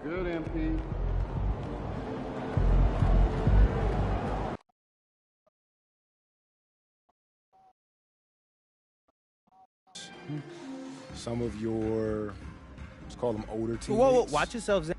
Good, MP. Some of your, let's call them older teammates. Whoa, watch yourselves.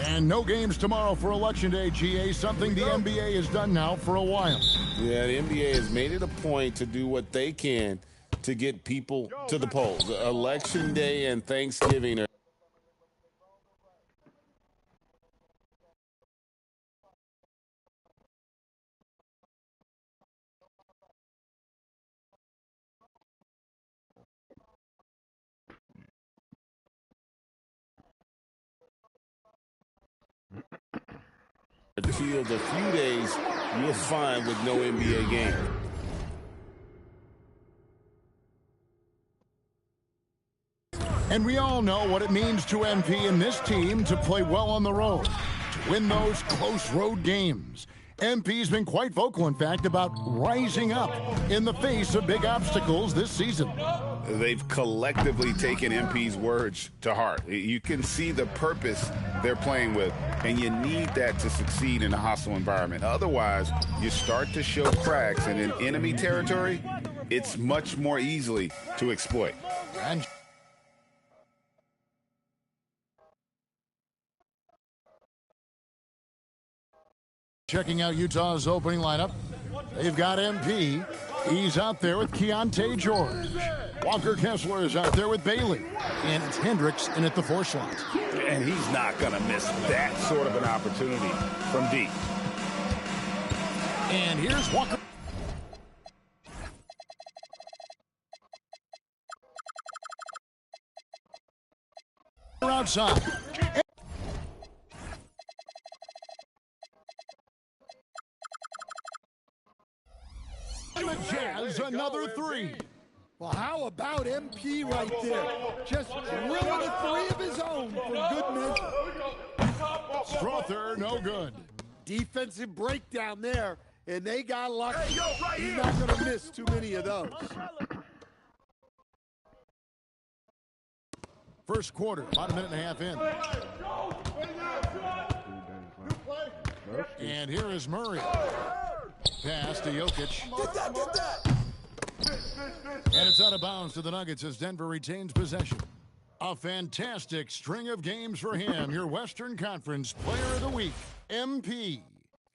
And no games tomorrow for Election Day, GA, something the NBA has done now for a while. Yeah, the NBA has made it a point to do what they can to get people to the polls. Election Day and Thanksgiving are until the few days you'll find with no NBA game. And we all know what it means to MP and this team to play well on the road, to win those close road games. MP's been quite vocal, in fact, about rising up in the face of big obstacles this season. They've collectively taken MP's words to heart. You can see the purpose they're playing with, and you need that to succeed in a hostile environment. Otherwise, you start to show cracks, and in enemy territory, it's much more easily to exploit. And checking out Utah's opening lineup, they've got MP. He's out there with Keontae George. Walker Kessler is out there with Bailey. And it's Hendricks in at the 4 slot. And he's not going to miss that sort of an opportunity from deep. And here's Walker. Outside. The Jazz, another 3. Well, how about MP right there? Just drilling a 3 of his own for good measure. Strother, no good. Defensive breakdown there, and they got lucky. He's not going to miss too many of those. First quarter, about a minute and a half in. And here is Murray. Pass to Jokic. Get that. And it's out of bounds to the Nuggets as Denver retains possession. A fantastic string of games for him. Your Western Conference Player of the Week, MP.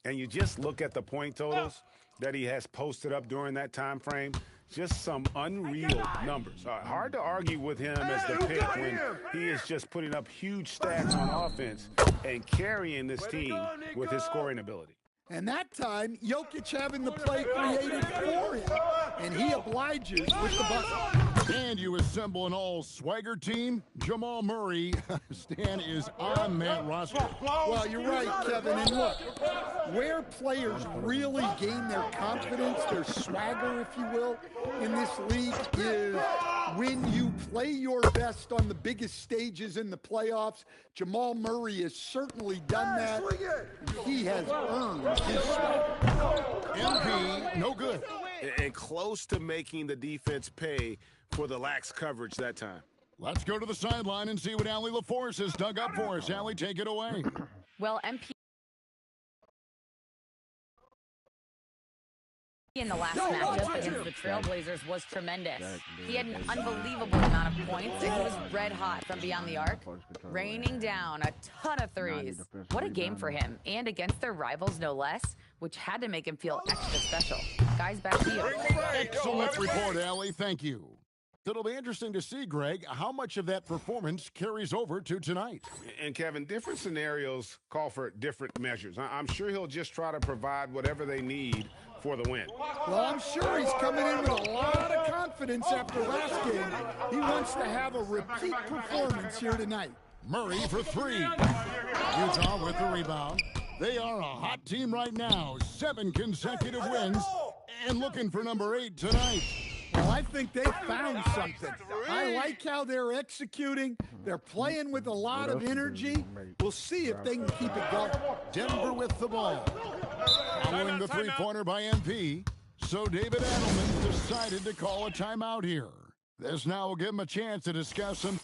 And you just look at the point totals that he has posted up during that time frame. Just some unreal numbers. Hard to argue with him as the pick when he is just putting up huge stats on offense and carrying this team with his scoring ability. And that time, Jokic having the play created for him. And he obliges with the bucket. And you assemble an all-swagger team. Jamal Murray, Stan, is on that roster. Well, you're right, Kevin. And look, where players really gain their confidence, their swagger, if you will, in this league is when you play your best on the biggest stages in the playoffs. Jamal Murray has certainly done that. He has earned his swagger. MP, no good. And close to making the defense pay for the lax coverage that time. Let's go to the sideline and see what Allie LaForce has dug up for us. Allie, take it away. Well, MP in the last matchup against the Trailblazers was tremendous. He had an unbelievable amount of points, and he was red hot from beyond the arc, raining down a ton of threes. What a game for him, and against their rivals, no less, which had to make him feel extra special. Guys, back to you. Excellent report, Allie. Thank you. It'll be interesting to see, Greg, how much of that performance carries over to tonight. And, Kevin, different scenarios call for different measures. I'm sure he'll just try to provide whatever they need for the win. Well, I'm sure he's coming in with a lot of confidence after last game. He wants to have a repeat performance here tonight. Murray for 3. Utah with the rebound. They are a hot team right now. 7 consecutive wins and looking for number 8 tonight. Well, I think they found something. I like how they're executing. They're playing with a lot of energy. We'll see if they can keep it going. Denver with the ball. Following the three-pointer by MP. So David Adelman decided to call a timeout here. This now will give him a chance to discuss some.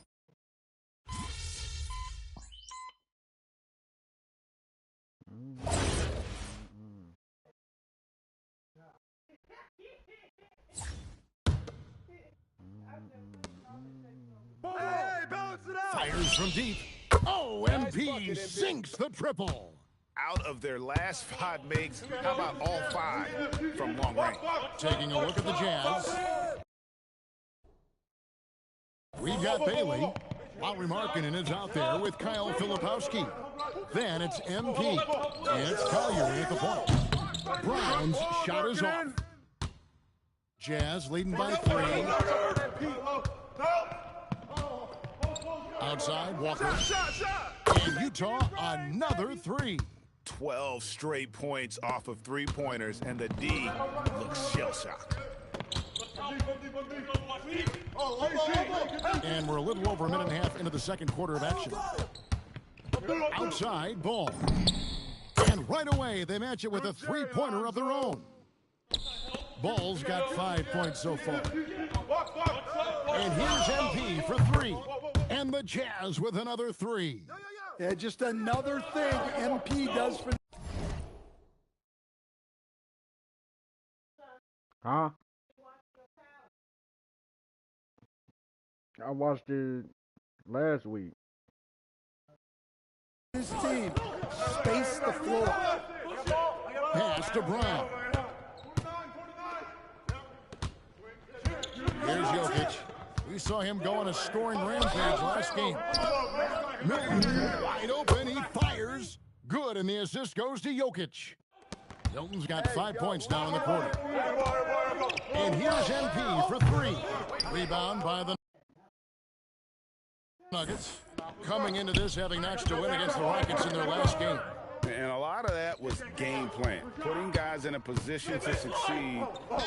Fires from deep. Oh, MP sinks the triple. Out of their last 5 makes, how about all 5 from long range? Taking a look at the Jazz. We've got Bailey. Lowry Markkanen is out there with Kyle Filipowski. Then it's MP. And it's Collier at the point. Brown's shot is off. Jazz leading by 3. Outside, Walker. And Utah, another 3. 12 straight points off of 3-pointers, and the D looks shell-shocked. And we're a little over a minute and a half into the second quarter of action. Outside, Ball. And right away, they match it with a 3-pointer of their own. Ball's got 5 points so far. And here's MP for 3. And the Jazz with another 3. Yeah, just another thing MP does for... Huh? I watched it last week. His team space the floor. Pass to Brown. Here's Jokic. We saw him go on a scoring rampage last game. Milton wide open. He fires. Good, and the assist goes to Jokic. Milton's got 5 points now in the quarter. And here's MP for 3. Rebound by the Nuggets. Coming into this having notched to win against the Rockets in their last game. And a lot of that was game plan, putting guys in a position to succeed,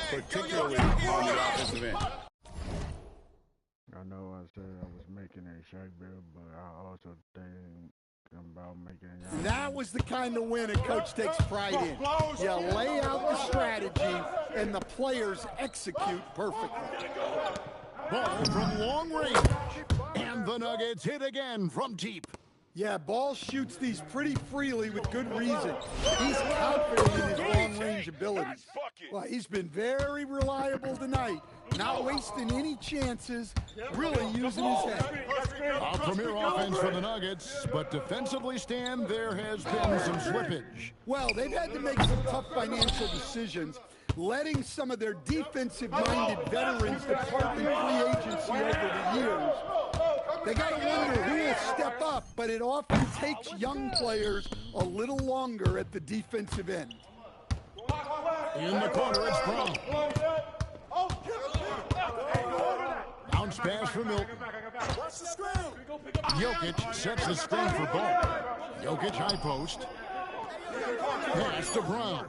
particularly on the offensive end. I know I said I was making a Shaq bill, but I also think about making it. That was the kind of win a coach takes pride in. You lay out the strategy, and the players execute perfectly. Ball from long range. And the Nuggets hit again from deep. Yeah, Ball shoots these pretty freely with good reason. He's confident in his long-range abilities. Well, he's been very reliable tonight, not wasting any chances, really using his head. A premier offense for the Nuggets, but defensively, Stan, there has been some slippage. Well, they've had to make some tough financial decisions, letting some of their defensive-minded veterans depart in free agency over the years. They got to wonder who will step up, but it often takes young players a little longer at the defensive end. In the corner, it's Brown. Bounce pass for Milton. Jokic sets the screen for Ball. Jokic high post. Pass to Brown.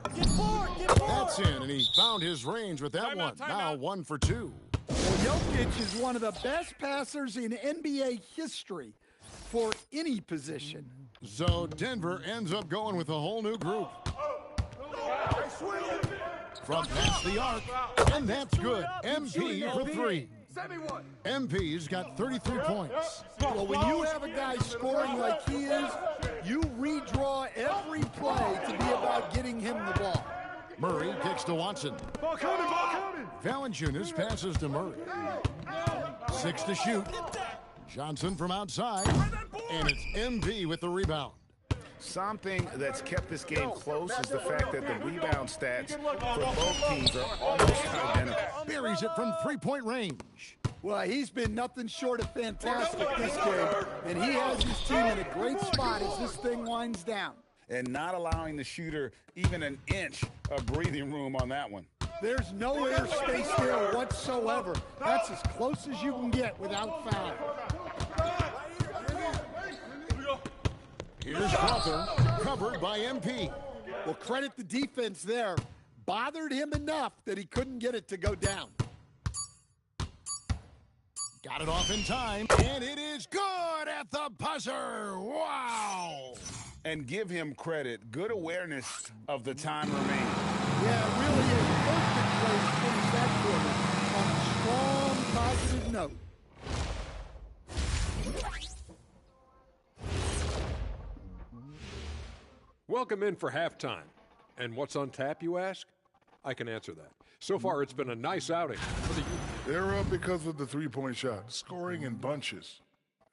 That's in, and he found his range with that one. Now 1 for 2. Well, Jokic is one of the best passers in NBA history for any position. So Denver ends up going with a whole new group. From past the arc, and that's good. MP for 3. MP's got 33 points. Well, when you have a guy scoring like he is, you redraw every play to be about getting him the ball. Murray kicks to Watson. Valanciunas passes to Murray. 6 to shoot. Johnson from outside. And it's MP with the rebound. Something that's kept this game close is the fact that the rebound stats for both teams are almost identical. Buries it from 3-point range. Well, he's been nothing short of fantastic this game, and he has his team in a great spot as this thing winds down. And not allowing the shooter even an inch of breathing room on that one. There's no airspace there whatsoever. That's as close as you can get without foul. Here's Crawford, covered by MP. Well, credit the defense there. Bothered him enough that he couldn't get it to go down. Got it off in time, and it is good at the buzzer. Wow! And give him credit. Good awareness of the time remaining. Yeah, it really is. Perfect way to finish that quarter on a strong, positive note. Welcome in for halftime. And what's on tap, you ask? I can answer that. So far, it's been a nice outing for the youth. They're up because of the three-point shot, scoring in bunches.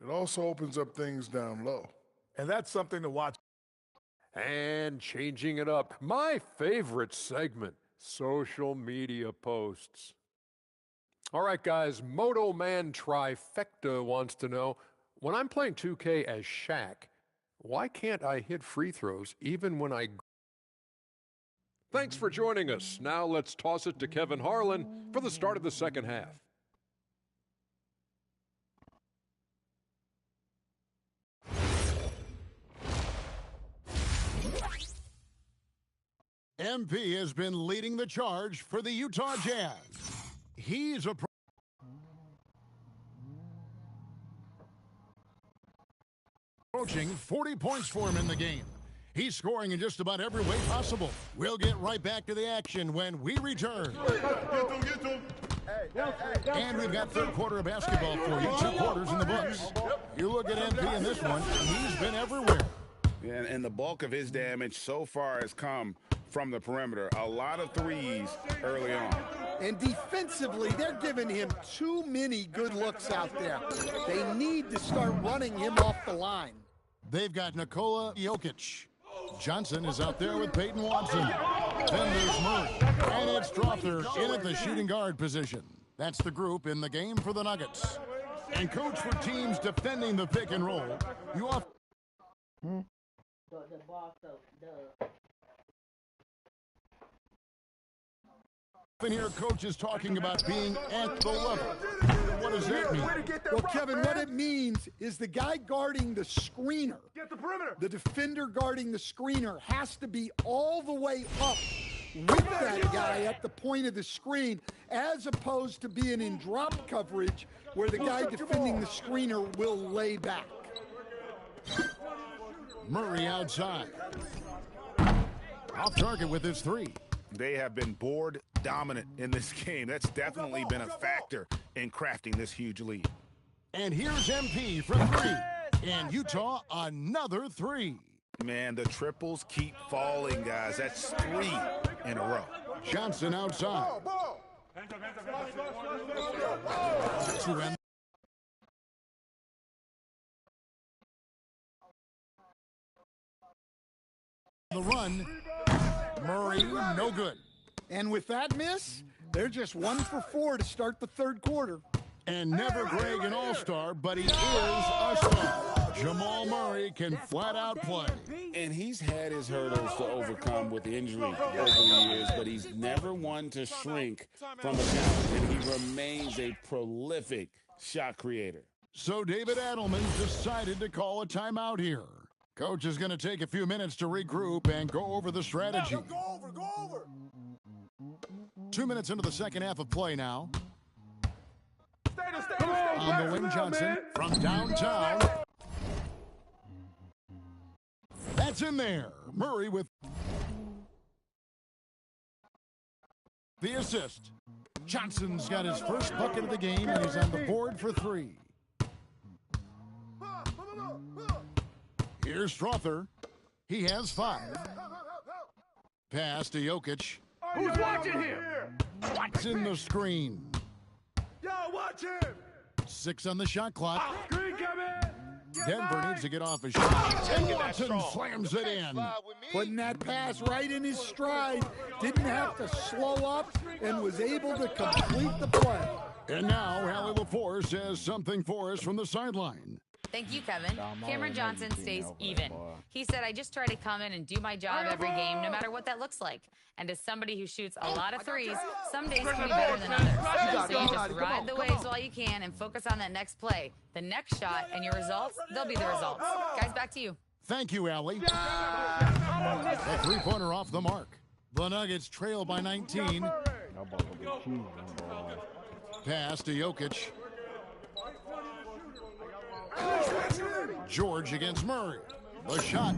It also opens up things down low. And that's something to watch. And changing it up, my favorite segment, social media posts. All right, guys, Moto Man Trifecta wants to know, when I'm playing 2K as Shaq, why can't I hit free throws even when I... Thanks for joining us. Now let's toss it to Kevin Harlan for the start of the second half. MP has been leading the charge for the Utah Jazz. He's approaching 40 points for him in the game. He's scoring in just about every way possible. We'll get right back to the action when we return. And we've got third quarter of basketball for you. 2 quarters in the books. You look at MP in this one, he's been everywhere. And the bulk of his damage so far has come from the perimeter. A lot of threes early on. And defensively, they're giving him too many good looks out there. They need to start running him off the line. They've got Nikola Jokic. Johnson is out there with Peyton Watson. Then there's Murray. And it's Strother in at the shooting guard position. That's the group in the game for the Nuggets. And coach for teams defending the pick and roll. You off. And here coach is talking about being at the level. What does that mean? Well, Kevin, what it means is the guy guarding the screener, the defender guarding the screener, has to be all the way up with that guy at the point of the screen, as opposed to being in drop coverage where the guy defending the screener will lay back. Murray outside. Off target with his 3. They have been board dominant in this game. That's definitely been a factor in crafting this huge lead. And here's MP for 3. And Utah, another 3. Man, the triples keep falling, guys. That's 3 in a row. Johnson outside. To end the run. Murray, no good. And with that miss, they're just 1 for 4 to start the third quarter. And never Greg an all-star, but he is a star. Jamal Murray can flat out play. And he's had his hurdles to overcome with injury over the years, but he's never one to shrink from a talent, and he remains a prolific shot creator. So David Adelman's decided to call a timeout here. Coach is going to take a few minutes to regroup and go over the strategy. Go over. 2 minutes into the second half of play now. Stay. On the wing, Johnson from downtown. That's in there. Murray with the assist. Johnson's got his first bucket of the game, and he's on the board for 3. Here's Strother. He has 5. Pass to Jokic. Who's watching here? Watching the screen. Yo, watch him. 6 on the shot clock. Screen coming. Denver needs to get off his shot. And Watson slams it in. Putting that pass right in his stride. Didn't have to slow up and was able to complete the play. And now Allie LaForce has something for us from the sideline. Thank you, Kevin. Cameron Johnson stays even. He said, I just try to come in and do my job every game, no matter what that looks like. And as somebody who shoots a lot of threes, some days can be better than others. So you just ride the waves while you can and focus on that next play. The next shot and your results, they'll be the results. Guys, back to you. Thank you, Allie. A three-pointer off the mark. The Nuggets trail by 19. Pass to Jokic. George against Murray. The shot.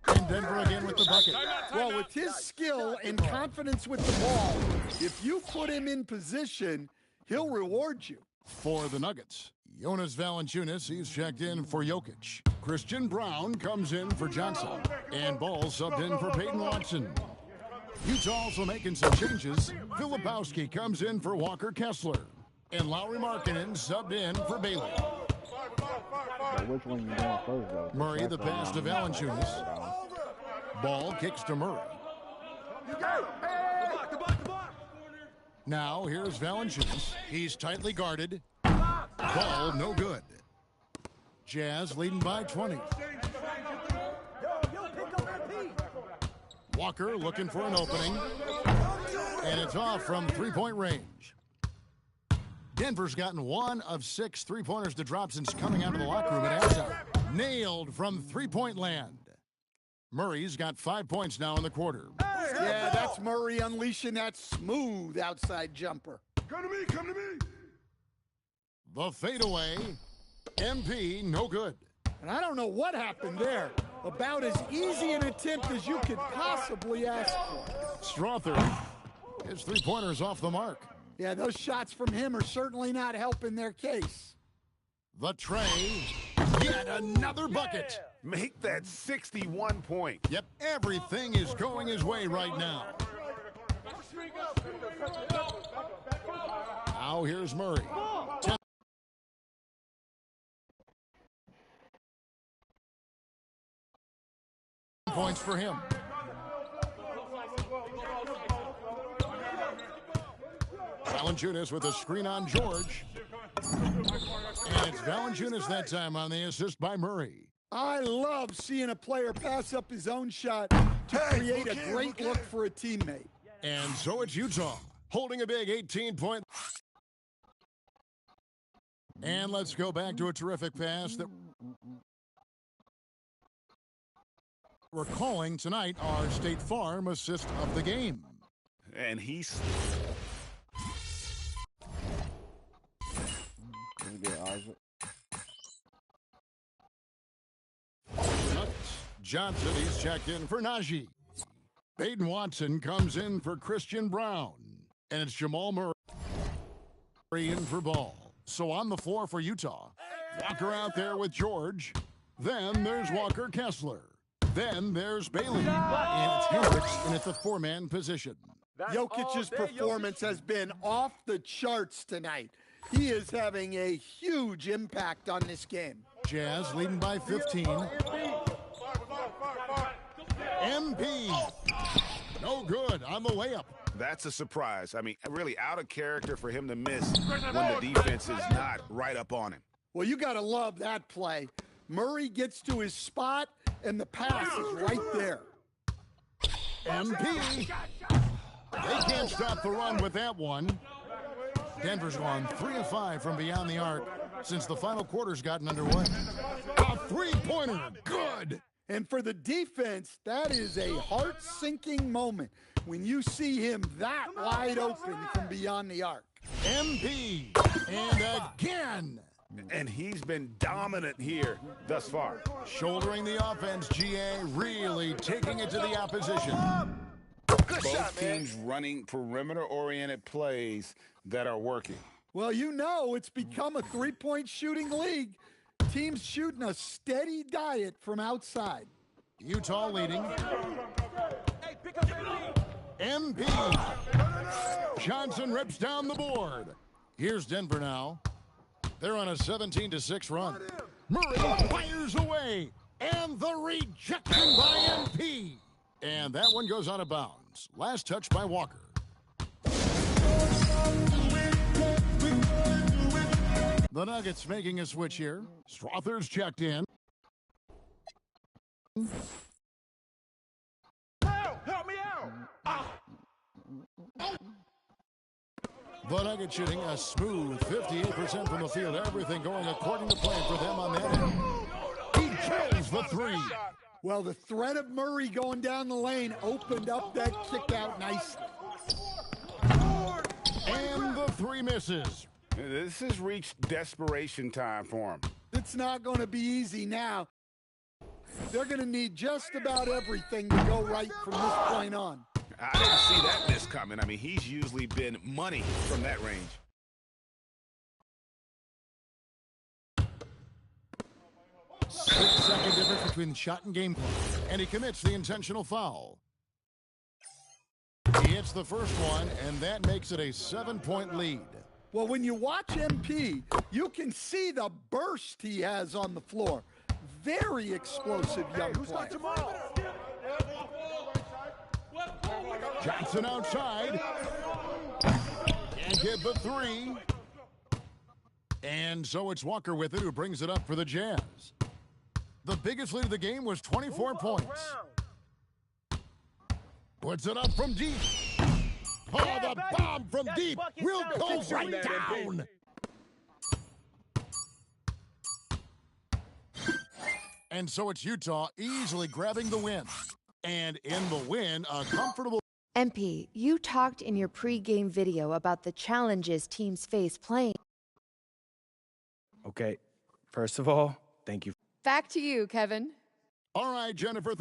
And Denver again with the bucket. Well, with his skill and confidence with the ball, if you put him in position, he'll reward you. For the Nuggets, Jonas Valanciunas, he's checked in for Jokic. Christian Brown comes in for Johnson. And Ball subbed in for Peyton Watson. Utah also making some changes. Filipowski comes in for Walker Kessler. And Lauri Markkanen subbed in for Bailey. Which one you doing first, though? Murray, the pass to Valanciunas. Ball kicks to Murray. Now here's Valanciunas. He's tightly guarded. Ball no good. Jazz leading by 20. Walker looking for an opening. And it's off from three-point range. Denver's gotten 1 of 6 three-pointers to drop since coming out of the locker room at halftime. Nailed from three-point land. Murray's got 5 points now in the quarter. Yeah, that's Murray unleashing that smooth outside jumper. Come to me, come to me. The fadeaway. MP, no good. And I don't know what happened there. About as easy an attempt as you could possibly ask for. Strother, his three-pointer's off the mark. Yeah, those shots from him are certainly not helping their case. The tray, yet another bucket. Make that 61 point. Yep, everything is going his way right now. Now here's Murray. 10 points for him. Valanciunas with a screen on George. And it's Valanciunas that time on the assist by Murray. I love seeing a player pass up his own shot to create a great look for a teammate. And so it's Utah holding a big 18-point. And let's go back to a terrific pass that we're calling tonight our State Farm assist of the game. And he's... Johnson, he's checked in for Najee. Peyton Watson comes in for Christian Brown. And it's Jamal Murray in for Ball. So on the floor for Utah. Walker out there with George. Then there's Walker Kessler. Then there's Bailey. And it's Hendricks in at the four-man position. Jokic's performance has been off the charts tonight. He is having a huge impact on this game. Jazz leading by 15. MP. No good on the layup. That's a surprise. I mean, really out of character for him to miss when the defense is not right up on him. Well, you got to love that play. Murray gets to his spot, and the pass is right there. MP. They can't stop the run with that one. Denver's gone 3 of 5 from beyond the arc since the final quarter's gotten underway. A three-pointer. Good. And for the defense, that is a heart-sinking moment when you see him that wide open from beyond the arc. MP. And again. And he's been dominant here thus far. Shouldering the offense, GA really taking it to the opposition. Both teams running perimeter-oriented plays that are working. Well, you know it's become a three-point shooting league. Teams shooting a steady diet from outside. Utah leading. MP. Johnson rips down the board. Here's Denver now. They're on a 17-6 run. Murray fires away. And the rejection by MP. And that one goes out of bounds. Last touch by Walker. The Nuggets making a switch here. Strother's checked in. Help me out! The Nuggets shooting a smooth 58% from the field. Everything going according to plan for them on that end. He kills the three. Well, the threat of Murray going down the lane opened up that kick out nicely. And the three misses. This has reached desperation time for him. It's not going to be easy now. They're going to need just about everything to go right from this point on. I didn't see that miss coming. I mean, he's usually been money from that range. Six-second difference between shot and game clock, and he commits the intentional foul. He hits the first one, and that makes it a 7-point lead. Well, when you watch MP, you can see the burst he has on the floor. Very explosive young player. Johnson outside. Can't get the three. And so it's Walker with it, who brings it up for the Jazz. The biggest lead of the game was 24 points. Puts it up from deep. Oh, the bomb from deep will go right down. And so it's Utah easily grabbing the win. And in the win, a comfortable... MP, you talked in your pre-game video about the challenges teams face playing. Okay, first of all, thank you. Back to you, Kevin. All right, Jennifer.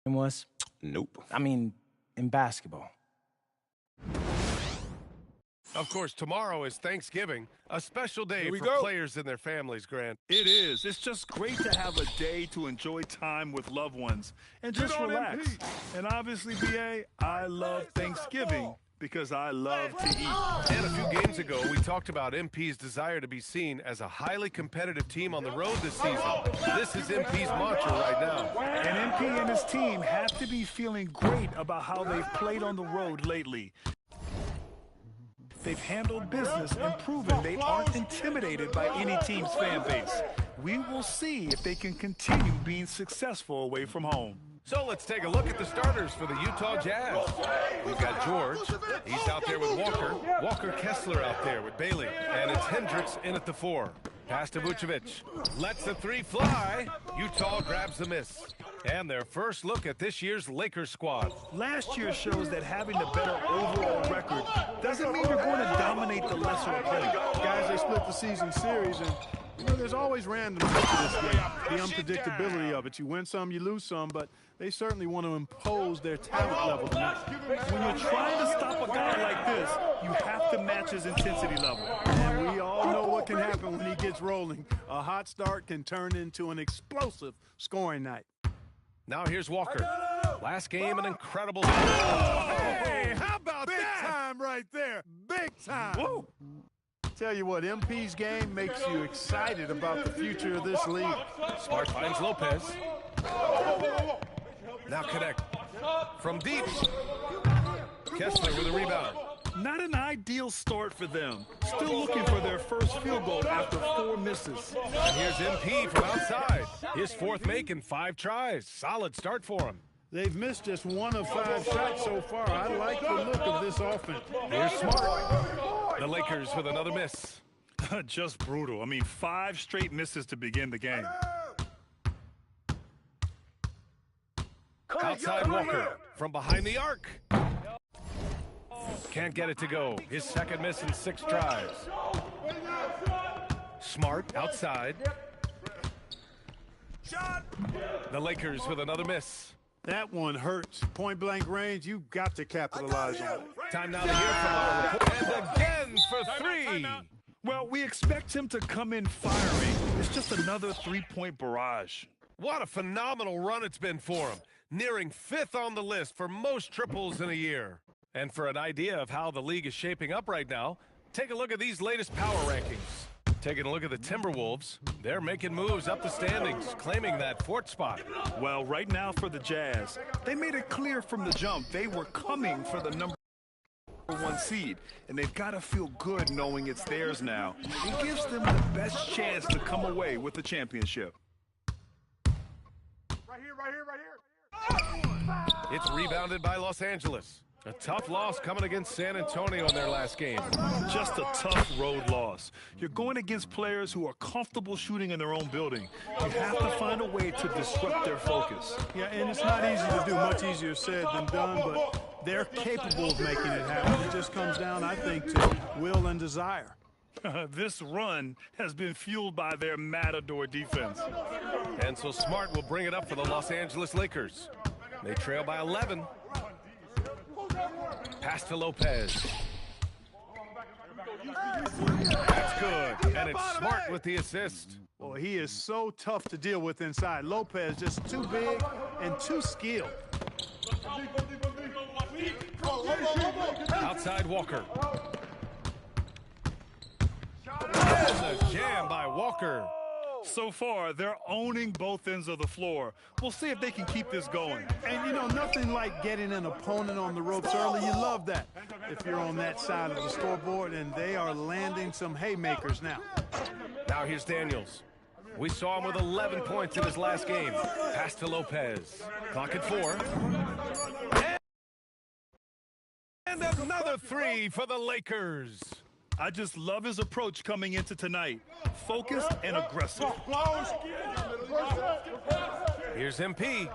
Was? Nope. I mean, in basketball. Of course, tomorrow is Thanksgiving, a special day for players and their families, Grant. It is. It's just great to have a day to enjoy time with loved ones and just relax. And obviously, BA, I love Thanksgiving because I love to eat. And a few games ago, we talked about MP's desire to be seen as a highly competitive team on the road this season. This is MP's mantra right now. And MP and his team have to be feeling great about how they've played on the road lately. They've handled business and proven they aren't intimidated by any team's fan base. We will see if they can continue being successful away from home. So let's take a look at the starters for the Utah Jazz. We've got George. He's out there with Walker. Walker Kessler out there with Bailey. And it's Hendricks in at the 4. Pass to Vucevic. Lets the 3 fly. Utah grabs the miss. And their first look at this year's Lakers squad. Last year shows that having a better overall record doesn't mean you're going to dominate the lesser opponent. Guys, they split the season series, and you know, there's always randomness to this game. The unpredictability of it. You win some, you lose some, but they certainly want to impose their talent level tonight. When you're trying to stop a guy like this, you have to match his intensity level. And we all know what can happen when he gets rolling. A hot start can turn into an explosive scoring night. Now here's Walker. Last game, an incredible. Hey, how about that? Big time right there. Big time. Woo. Tell you what, MP's game makes you excited about the future of this league. Smart finds Lopez. Now connect. From deep. Kessler with a rebound. Not an ideal start for them. Still looking for their first field goal after 4 misses. And here's MP from outside. His 4th make in 5 tries. Solid start for him. They've missed just 1 of 5 shots so far. I like the look of this offense. Here's Smart. The Lakers with another miss. Just brutal. I mean, 5 straight misses to begin the game. Outside Walker from behind the arc. Can't get it to go. His 2nd miss in 6 tries. Smart outside. The Lakers with another miss. That one hurts. Point blank range, you've got to capitalize on it. Time now to hear from our report. And again for 3. Well, we expect him to come in firing. It's just another 3-point barrage. What a phenomenal run it's been for him. Nearing 5th on the list for most triples in a year. And for an idea of how the league is shaping up right now, take a look at these latest power rankings. Taking a look at the Timberwolves, they're making moves up the standings, claiming that 4th spot. Well, right now for the Jazz, they made it clear from the jump they were coming for the number 1 seed, and they've got to feel good knowing it's theirs now. It gives them the best chance to come away with the championship. Right here. It's rebounded by Los Angeles. A tough loss coming against San Antonio in their last game. Just a tough road loss. You're going against players who are comfortable shooting in their own building. You have to find a way to disrupt their focus. Yeah, and it's not easy to do. Much easier said than done, but they're capable of making it happen. It just comes down, I think, to will and desire. This run has been fueled by their matador defense. And so Smart will bring it up for the Los Angeles Lakers. They trail by 11. Pass to Lopez. That's good. And it's Smart with the assist. Boy, he is so tough to deal with inside. Lopez just too big and too skilled. Outside Walker. There's a jam by Walker. So far, they're owning both ends of the floor. We'll see if they can keep this going. And, you know, nothing like getting an opponent on the ropes early. You love that if you're on that side of the scoreboard, and they are landing some haymakers now. Now here's Daniels. We saw him with 11 points in his last game. Pass to Lopez. Clock at 4. And another 3 for the Lakers. I just love his approach coming into tonight. Focused and aggressive. Here's MP.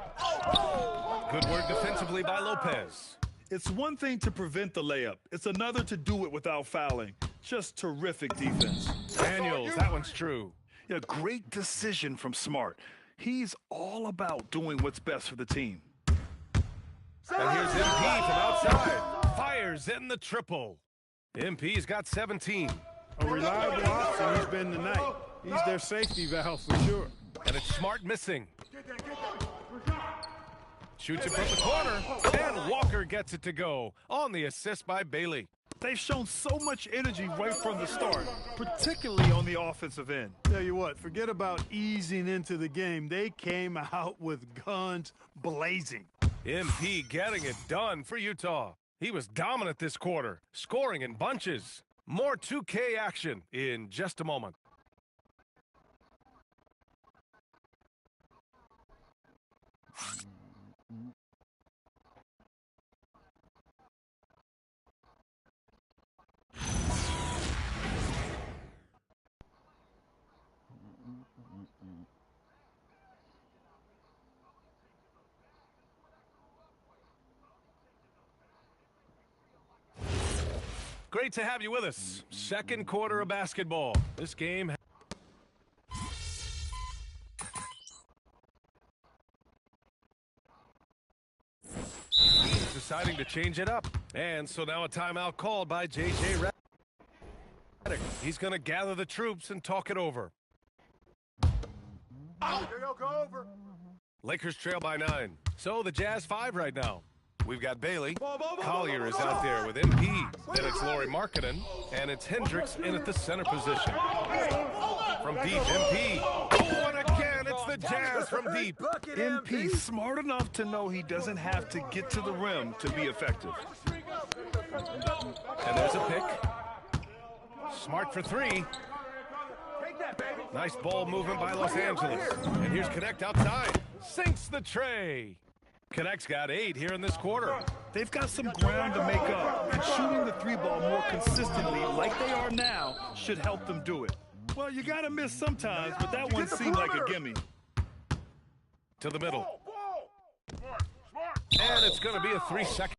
Good work defensively by Lopez. It's one thing to prevent the layup. It's another to do it without fouling. Just terrific defense. Daniels, that one's true. Yeah, great decision from Smart. He's all about doing what's best for the team. And here's MP from outside. Fires in the triple. MP's got 17. A reliable option he's been tonight. He's their safety valve for sure. And it's Smart missing. Shoots it from the corner, and Walker gets it to go on the assist by Bailey. They've shown so much energy right from the start, particularly on the offensive end. Tell you what, forget about easing into the game. They came out with guns blazing. MP getting it done for Utah. He was dominant this quarter, scoring in bunches. More 2K action in just a moment. Great to have you with us. Second quarter of basketball. This game. He's deciding to change it up. And so now a timeout called by J.J. Redick. He's going to gather the troops and talk it over. Go over. Lakers trail by 9. So the Jazz 5 right now. We've got Bailey. Collier is out there with MP. Then it's Lauri Markkanen. And it's Hendricks in at the center position. From deep, MP. Oh, and again, it's the Jazz from deep. MP smart enough to know he doesn't have to get to the rim to be effective. And there's a pick. Smart for 3. Nice ball movement by Los Angeles. And here's Connect outside. Sinks the tray. Connect's got 8 here in this quarter. They've got some ground to make up, and shooting the 3-ball more consistently like they are now should help them do it. Well, you got to miss sometimes, but that one seemed like a gimme. To the middle. And it's going to be a 3-second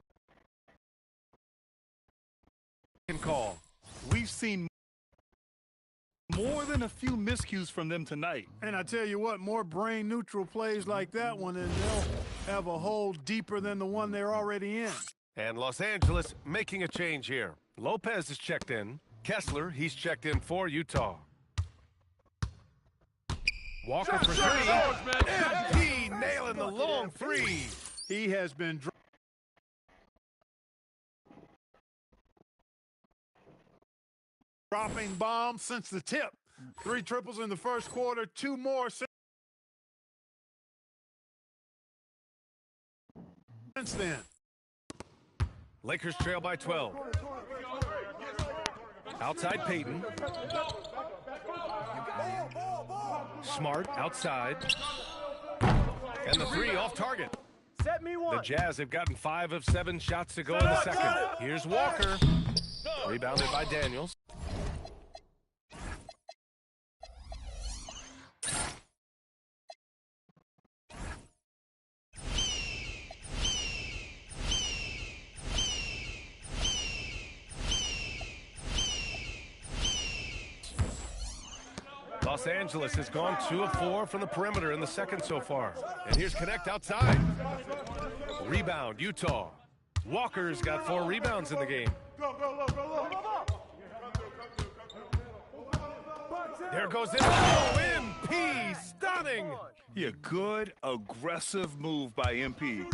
call. We've seen more than a few miscues from them tonight. And I tell you what, more brain-neutral plays like that one, and they'll have a hole deeper than the one they're already in. And Los Angeles making a change here. Lopez is checked in. Kessler, he's checked in for Utah. Walker for 3. MP nailing the long 3. He has been dropping bombs since the tip. 3 triples in the first quarter, 2 more since then. Lakers trail by 12. Outside Peyton. Smart outside. And the 3 off target. Set me one. The Jazz have gotten 5 of 7 shots to go in the second. Here's Walker. Rebounded by Daniels. Los Angeles has gone 2 of 4 from the perimeter in the second so far. And here's Connect outside. Rebound, Utah. Walker's got 4 rebounds in the game. There goes it. Oh, MP, stunning. Yeah, good, aggressive move by MP.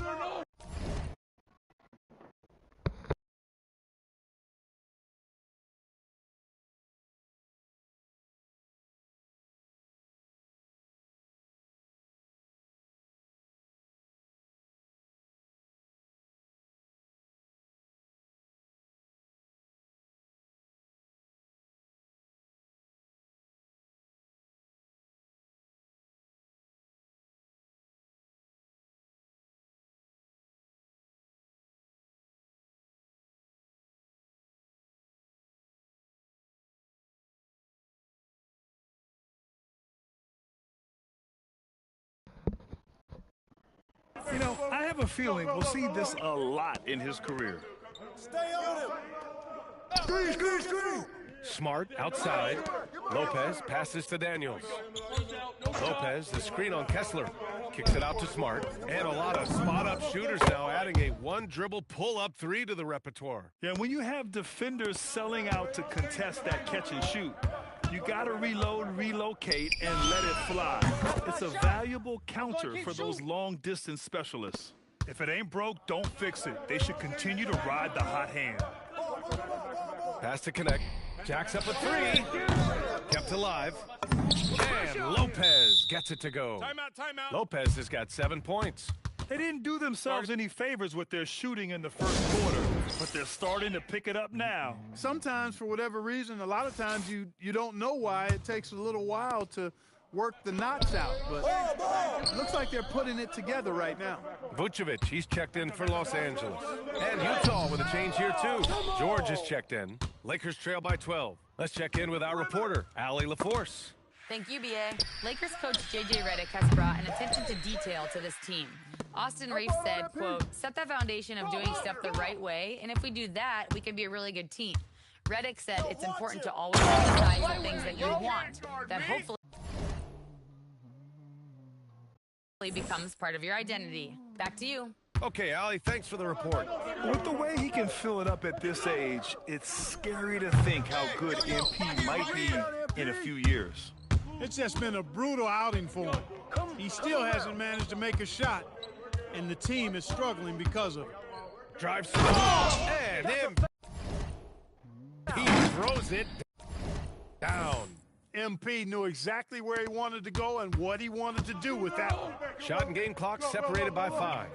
You know, I have a feeling we'll see this a lot in his career. Stay on him. Screen. Smart outside. Lopez passes to Daniels. Lopez, the screen on Kessler. Kicks it out to Smart. And a lot of spot-up shooters now, adding a 1-dribble pull-up 3 to the repertoire. Yeah, when you have defenders selling out to contest that catch and shoot, you got to reload, relocate, and let it fly. It's a valuable counter for those long-distance specialists. If it ain't broke, don't fix it. They should continue to ride the hot hand. Pass to connect. Jacks up a three. Kept alive. And Lopez gets it to go. Timeout. Lopez has got 7 points. They didn't do themselves any favors with their shooting in the first quarter, but they're starting to pick it up now. Sometimes, for whatever reason, a lot of times you don't know why. It takes a little while to work the knots out, but it looks like they're putting it together right now. Vucevic, he's checked in for Los Angeles. And Utah with a change here, too. George is checked in. Lakers trail by 12. Let's check in with our reporter, Allie LaForce. Thank you, B.A. Lakers coach J.J. Redick has brought an attention to detail to this team. Austin Reeves said, quote, set the foundation of doing stuff the right way, and if we do that, we can be a really good team. Redick said it's important to always emphasize the things that you want, that hopefully becomes part of your identity. Back to you. Okay, Allie, thanks for the report. With the way he can fill it up at this age, it's scary to think how good MP might be in a few years. It's just been a brutal outing for him. He still hasn't managed to make a shot, and the team is struggling because of it. Drives to the ball, and he throws it down. MP knew exactly where he wanted to go and what he wanted to do with that one. Shot and game clock separated by 5.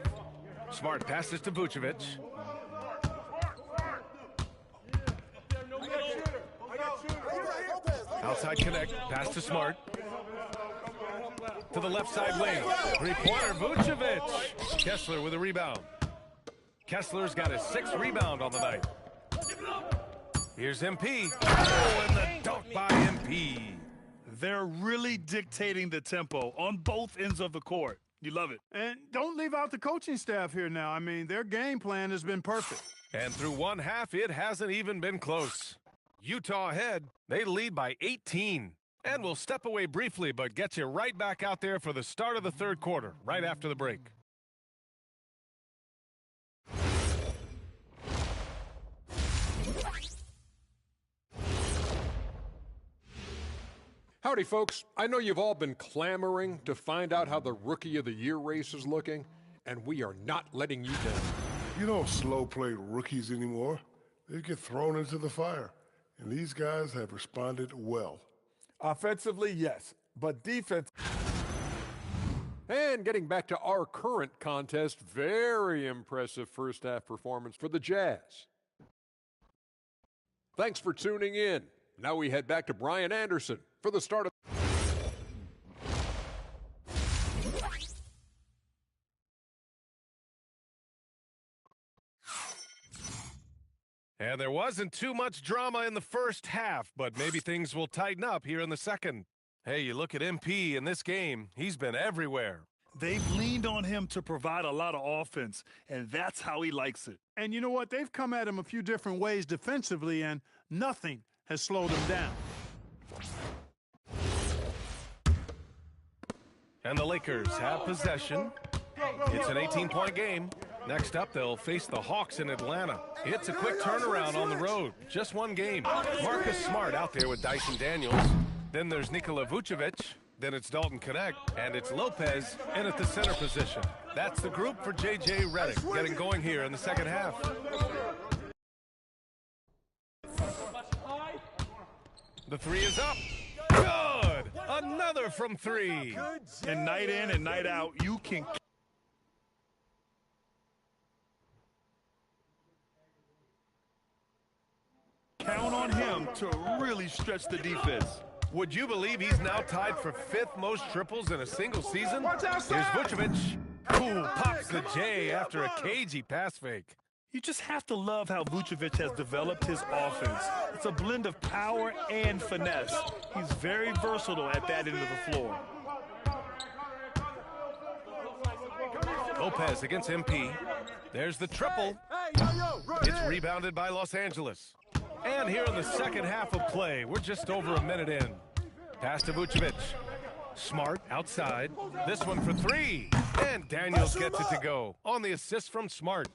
Smart passes to Vucevic. Outside connect, pass to Smart. To the left side wing. Three-pointer, Vucevic. Kessler with a rebound. Kessler's got his 6th rebound on the night. Here's MP. Oh, and the dunk by MP. They're really dictating the tempo on both ends of the court. You love it. And don't leave out the coaching staff here now. I mean, their game plan has been perfect. And through one half, it hasn't even been close. Utah ahead, they lead by 18. And we'll step away briefly, but get you right back out there for the start of the third quarter, right after the break. Howdy, folks. I know you've all been clamoring to find out how the Rookie of the Year race is looking, and we are not letting you down. You don't slow play rookies anymore. They get thrown into the fire. And these guys have responded well. Offensively, yes, but defense. And getting back to our current contest, very impressive first half performance for the Jazz. Thanks for tuning in. Now we head back to Brian Anderson for the start of. And there wasn't too much drama in the first half, but maybe things will tighten up here in the second. Hey, you look at MP in this game, he's been everywhere. They've leaned on him to provide a lot of offense, and that's how he likes it. And you know what? They've come at him a few different ways defensively, and nothing has slowed him down. And the Lakers have possession. It's an 18-point game. Next up, they'll face the Hawks in Atlanta. It's a quick turnaround on the road. Just one game. Marcus Smart out there with Dyson Daniels. Then there's Nikola Vucevic. Then it's Dalton Connect. And it's Lopez in at the center position. That's the group for J.J. Redick getting going here in the second half. The three is up. Good. Another from 3. And night in and night out, you can count on him to really stretch the defense. Would you believe he's now tied for 5th most triples in a single season? Here's Vucevic. Ooh, pops the J after a cagey pass fake. You just have to love how Vucevic has developed his offense. It's a blend of power and finesse. He's very versatile at that end of the floor. Lopez against MP. There's the triple. It's rebounded by Los Angeles. And here in the second half of play, we're just over a minute in. Pass to Vucevic. Smart outside. This one for 3. And Daniels gets it to go on the assist from Smart.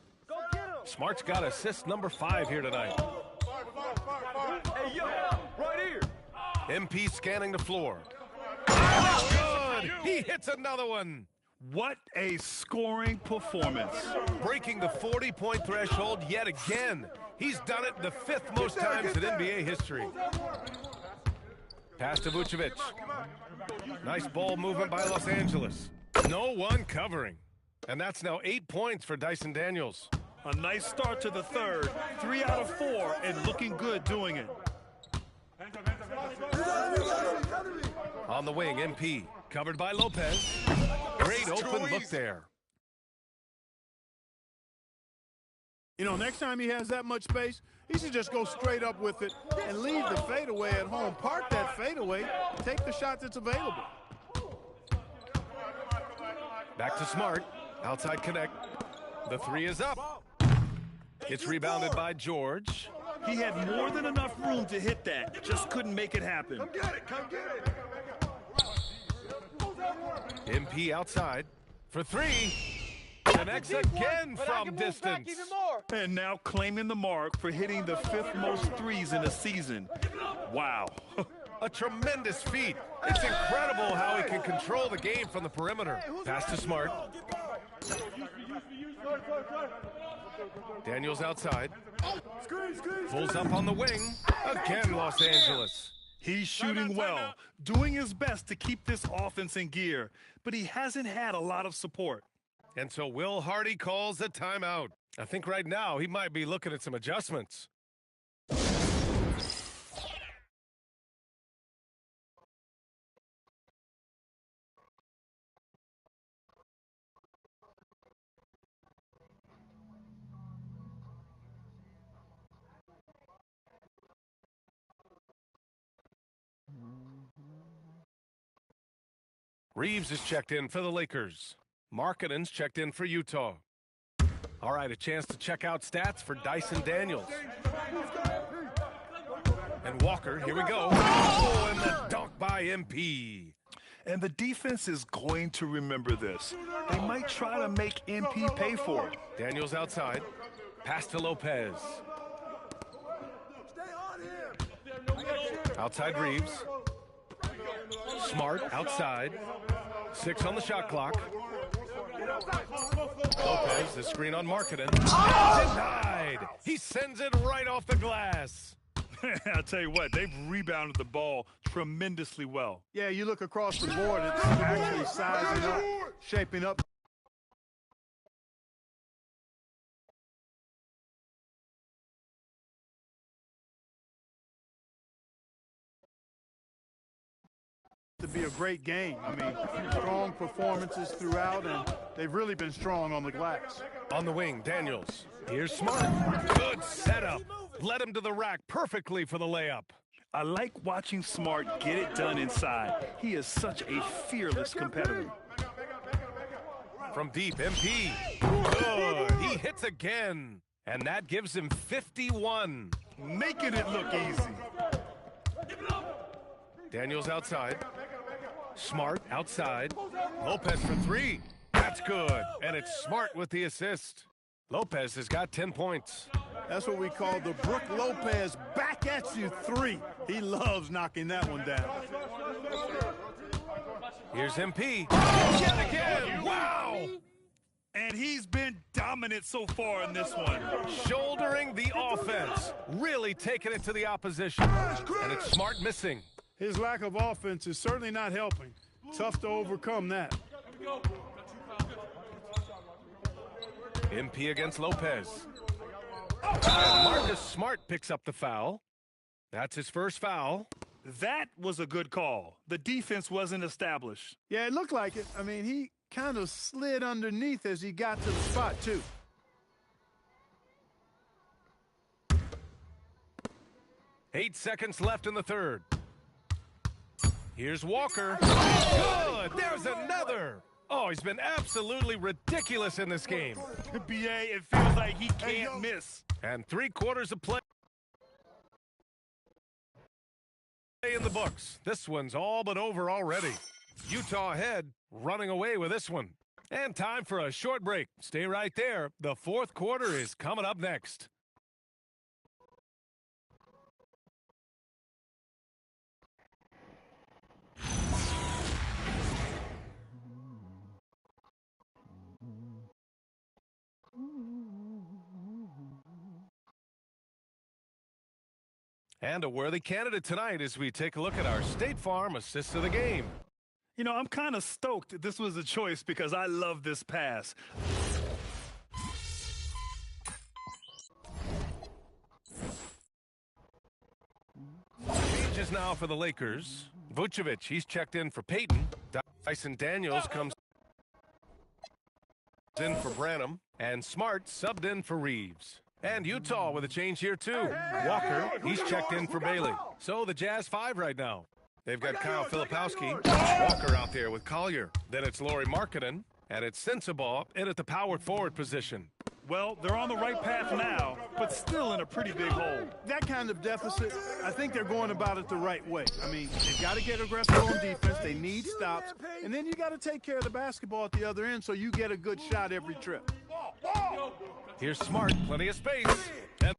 Smart's got assist number 5 here tonight. Hey, yo, right here. MP scanning the floor. Good. He hits another one. What a scoring performance. Breaking the 40-point threshold yet again. He's done it the 5th most times in NBA history. Pass to Vucevic. Nice ball movement by Los Angeles. No one covering. And that's now 8 points for Dyson Daniels. A nice start to the third. 3 out of 4 and looking good doing it. On the wing, MP. Covered by Lopez. Great open look there. You know, next time he has that much space, he should just go straight up with it and leave the fadeaway at home. Park that fadeaway, take the shot that's available. Back to Smart. Outside connect. The 3 is up. It's rebounded by George. He had more than enough room to hit that. Just couldn't make it happen. Come get it, come get it. MP outside for 3. Connects again from distance. And now claiming the mark for hitting the 5th most threes in a season. Wow. A tremendous feat. It's incredible how he can control the game from the perimeter. Pass to Smart. Daniels outside. Pulls up on the wing. Again, Los Angeles. He's shooting well, doing his best to keep this offense in gear, but he hasn't had a lot of support. And so Will Hardy calls a timeout. I think right now he might be looking at some adjustments. Reeves is checked in for the Lakers. Markkanen's checked in for Utah. All right, a chance to check out stats for Dyson Daniels. And Walker, here we go. Oh, and the dunk by MP. And the defense is going to remember this. They might try to make MP pay for it. Daniels outside. Pass to Lopez. Outside Reeves. Smart outside. 6 on the shot clock. Lopez, the screen on Markkanen. Denied. He sends it right off the glass. I'll tell you what, they've rebounded the ball tremendously well. Yeah, you look across the board, it's actually sizing up, shaping up. To be a great game. I mean, strong performances throughout, and they've really been strong on the glass. On the wing, Daniels. Here's Smart. Good setup. Led him to the rack perfectly for the layup. I like watching Smart get it done inside. He is such a fearless competitor. From deep, MP. Good. He hits again. And that gives him 51. Making it look easy. Daniels outside. Smart outside. Lopez for 3. That's good. And it's Smart with the assist. Lopez has got 10 points. That's what we call the Brook Lopez back at you 3. He loves knocking that one down. Here's MP. Yet again. Wow. And he's been dominant so far in this one. Shouldering the offense. Really taking it to the opposition. And it's Smart missing. His lack of offense is certainly not helping. Tough to overcome that. MP against Lopez. And Marcus Smart picks up the foul. That's his first foul. That was a good call. The defense wasn't established. Yeah, it looked like it. I mean, he kind of slid underneath as he got to the spot, too. Eight seconds left in the third. Here's Walker. Good. There's another. Oh, he's been absolutely ridiculous in this game. BA, it feels like he can't miss. And 3/4 of play in the books. This one's all but over already. Utah ahead, running away with this one. And time for a short break. Stay right there. The 4th quarter is coming up next. And a worthy candidate tonight as we take a look at our State Farm assists of the game. You know, I'm kind of stoked this was a choice because I love this pass. Changes now for the Lakers. Vucevic, he's checked in for Peyton. Dyson Daniels comes in for Branham. And Smart subbed in for Reeves. And Utah with a change here, too. Walker, he's checked in for Bailey. So the Jazz 5 right now. They've got Kyle Filipowski, Walker out there with Collier. Then it's Lauri Markkanen, and it's Sensabaugh in at the power forward position. Well, they're on the right path now, but still in a pretty big hole. That kind of deficit, I think they're going about it the right way. I mean, they've got to get aggressive on defense. They need stops. And then you got to take care of the basketball at the other end so you get a good shot every trip. Here's Smart, plenty of space. And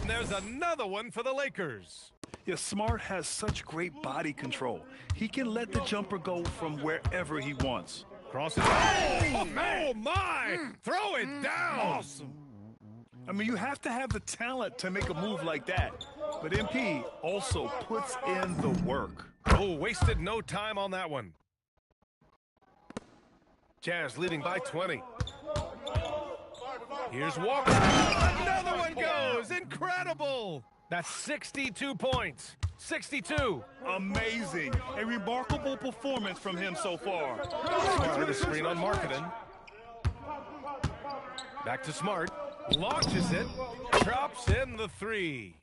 there's another one for the Lakers. Yeah, Smart has such great body control. He can let the jumper go from wherever he wants. Cross it. Oh, my! Throw it down! Awesome. I mean, you have to have the talent to make a move like that. But MP also puts in the work. Oh, wasted no time on that one. Jazz leading by 20. Here's Walker. Another one goes. Incredible. That's 62 points. 62. Amazing. A remarkable performance from him so far. Smart with a screen on Markkanen. Back to Smart. Launches it. Drops in the 3.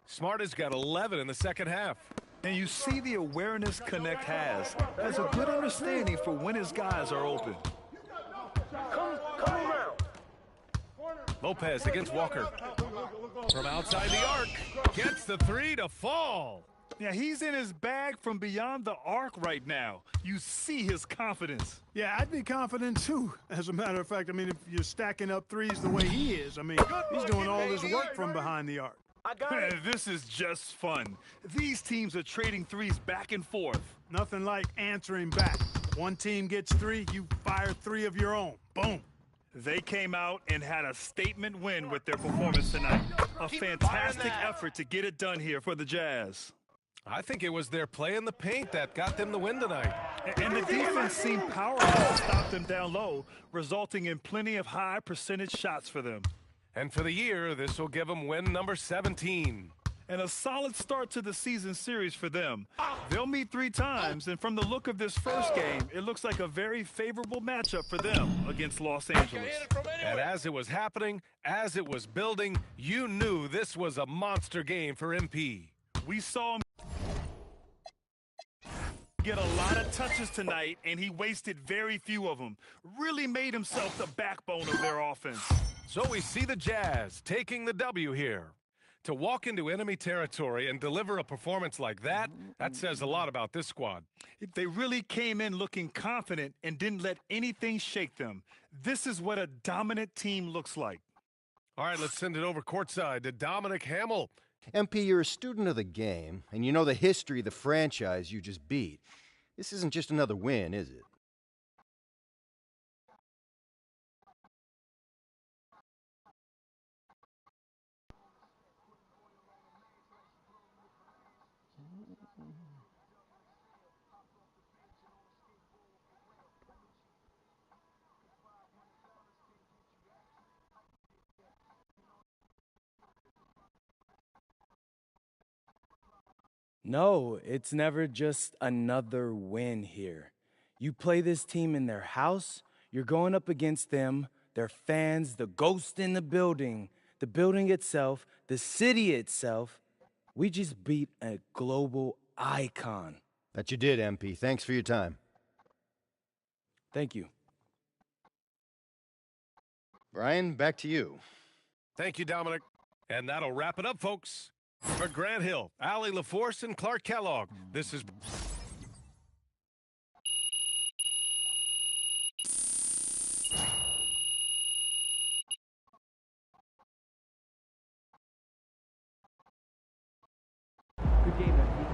Smart has got 11 in the second half. And you see the awareness Connect has a good understanding for when his guys are open. Come around. Lopez against Walker. From outside the arc. Gets the 3 to fall. Yeah, he's in his bag from beyond the arc right now. You see his confidence. Yeah, I'd be confident too. As a matter of fact, I mean, if you're stacking up threes the way he is, I mean, he's doing all his work from behind the arc. This is just fun. These teams are trading threes back and forth. Nothing like answering back. One team gets 3, you fire 3 of your own. Boom. They came out and had a statement win with their performance tonight. A fantastic effort to get it done here for the Jazz. I think it was their play in the paint that got them the win tonight. And the defense seemed powerful to stop them down low, resulting in plenty of high percentage shots for them. And for the year, this will give them win number 17. And a solid start to the season series for them. They'll meet 3 times, and from the look of this first game, it looks like a very favorable matchup for them against Los Angeles. And as it was happening, as it was building, you knew this was a monster game for MP. We saw him get a lot of touches tonight, and he wasted very few of them. Really made himself the backbone of their offense. So we see the Jazz taking the W here. To walk into enemy territory and deliver a performance like that, that says a lot about this squad. They really came in looking confident and didn't let anything shake them. This is what a dominant team looks like. All right, let's send it over courtside to Dominic Hamill. MP, you're a student of the game, and you know the history of the franchise you just beat. This isn't just another win, is it? No, it's never just another win here. You play this team in their house, you're going up against them, their fans, the ghost in the building itself, the city itself. We just beat a global icon. That you did, MP. Thanks for your time. Thank you. Brian, back to you. Thank you, Dominic. And that'll wrap it up, folks. For Grant Hill, Allie LaForce, and Clark Kellogg, this is... Good game, MP.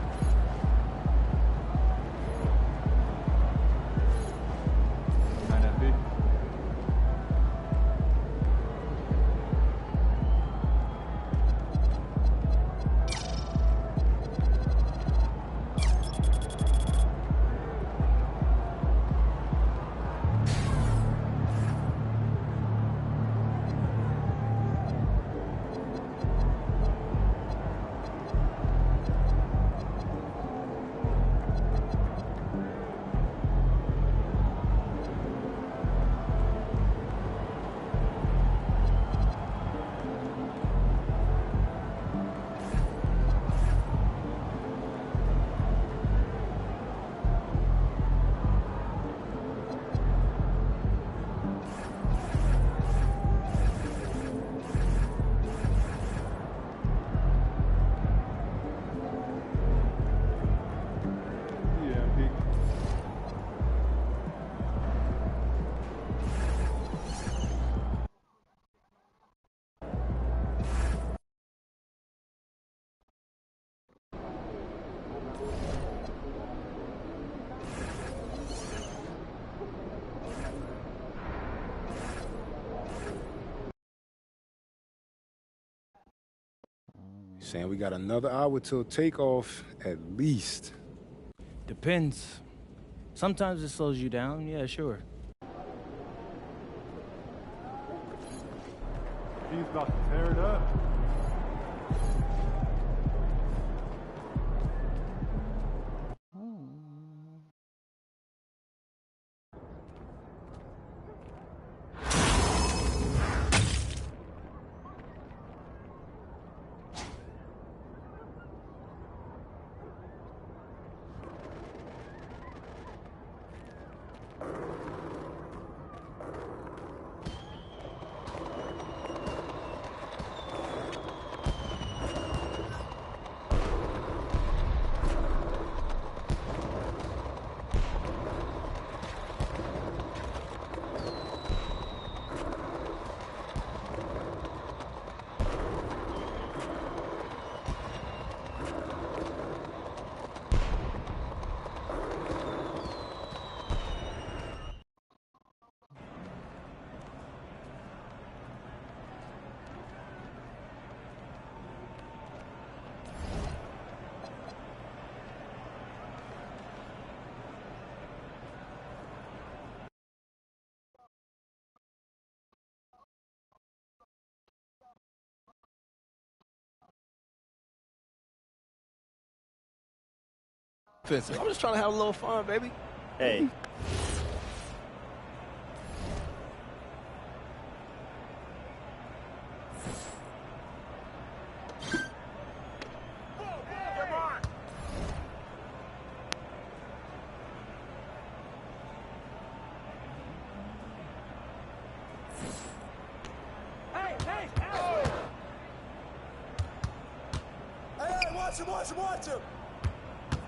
Saying we got another hour till takeoff at least. Depends. Sometimes it slows you down, yeah, sure. He's about to tear it up. Offensive. I'm just trying to have a little fun, baby. Hey. Watch him!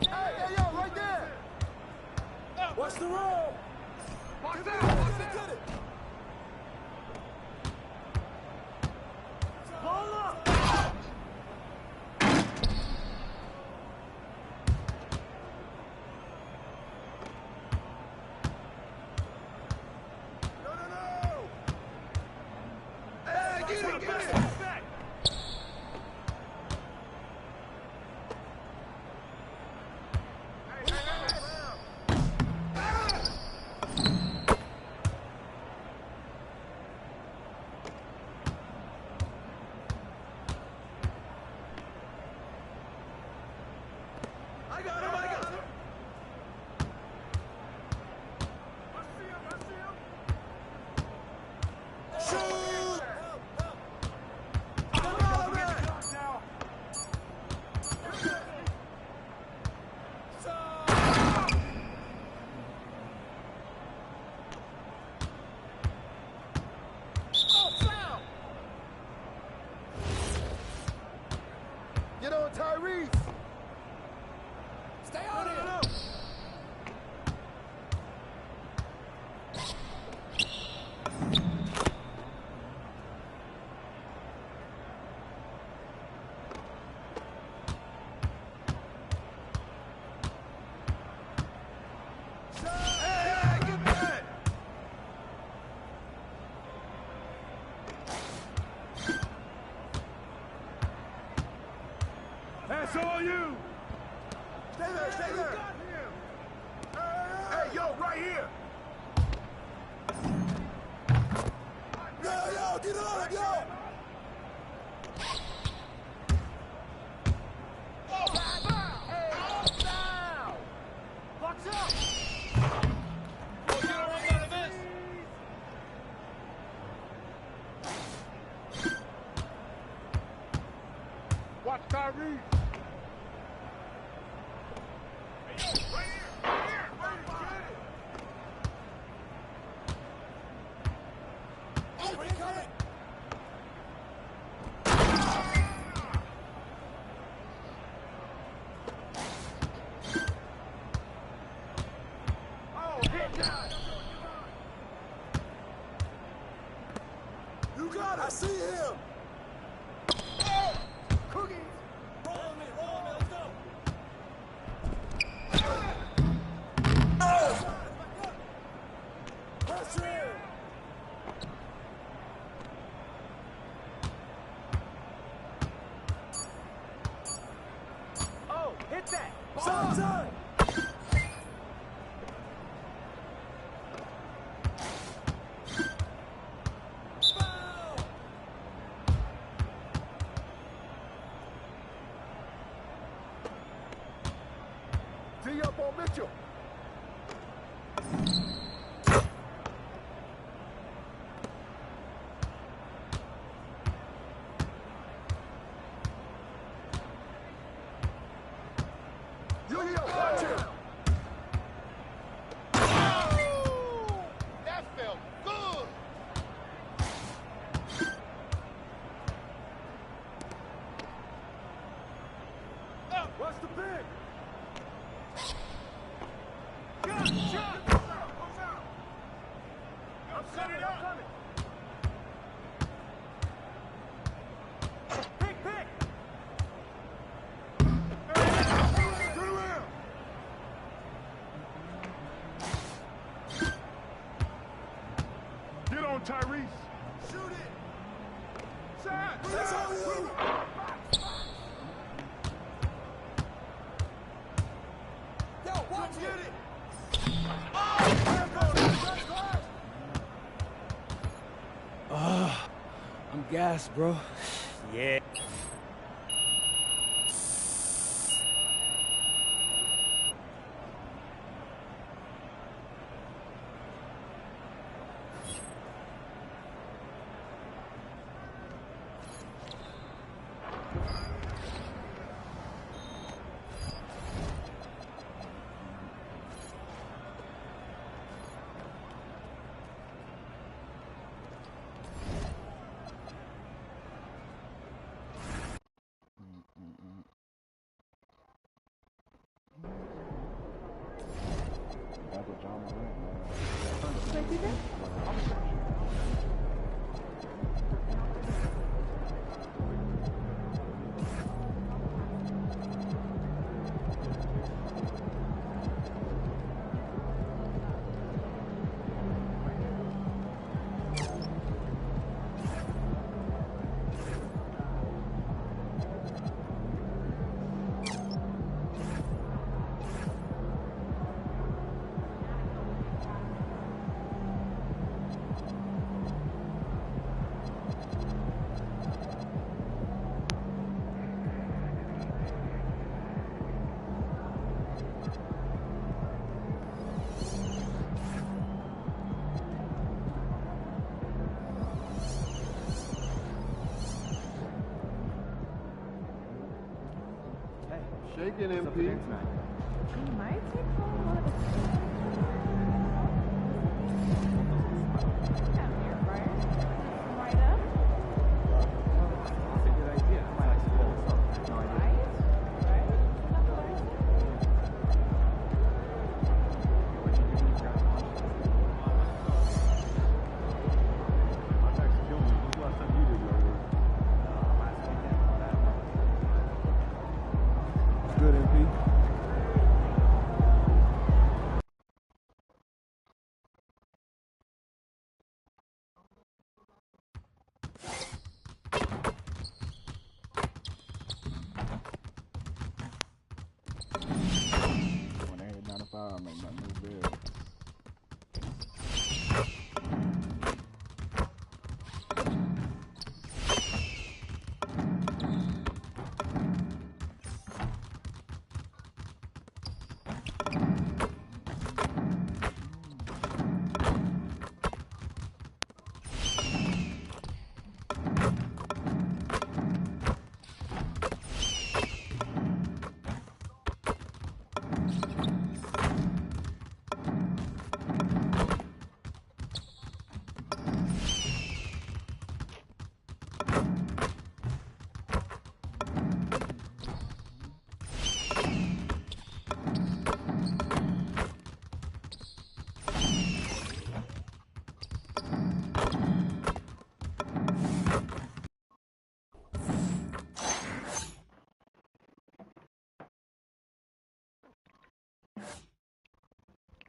Hey, yo, right there! Watch the roll! Watch that! Get it! Hold up! No! Hey, get it! Get on Tyrese! Stay on him! That's all you! Stay there! Hey, yo, right here! Yo, get on him, yo! Watch out! Watch Tyrese! You got it! I see him! Cookies! Tee up on Mitchell. Watch him. That felt good. Watch the big. Shot. I'm coming. Pick. Turn around. Get on, Tyrese. Shoot it. Shot. That's all you. Yo, watch it. I'm gassed, bro. Yeah. That's what John Shaking MP. He might take home right up. That's a good idea. I might actually pull this up. No idea. Good, MP. When they hit 95, I make my new bed.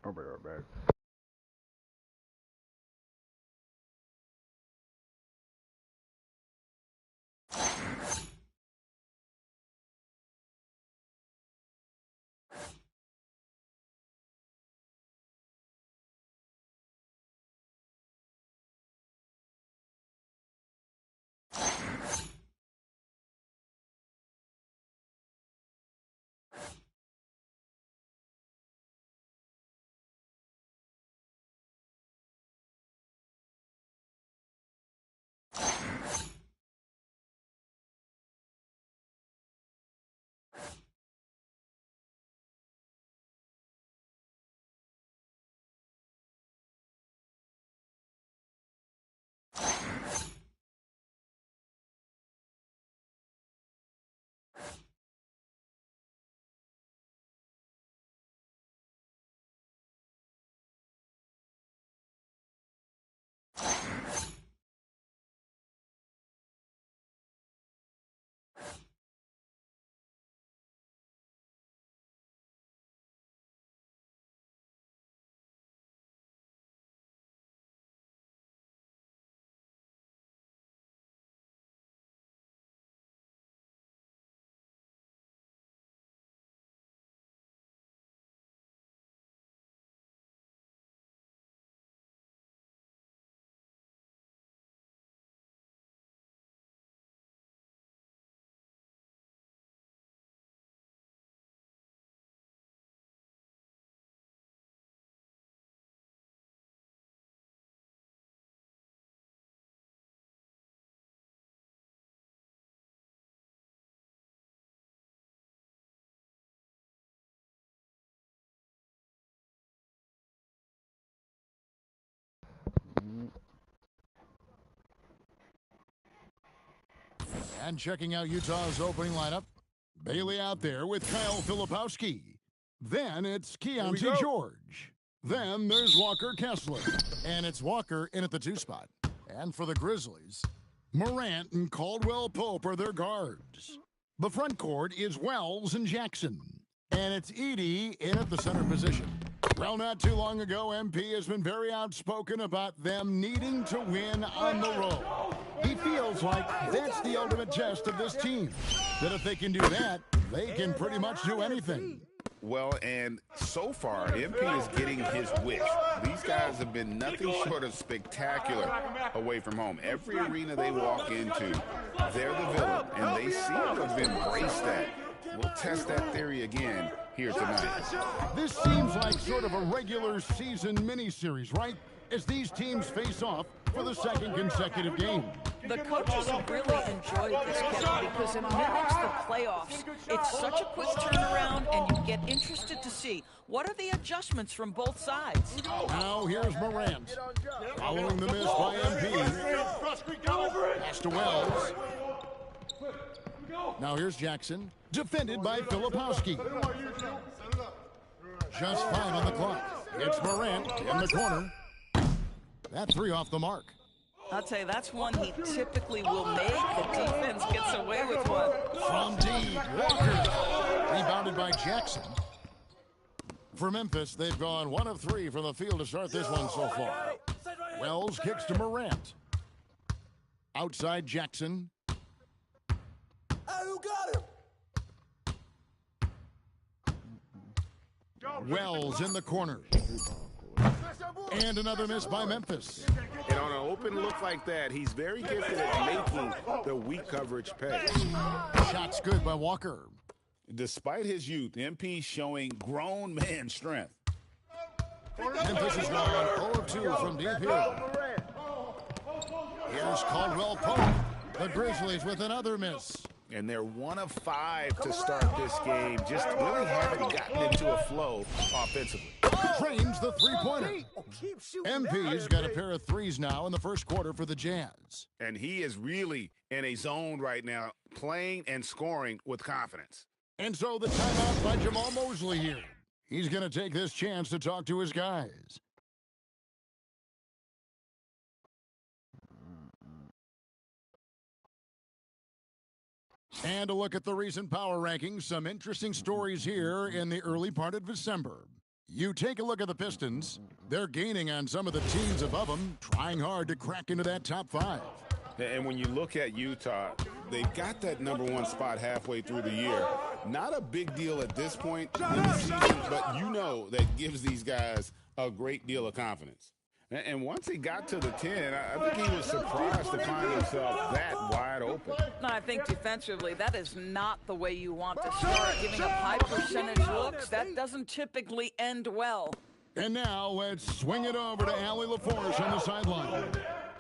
I'll be right back. And checking out Utah's opening lineup, Bailey out there with Kyle Filipowski. Then it's Keontae George. Then there's Walker Kessler. And it's Walker in at the 2 spot. And for the Grizzlies, Morant and Caldwell Pope are their guards. The front court is Wells and Jackson. And it's Edey in at the center position. Well, not too long ago, MP has been very outspoken about them needing to win on the road. He feels like that's the ultimate test of this team. That if they can do that, they can pretty much do anything. Well, and so far, MP is getting his wish. These guys have been nothing short of spectacular away from home. Every arena they walk into, they're the villain, and they seem to have embraced that. We'll test that theory again here tonight. This seems like sort of a regular season mini-series, right? As these teams face off for the second consecutive game. The coaches have really enjoyed this, Kevin, because it mimics the playoffs. It's such a quick turnaround, and you get interested to see what are the adjustments from both sides. Now here's Morant. Following the miss by MP. Pass to Wells. Now here's Jackson. Defended by Filipowski. Just 5 on the clock. It's Morant in the corner. That 3 off the mark. I'll tell you, that's one he typically will make. The defense gets away with one. From deep, Walker. Rebounded by Jackson. For Memphis, they've gone 1 of 3 from the field to start this one so far. Wells kicks to Morant. Outside Jackson. Who got him? Wells in the corner. And another miss by Memphis. And on an open look like that, he's very gifted at making the weak coverage pay. Shots good by Walker. Despite his youth, MP showing grown man strength. Memphis has gone 0 of 2 from deep here. Here's Caldwell Pope. The Grizzlies with another miss. And they're 1 of 5 to start this game. Just really haven't gotten into a flow offensively. Drains the 3-pointer. MP's got a pair of 3s now in the first quarter for the Jazz. And he is really in a zone right now, playing and scoring with confidence. And so the timeout by Jamal Mosley here. He's going to take this chance to talk to his guys. And a look at the recent power rankings. Some interesting stories here in the early part of December. You take a look at the Pistons. They're gaining on some of the teams above them, trying hard to crack into that top 5. And when you look at Utah, they've got that #1 spot halfway through the year. Not a big deal at this point in the season, but you know that gives these guys a great deal of confidence. And once he got to the 10, I think he was surprised to find himself that wide open. No, I think defensively, that is not the way you want to start. Giving up high percentage looks, that doesn't typically end well. And now let's swing it over to Allie LaForce on the sideline.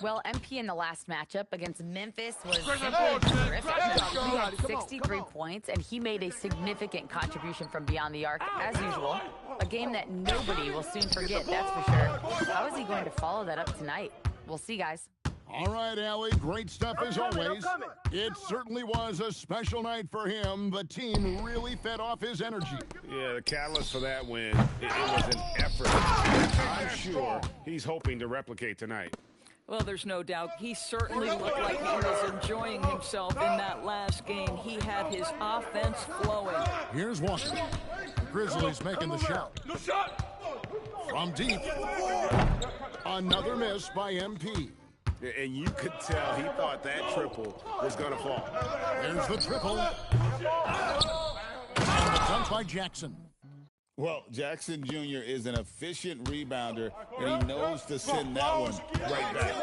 Well, MP in the last matchup against Memphis was simply terrific. He had 63 points, and he made a significant contribution from beyond the arc, as usual. A game that nobody will soon forget, that's for sure. How is he going to follow that up tonight? We'll see, guys. All right, Allie, great stuff as always. It certainly was a special night for him. The team really fed off his energy. Yeah, the catalyst for that win, it was an effort. I'm sure he's hoping to replicate tonight. Well, there's no doubt. He certainly looked like he was enjoying himself in that last game. He had his offense flowing. Here's Walker. Grizzlies making the shot. From deep. Another miss by MP. And you could tell he thought that triple was going to fall. There's the triple. And the dunk by Jackson. Well, Jackson Jr. is an efficient rebounder, and he knows to send that one right back.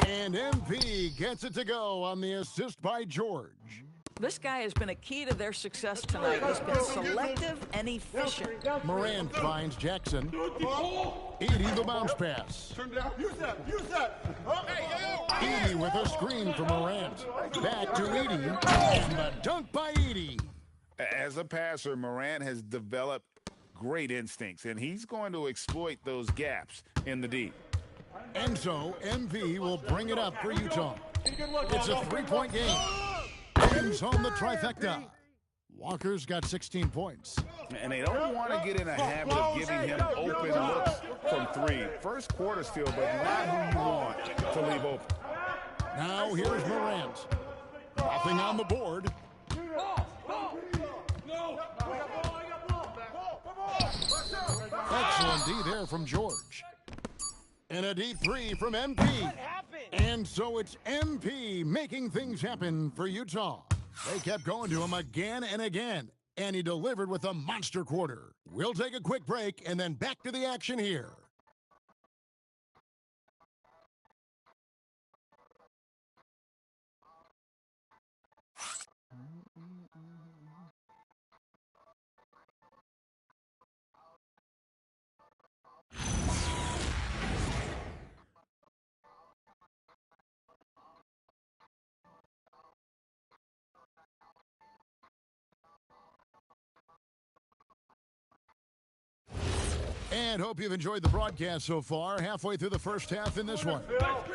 And MP gets it to go on the assist by George. This guy has been a key to their success tonight. He's been selective and efficient. Morant finds Jackson. Edey the bounce pass. Use that. Edey with a screen for Morant. Back to Edey. And the dunk by Edey. As a passer, Morant has developed great instincts, and he's going to exploit those gaps in the D. And so MV will bring it up for Utah. It's a three-point game. Ends on the trifecta. Walker's got 16 points. And they don't want to get in a habit of giving him open looks from three. First quarter still, but not who you want to leave open. Now here's Morant. Nothing on the board. Excellent D there from George. And a deep three from MP. And so it's MP making things happen for Utah. They kept going to him again and again, and he delivered with a monster quarter. We'll take a quick break and then back to the action here. And hope you've enjoyed the broadcast so far. Halfway through the first half in this one.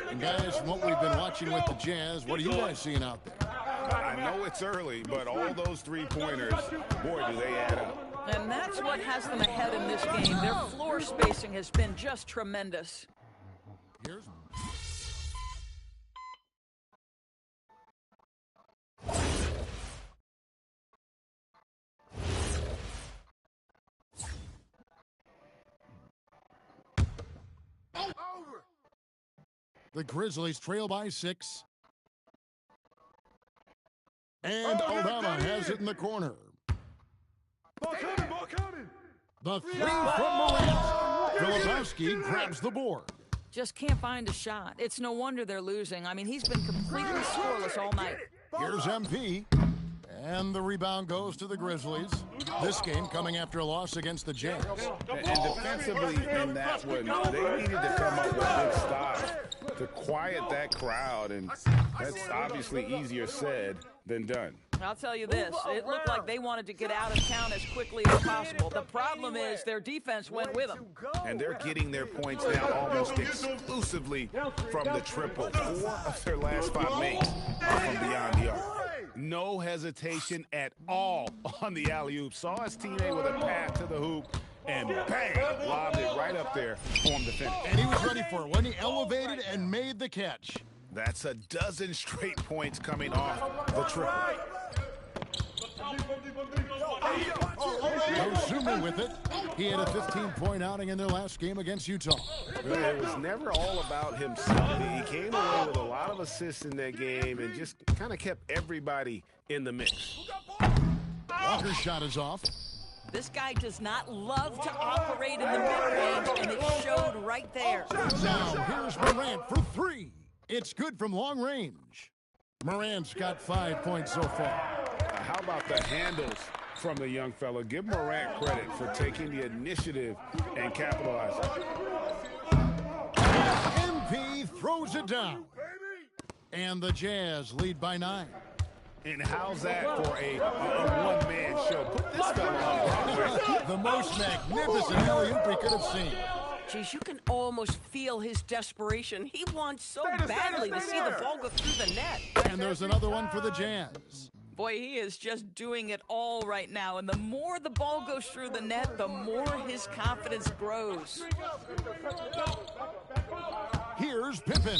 And guys, from what we've been watching with the Jazz, what are you guys seeing out there? I know it's early, but all those three-pointers, boy, do they add up. And that's what has them ahead in this game. Their floor spacing has been just tremendous. Here's the Grizzlies trail by 6. And Aldama has it in the corner. Ball coming. The three from Morant. Filipowski grabs the board. Just can't find a shot. It's no wonder they're losing. I mean, he's been completely scoreless all night. Here's MP. And the rebound goes to the Grizzlies. This game coming after a loss against the Jazz. And defensively in that one, they needed to come up with good stops to quiet that crowd, and that's obviously easier said than done. I'll tell you this, it looked like they wanted to get out of town as quickly as possible. The problem is their defense went with them. And they're getting their points now almost exclusively from the triple. 4 of their last 5 makes are from beyond the arc. No hesitation at all on the alley-oop. Saw his teammate with a pass to the hoop, and bang, lobbed it right up there for him to finish. And he was ready for it when he elevated and made the catch. That's a dozen straight points coming off the triple. Dosunmu with it. He had a 15-point outing in their last game against Utah. It was never all about himself. He came away with a lot of assists in that game and just kind of kept everybody in the mix. Walker's shot is off. This guy does not love to operate in the mid-range, and it showed right there. Now here's Morant for 3. It's good from long range. Morant's got 5 points so far. How about the handles from the young fella? Give Morant credit for taking the initiative and capitalizing. MP throws it down. And the Jazz lead by 9. And how's that for a one-man show? Put this fella on. The most magnificent alley-oop we could have seen. Geez, you can almost feel his desperation. He wants so badly to see the ball go through the net. And there's another one for the Jazz. Boy, he is just doing it all right now. And the more the ball goes through the net, the more his confidence grows. Here's Pippen.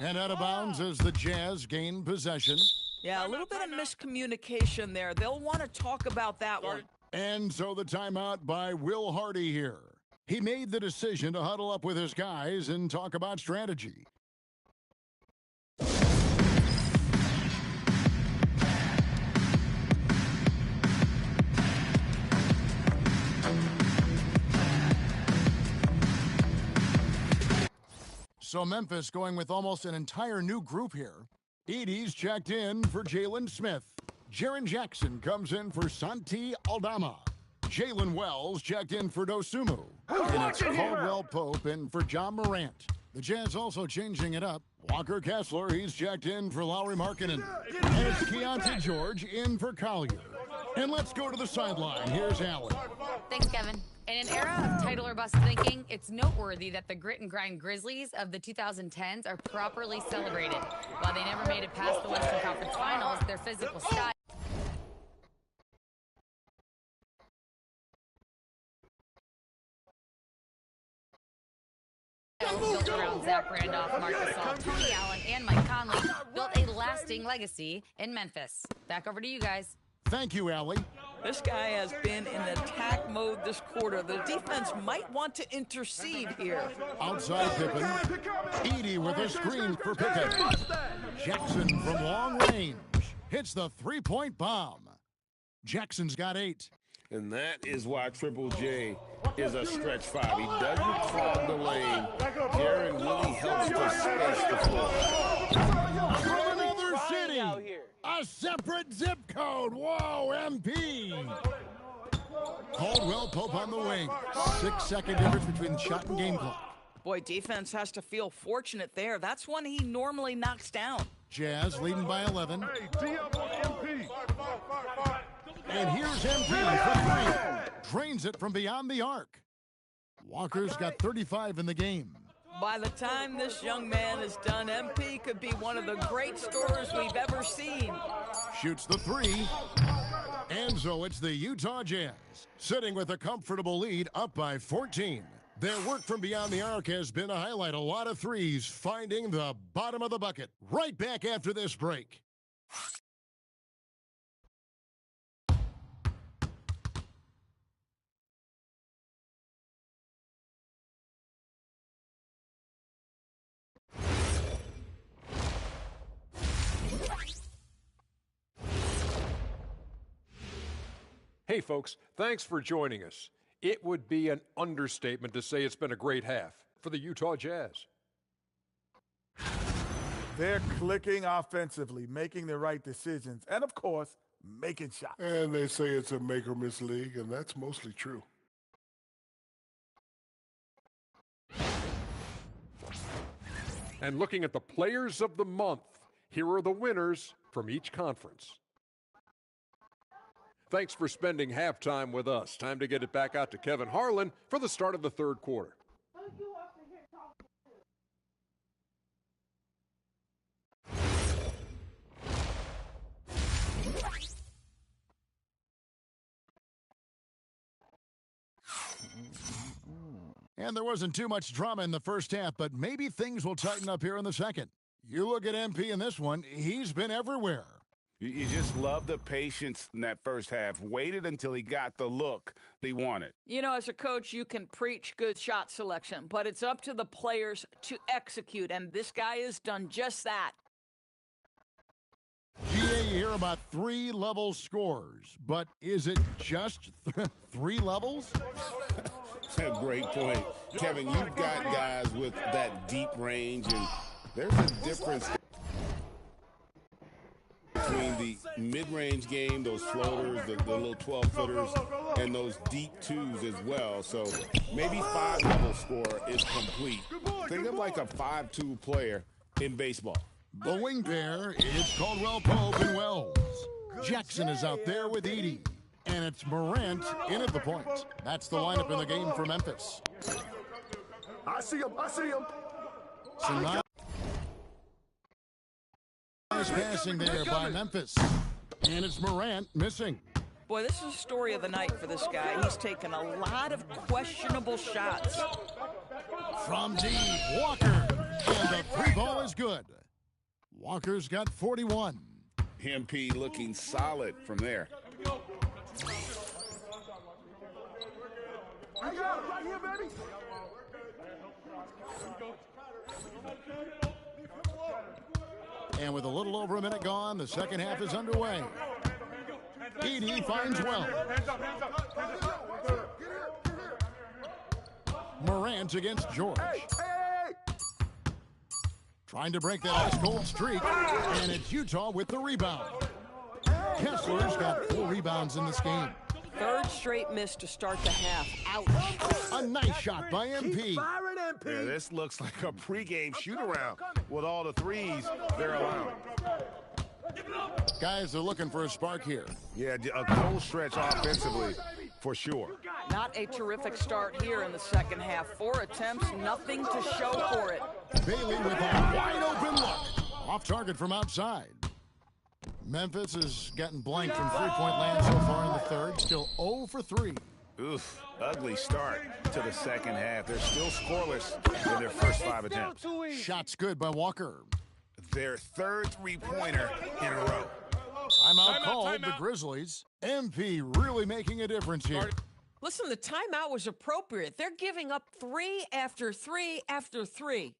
And out of bounds as the Jazz gain possession. Yeah, a little bit of miscommunication there. They'll want to talk about that one. And so the timeout by Will Hardy here. He made the decision to huddle up with his guys and talk about strategy. So Memphis going with almost an entire new group here. Edie's checked in for Jalen Smith. Jaren Jackson comes in for Santi Aldama. Jalen Wells checked in for Dosunmu. And it's Caldwell Pope in for John Morant. The Jazz also changing it up. Walker Kessler, he's checked in for Lauri Markkanen. And it's Keontae George in for Collier. And let's go to the sideline. Here's Allen. Thanks, Kevin. In an era of title or bust thinking, it's noteworthy that the grit and grind Grizzlies of the 2010s are properly celebrated. While they never made it past the Western Conference Finals, their physical style built around Zach Randolph, Marc Gasol, Tony Allen, and Mike Conley built a lasting legacy in Memphis. Back over to you guys. Thank you, Allie. This guy has been in attack mode this quarter. The defense might want to intercede here. Outside Pippen. Edey with a screen for Pippen. Jackson from long range hits the three-point bomb. Jackson's got 8. And that is why Triple J is a stretch 5. He doesn't clog the lane. Jaren really helps to space the floor. From another city, a separate zip code. Whoa, MP. Caldwell Pope on the wing. 6-second difference between shot and game clock. Boy, defense has to feel fortunate there. That's one he normally knocks down. Jazz leading by 11. Hey, D-up on MP. And here's MP for 3. Drains it from beyond the arc. Walker's got 35 in the game. By the time this young man is done, MP could be one of the great scorers we've ever seen. Shoots the 3. And so it's the Utah Jazz, sitting with a comfortable lead, up by 14. Their work from beyond the arc has been a highlight. A lot of threes, finding the bottom of the bucket. Right back after this break. Hey, folks, thanks for joining us. It would be an understatement to say it's been a great half for the Utah Jazz. They're clicking offensively, making the right decisions, and, of course, making shots. And they say it's a make-or-miss league, and that's mostly true. And looking at the players of the month, here are the winners from each conference. Thanks for spending halftime with us. Time to get it back out to Kevin Harlan for the start of the third quarter. And there wasn't too much drama in the first half, but maybe things will tighten up here in the second. You look at MP in this one, he's been everywhere. You just love the patience in that first half. Waited until he got the look he wanted. You know, as a coach, you can preach good shot selection, but it's up to the players to execute, and this guy has done just that. GA, you hear about 3-level scores, but is it just 3 levels? That's a great point. Kevin, you've got guys with that deep range, and there's a difference between the mid-range game, those floaters, the little 12-footers, and those deep 2s as well. So maybe 5-level score is complete. Think of like a 5-2 player in baseball. The wing pair, it's Caldwell Pope and Wells. Jackson is out there with Edey. And it's Morant in at the point. That's the lineup in the game for Memphis. I see him. So now nice passing there by Memphis. And it's Morant missing. Boy, this is a story of the night for this guy. He's taken a lot of questionable shots. From deep, Walker. And the 3-ball is good. Walker's got 41. MP looking solid from there. I got it right here, baby. And with a little over a minute gone, the second half is underway. Edey finds Wells. Morant against George. Trying to break that ice-cold streak, and it's Utah with the rebound. Kessler's got 4 rebounds in this game. Third straight miss to start the half. Ouch. A nice shot by MP. Yeah, this looks like a pregame shoot-around with all the threes they're allowing. Guys are looking for a spark here. Yeah, a cold stretch offensively for sure. Not a terrific start here in the second half. 4 attempts, nothing to show for it. Bailey with a wide open look. Off target from outside. Memphis has gotten blank from three-point land so far in the third. Still 0 for 3. Oof, ugly start to the second half. They're still scoreless in their first 5 attempts. Shots good by Walker. Their third three-pointer in a row. Timeout called the Grizzlies. MP really making a difference here. Listen, the timeout was appropriate. They're giving up 3 after 3 after 3.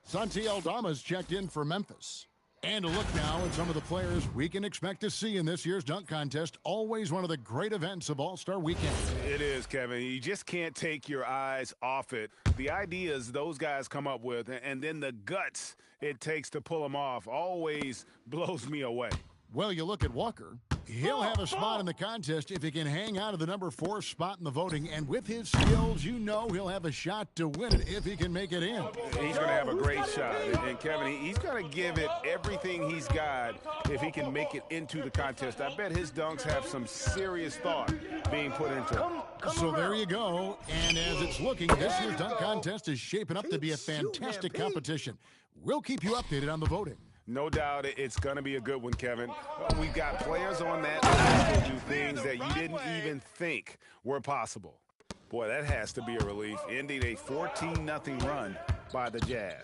Santi Aldama's checked in for Memphis. And a look now at some of the players we can expect to see in this year's dunk contest. Always one of the great events of All-Star Weekend. It is, Kevin. You just can't take your eyes off it. The ideas those guys come up with and then the guts it takes to pull them off always blows me away. Well, you look at Walker. He'll have a spot in the contest if he can hang out of the number 4 spot in the voting. And with his skills, you know he'll have a shot to win it if he can make it in. He's going to have a great shot. And Kevin, he's going to give it everything he's got if he can make it into the contest. I bet his dunks have some serious thought being put into it. So there you go. And as it's looking, this year's dunk contest is shaping up to be a fantastic competition. We'll keep you updated on the voting. No doubt it's going to be a good one, Kevin. We've got players on that list who do things that you didn't even think were possible. Boy, that has to be a relief. Ending a 14-0 run by the Jazz.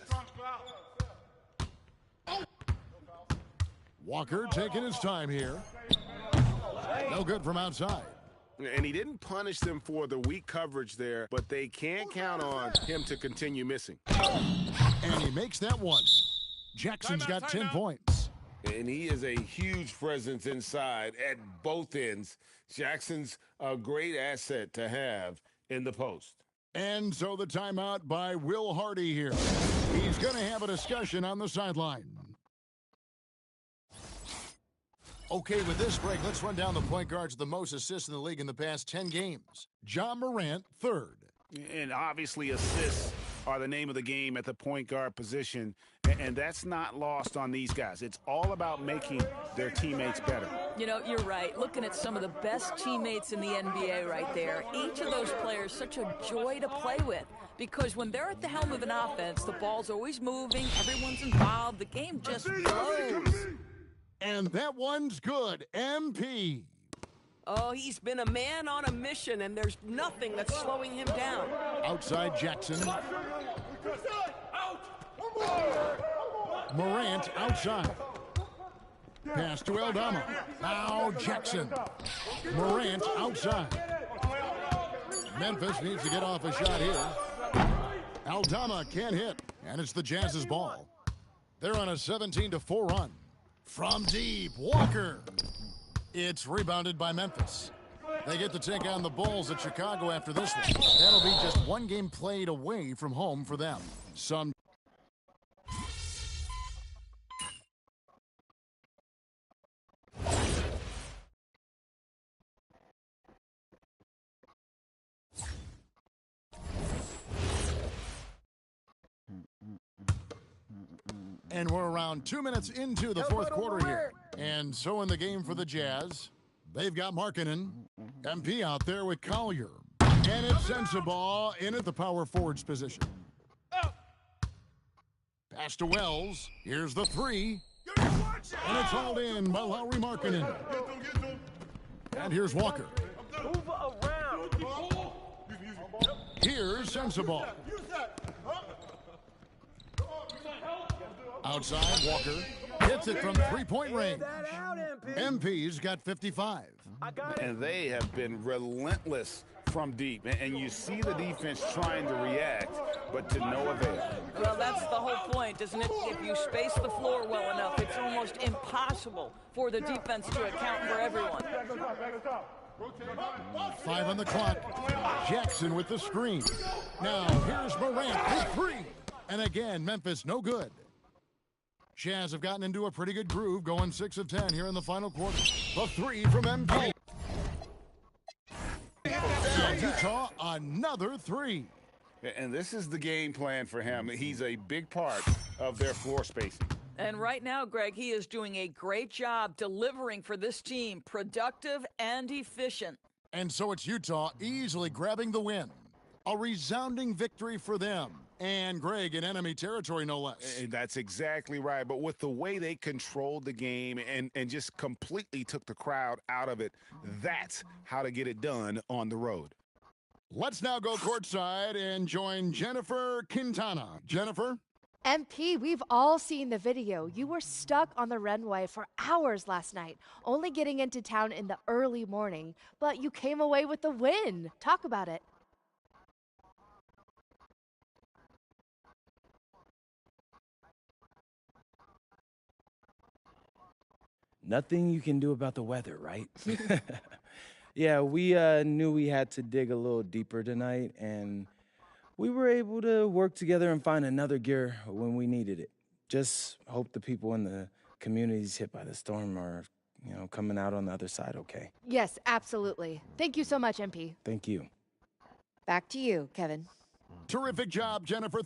Walker taking his time here. No good from outside. And he didn't punish them for the weak coverage there, but they can't count on him to continue missing. And he makes that one. Jackson's got 10 points. And he is a huge presence inside at both ends. Jackson's a great asset to have in the post. And so the timeout by Will Hardy here. He's going to have a discussion on the sideline. Okay, with this break, let's run down the point guards with the most assists in the league in the past 10 games. John Morant, third. And obviously assists are the name of the game at the point guard position, and that's not lost on these guys. It's all about making their teammates better. You know, you're right. Looking at some of the best teammates in the NBA right there, each of those players such a joy to play with, because when they're at the helm of an offense, the ball's always moving, everyone's involved, the game just flows. And that one's good. MP. Oh, he's been a man on a mission, and there's nothing that's slowing him down. Outside Jackson. Morant outside. Pass to Aldama. Now Jackson. Morant outside. Memphis needs to get off a shot here. Aldama can't hit, and it's the Jazz's ball. They're on a 17-4 run. From deep, Walker. It's rebounded by Memphis. They get to take on the Bulls at Chicago after this one. That'll be just one game played away from home for them. And we're around 2 minutes into the fourth quarter here. And so in the game for the Jazz, they've got Markkanen, MP out there with Collier. And it's Sensabaugh in at the power forwards position. Pass to Wells. Here's the three. And it's hauled in by Lauri Markkanen. And here's Walker. Here's Sensabaugh. Outside, Walker hits it from three-point range. MP's got 55. And they have been relentless from deep. And you see the defense trying to react, but to no avail. Well, that's the whole point, isn't it? If you space the floor well enough, it's almost impossible for the defense to account for everyone. 5 on the clock. Jackson with the screen. Now, here's Morant with 3. And again, Memphis no good. Jazz have gotten into a pretty good groove, going 6 of 10 here in the final quarter. The 3 from MP. And Utah, another 3. And this is the game plan for him. He's a big part of their floor spacing. And right now, Greg, he is doing a great job delivering for this team, productive and efficient. And so it's Utah easily grabbing the win. A resounding victory for them. And Greg, in enemy territory, no less. That's exactly right. But with the way they controlled the game and just completely took the crowd out of it, that's how to get it done on the road. Let's now go courtside and join Jennifer Quintana. Jennifer? MP, we've all seen the video. You were stuck on the runway for hours last night, only getting into town in the early morning, but you came away with the win. Talk about it. Nothing you can do about the weather, right? Yeah, we knew we had to dig a little deeper tonight, and we were able to work together and find another gear when we needed it. Just hope the people in the communities hit by the storm are, coming out on the other side okay. Yes, absolutely. Thank you so much, MP. Thank you. Back to you, Kevin. Terrific job, Jennifer.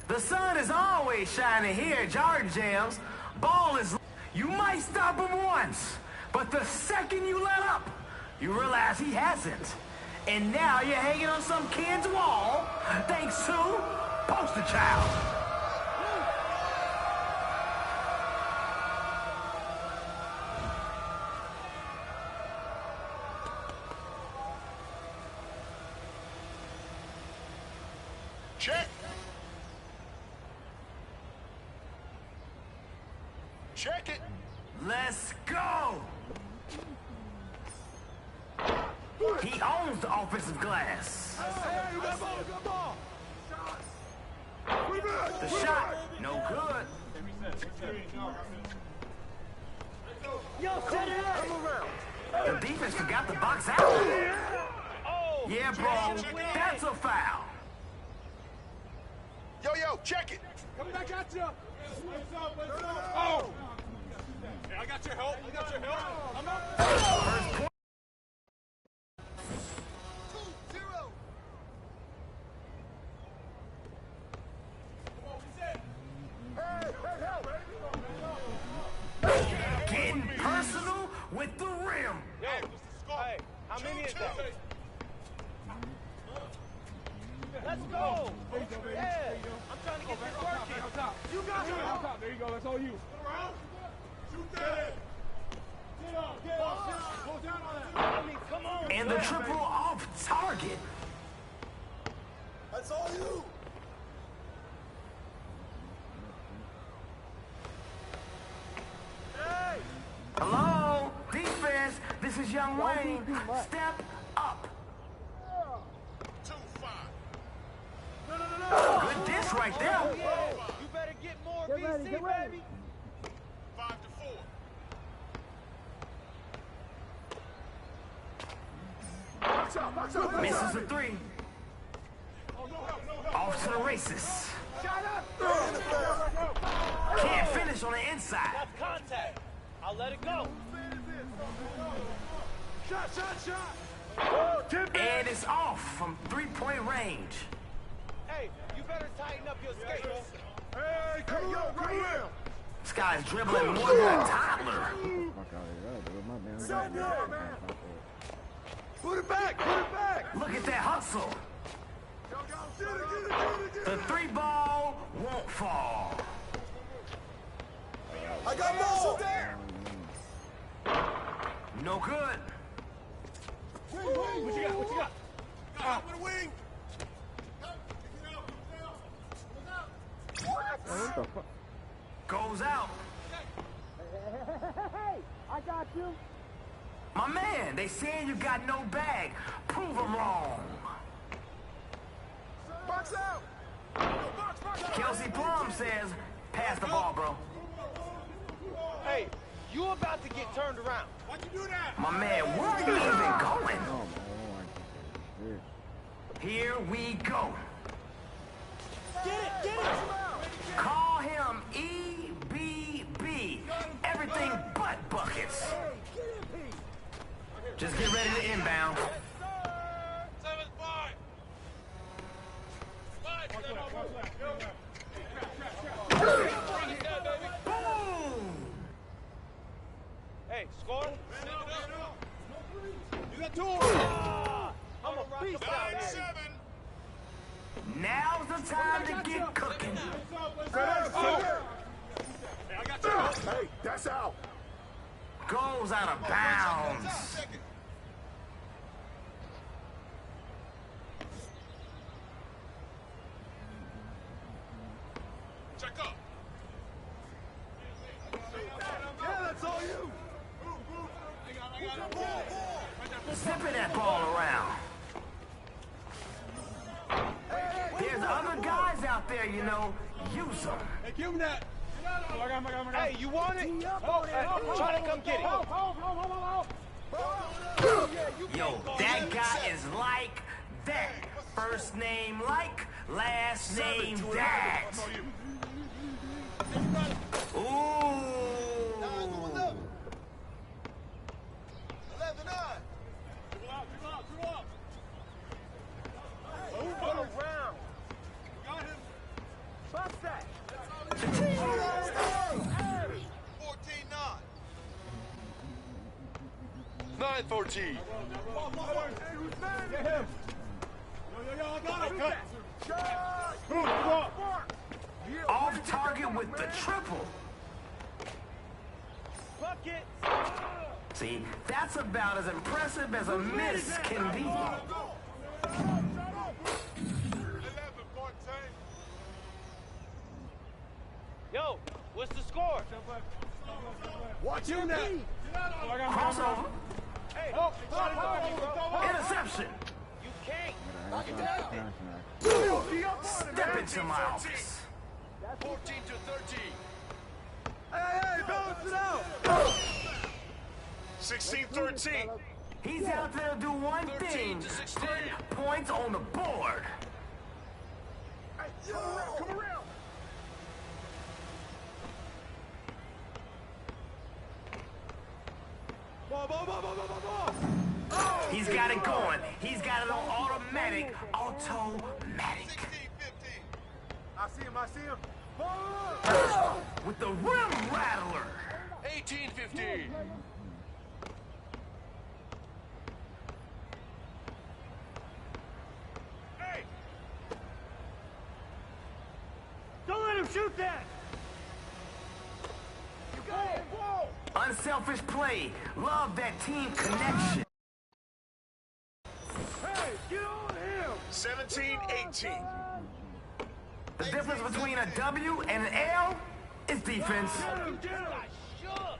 The sun is always shining here at Jordan Jams. Ball is... You might stop him once, but the second you let up, you realize he hasn't. And now you're hanging on some kid's wall, thanks to Poster Child. Check. Check it. Let's go. He owns the offensive glass. The shot, no good. Yo, set it up. The defense forgot to box out. Yeah, bro, that's a foul. Yo, check it. Coming back at you. Oh! Hey, I got your help. I'm up. First point. Getting personal with the rim. Hey, how many is that? Let's go. Yeah, I'm trying to get this working. You got it. There you go. That's all you. Shoot that. Get up. Go down on that. Come on. And the triple off target. That's all you. right there. You better get more VC, baby. 5 to 4. Misses a three. Off to the races. Can't finish on the inside. That's contact. I'll let it go. Shot. And it's off from three-point range. Hey, you better tighten up your skates. Hey, come on, right here. This guy's dribbling more than a toddler. Put it back. Look at that hustle. The three ball won't fall. I got ball. No good. What you got? Out with a wing. What the fuck? Goes out. Hey, I got you. My man, they saying you got no bag. Prove them wrong. Box out. Kelsey Plum says, pass the ball, bro. Hey, you about to get turned around. Why'd you do that? My man, where are you even going? Here we go. Get it. Call him EBB. Everything but buckets. Just get ready to inbound. 7-5. Boom! Hey, score. You got 2. I'm a beast out here. Now's the time to get cooking. Hey, that's out. Goes out of bounds. Check up. Yeah, that's all you. Zipping that ball around. There's other guys out there, you know. Use them. Hey, give him that. Hey, you want it? Try to come get it. Yo, that guy is like that. First name like, last name that. Ooh. 11-9. Move around. Got him. Bust that. 14-9. 9-14. Get him. Yo, I got him. Off target with the triple. Bucket. See, that's about as impressive as a miss can be. Yo, what's the score? Watch your net. Crossover. Hey, Interception. you can't. Step into my office. 14-13. Hey, balance it out. 16-13. He's out there to do one thing. Put points on the board. Hey, come around. Ball. He's got it going. He's got it on automatic. Automatic. 16-15. I see him. With the rim rattler. 18-15. Hey! Don't let him shoot that! You got it! Whoa! Unselfish play. Love that team connection. Hey, get on him! 17-18. The difference between a W and an L is defense. Get him! No!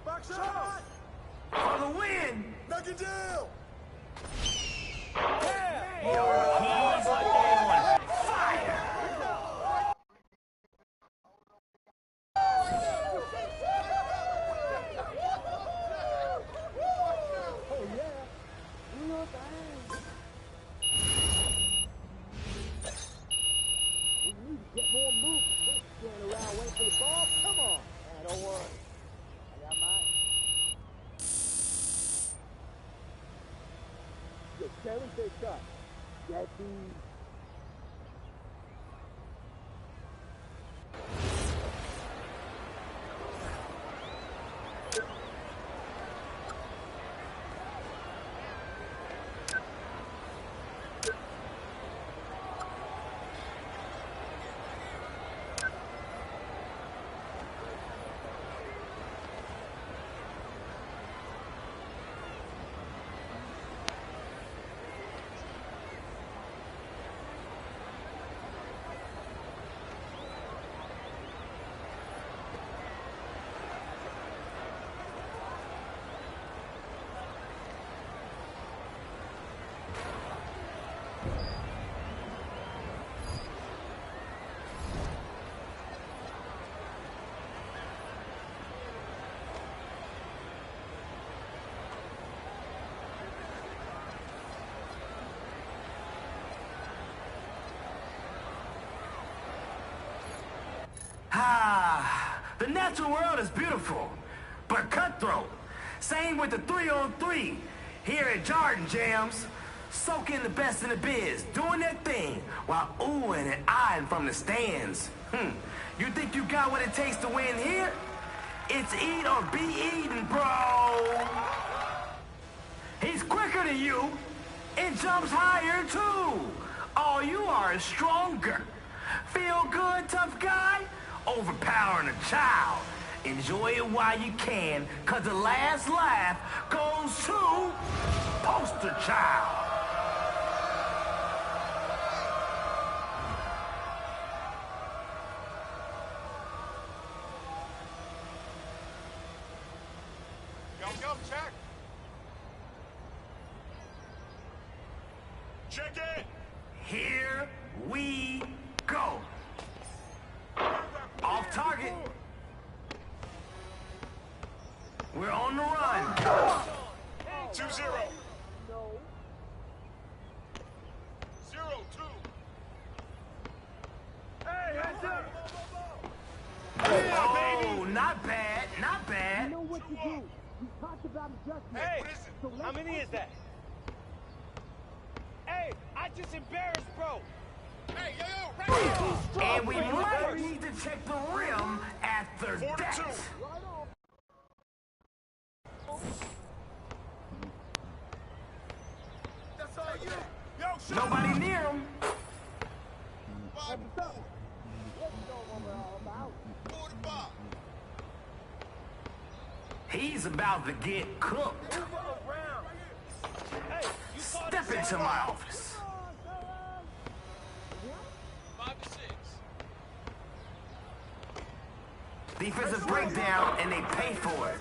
Box out! For the win. Knock it down. We need to get more movement. Don't stand around waiting for the ball. Come on. Don't worry. I got mine. Yo, Terry, they cut. Get these. The natural world is beautiful, but cutthroat. Same with the 3-on-3 here at Jordan Jams. Soaking the best in the biz, doing their thing while oohing and eyeing from the stands. You think you got what it takes to win here? It's eat or be eaten, bro. He's quicker than you. It jumps higher, too. All you are is stronger. Feel good, tough guy? Overpowering a child. Enjoy it while you can, cause the last laugh goes to Poster Child. Yo, check. Check it. Here we go. Off target. We're on the run. 2-0. No. 0-2. Hey, heads up. Oh, not bad, not bad. You know what to do. We talked about adjustment. Hey, so how many is that? Hey, I just embarrassed, bro. Hey, yo, And we might need to check the rim after that. That's all you. Yo, Nobody near him. He's about to get cooked. Step into my office. 5 to 6. Defensive breakdown, and they pay for it.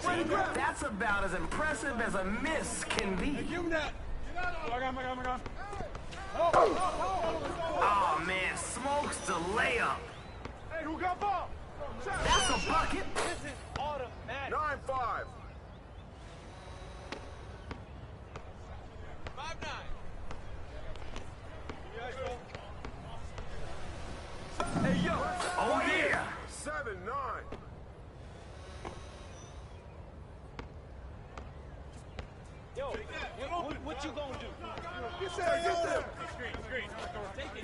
See, that's about as impressive as a miss can be. Give him that. I got him. Oh, man, smokes the layup. Hey, who got ball? That's a bucket. This is automatic. 9-5. 5-9. Hey, yo. Oh, yeah. 7-9. Yo, what you gonna do? Get there.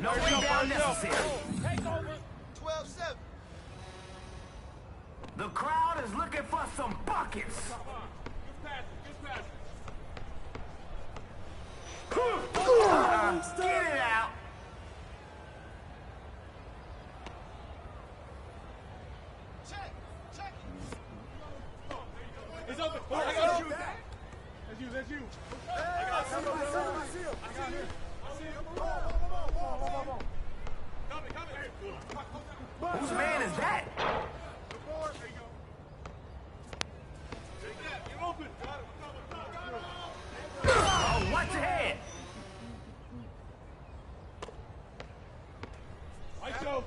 No rebound necessary. Take over. 12-7. The crowd is looking for some buckets. Get it out. Check. It's open. I got you. That's you. I got him. Coming. Whose man is that? You're open. Oh, watch your head. ISO.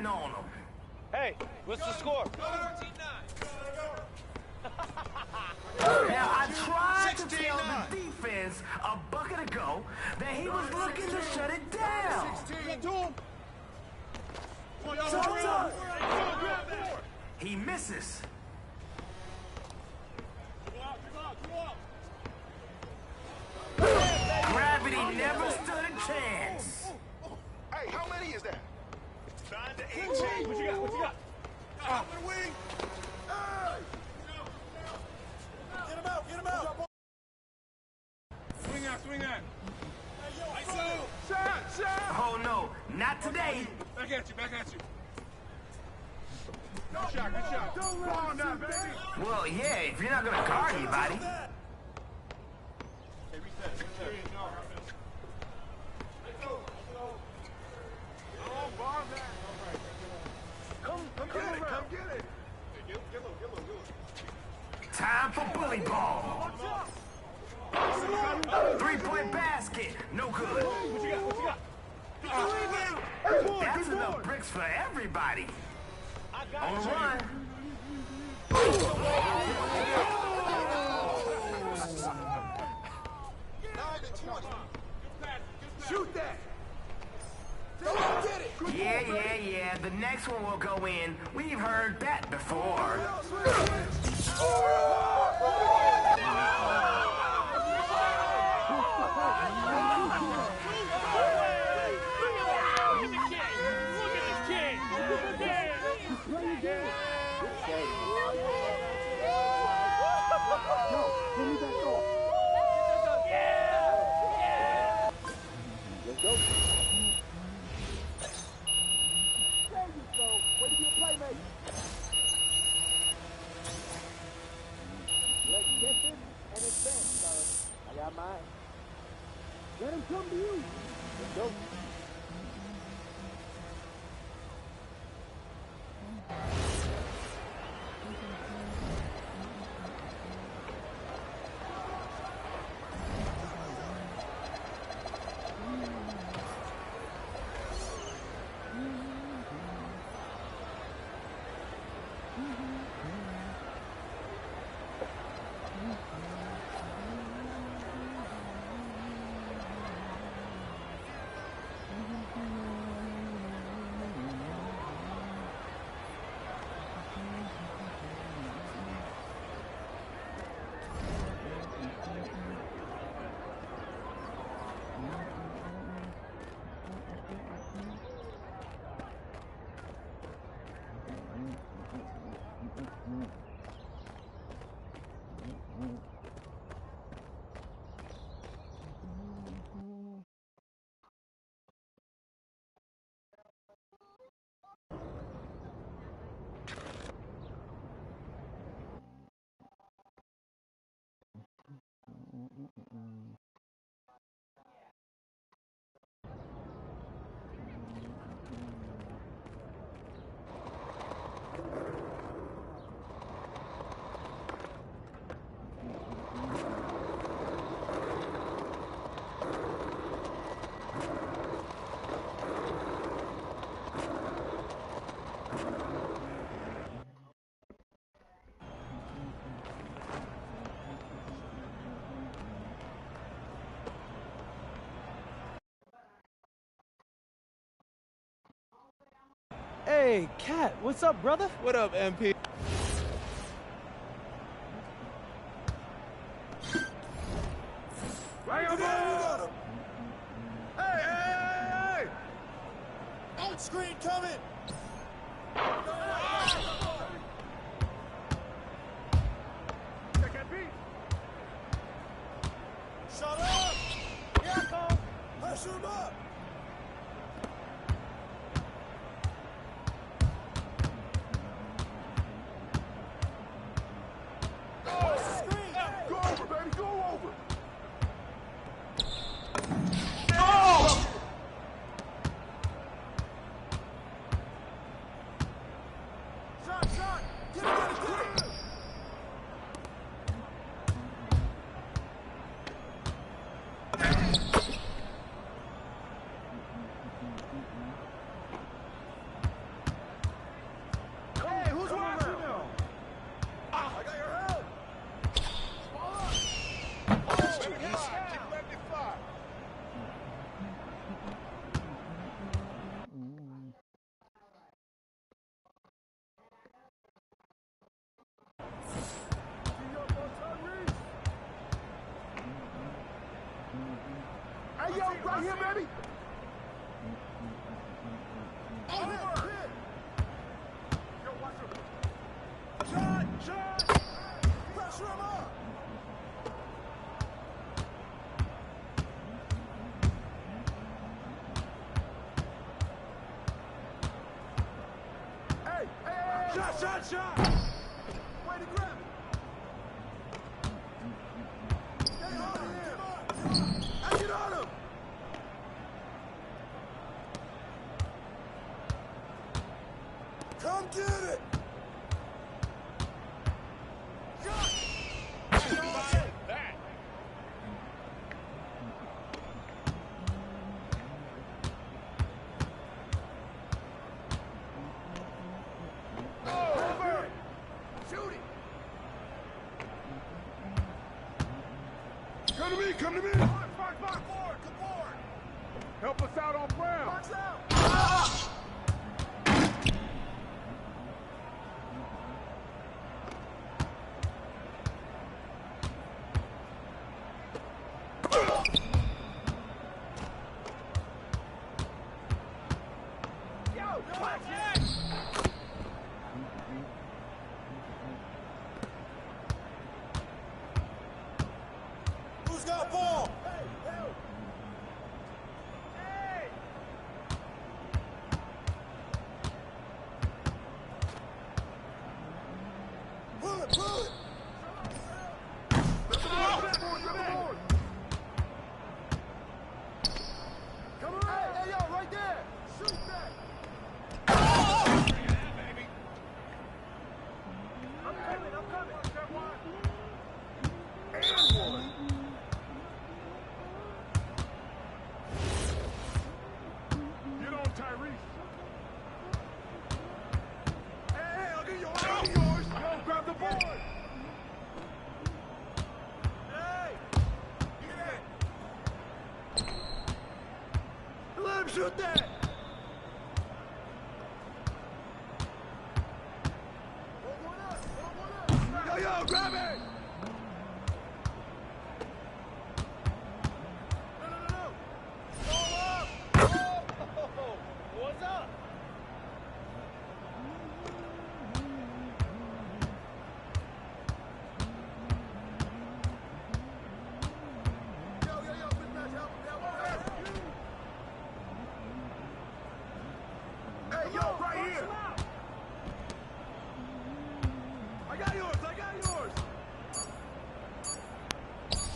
running on them. Hey, what's the score? Now, I tried to tell the defense a bucket ago that he was looking to shut it down. 16. He misses. Gravity never stood a chance. Hey, how many is that? 9 to 18. What you got? What you got? Top of the wing. Hey! Get him out. Get him out. Swing out. Swing out. Shot. Oh, no. Not today. Back at you. Back at you. Good shot. Good shot. Don't let him down, baby. Well, yeah, if you're not going to guard anybody. Hey, reset. Come get it. Hey, get low. Time for bully ball. 3-point basket. No good. What you got? That's enough bricks for everybody. On the run. Shoot that. Yeah. The next one will go in. We've heard that before. Let's go. I got mine. Let him come to you. Let's go. Hey, Cat, what's up, brother? What up, MP? Bring him on! Hey! On screen coming! Take that beat! Shut up! Here I come! Pressure him up! Go over, baby, go over! Shot! Get it! Right here, baby. Shot! Pressure him up! Hey! Shot! Way to grab it! Stay on him! I get on him! Come get it! Come to me! Come forward! Help us out on Brown! Box out! Who's got ball? Pull it! Come on! Hey, yo, right there! Shoot that! Yeah, baby! I'm coming! And one! Get on, Tyrese! Hey, I'll get yours! Yo, grab the board! Hey! Get it! Let him shoot that! Yo, grab it! No. Roll up! Oh, what's up? Yo, big match, help him. Hey, yo, right here! I got yours!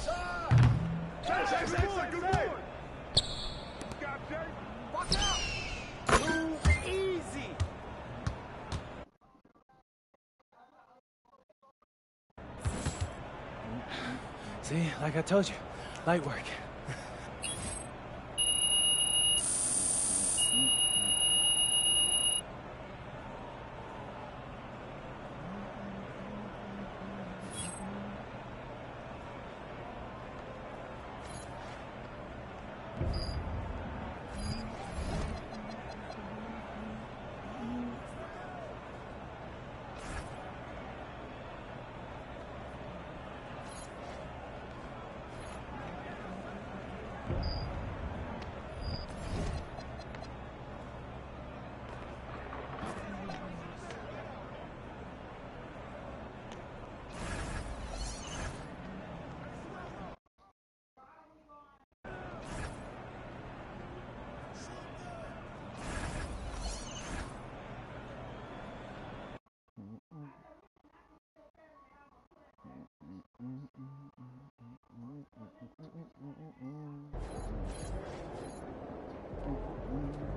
Shot! Good boy! Got Jay! Watch out! Too easy! See, like I told you, light work.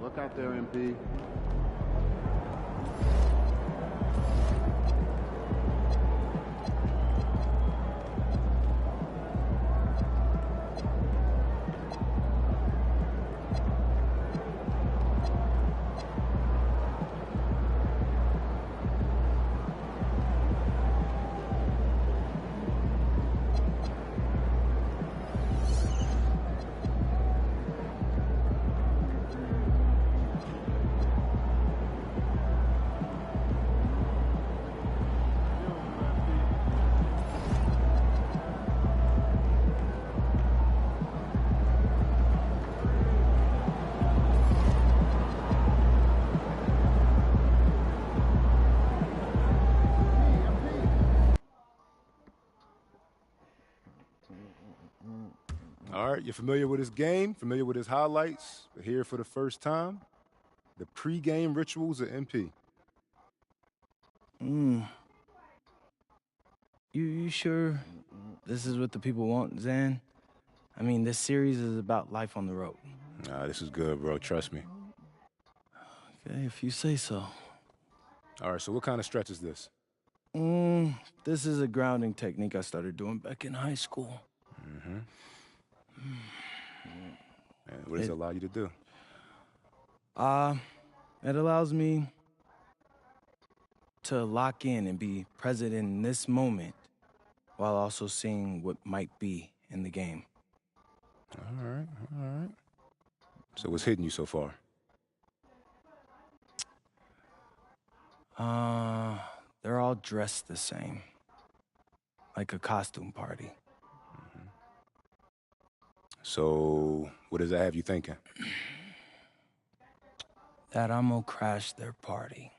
Look out there, MP. All right, you're familiar with his game, familiar with his highlights, but here for the first time, the pregame rituals of MP. You sure this is what the people want, Zan? I mean, this series is about life on the road. Nah, this is good, bro. Trust me. Okay, if you say so. All right, so what kind of stretch is this? This is a grounding technique I started doing back in high school. Mm-hmm. And what does it allow you to do? It allows me to lock in and be present in this moment while also seeing what might be in the game. All right, all right. So what's hitting you so far? They're all dressed the same, like a costume party. So what does that have you thinking? That I'm gonna crash their party.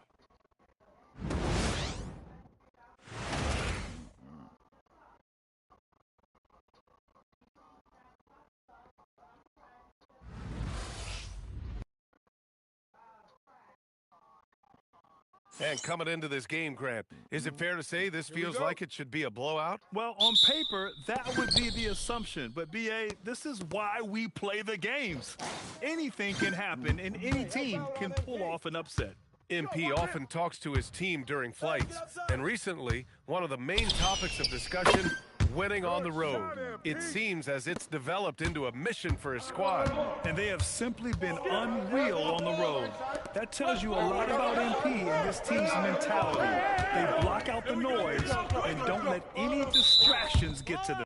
And coming into this game, Grant, is it fair to say this feels like it should be a blowout? Well, on paper, that would be the assumption. But, B.A., this is why we play the games. Anything can happen, and any team can pull off an upset. MP often talks to his team during flights, and recently, one of the main topics of discussion, winning on the road. It seems as it's developed into a mission for his squad. And they have simply been unreal on the road. That tells you a lot about MP and this team's mentality. They block out the noise and don't let any distractions get to them.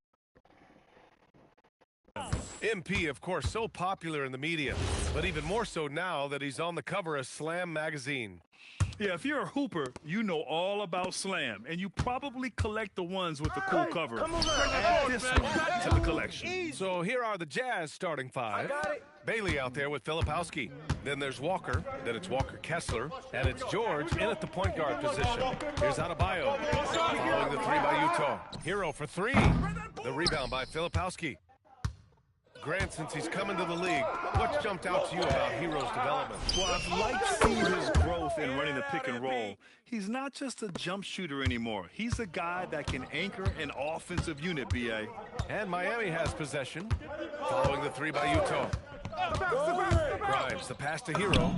MP, of course, so popular in the media, but even more so now that he's on the cover of Slam magazine. Yeah, if you're a hooper, you know all about Slam, and you probably collect the ones with the cool cover. Add this one to the collection. So here are the Jazz starting five. Bailey out there with Filipowski. Then there's Walker. Then it's Walker Kessler. And it's George in at the point guard position. Here's Adebayo. Following the three by Utah. Hero for three. The rebound by Filipowski. Grant, since he's come into the league, what's jumped out to you about Hero's development? Well, I've liked seeing his growth in running the pick and roll. He's not just a jump shooter anymore. He's a guy that can anchor an offensive unit, B.A. And Miami has possession, following the three by Utah. Grimes, the pass to Hero.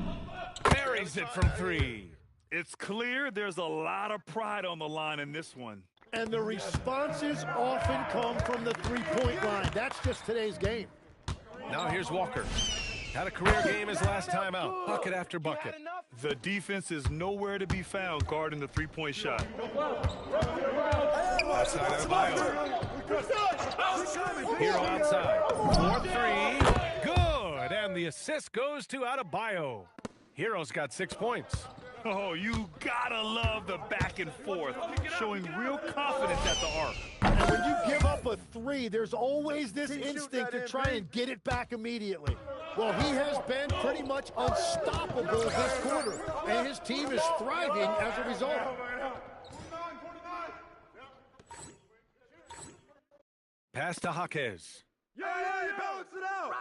Buries it from three. It's clear there's a lot of pride on the line in this one. And the responses often come from the three-point line. That's just today's game. Now here's Walker. Had a career game his last time out. Bucket after bucket. The defense is nowhere to be found guarding the three-point shot. Outside Adebayo. Hero outside. 4-3. Good. And the assist goes to Adebayo. Hero's got 6 points. Oh, you gotta love the back and forth, showing real confidence at the arc. And when you give up a three, there's always this instinct to try and get it back immediately. Well, he has been pretty much unstoppable this quarter, and his team is thriving as a result. Pass to Jaquez. Yeah, balance it out.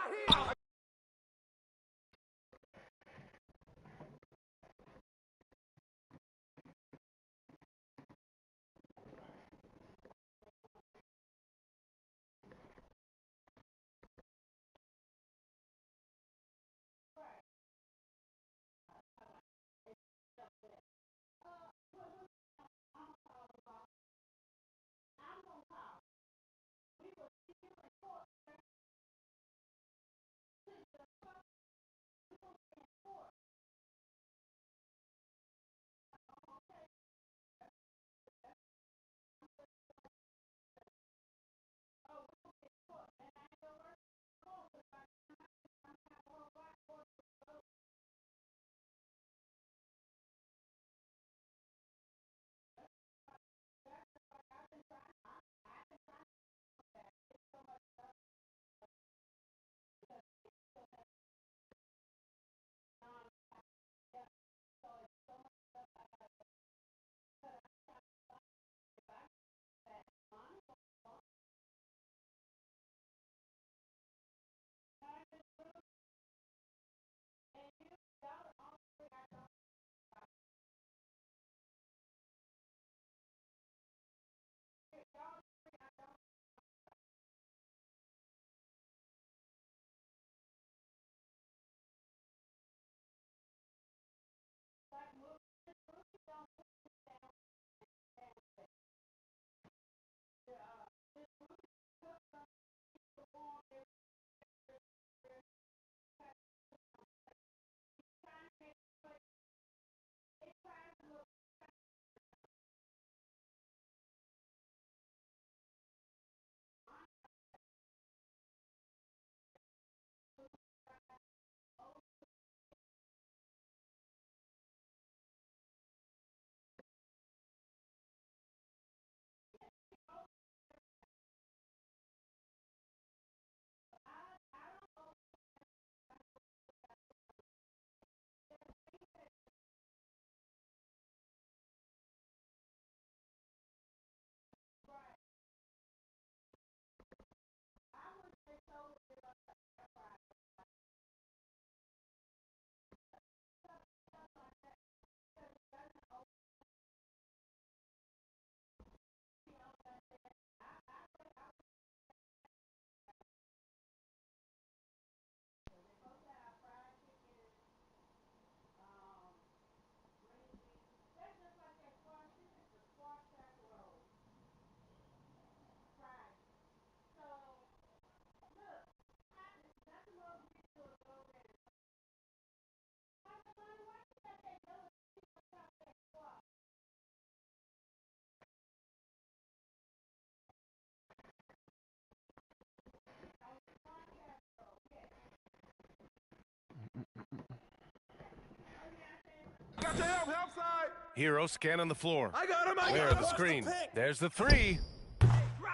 Hero scanning the floor. I got him. Where the screen? There's the three.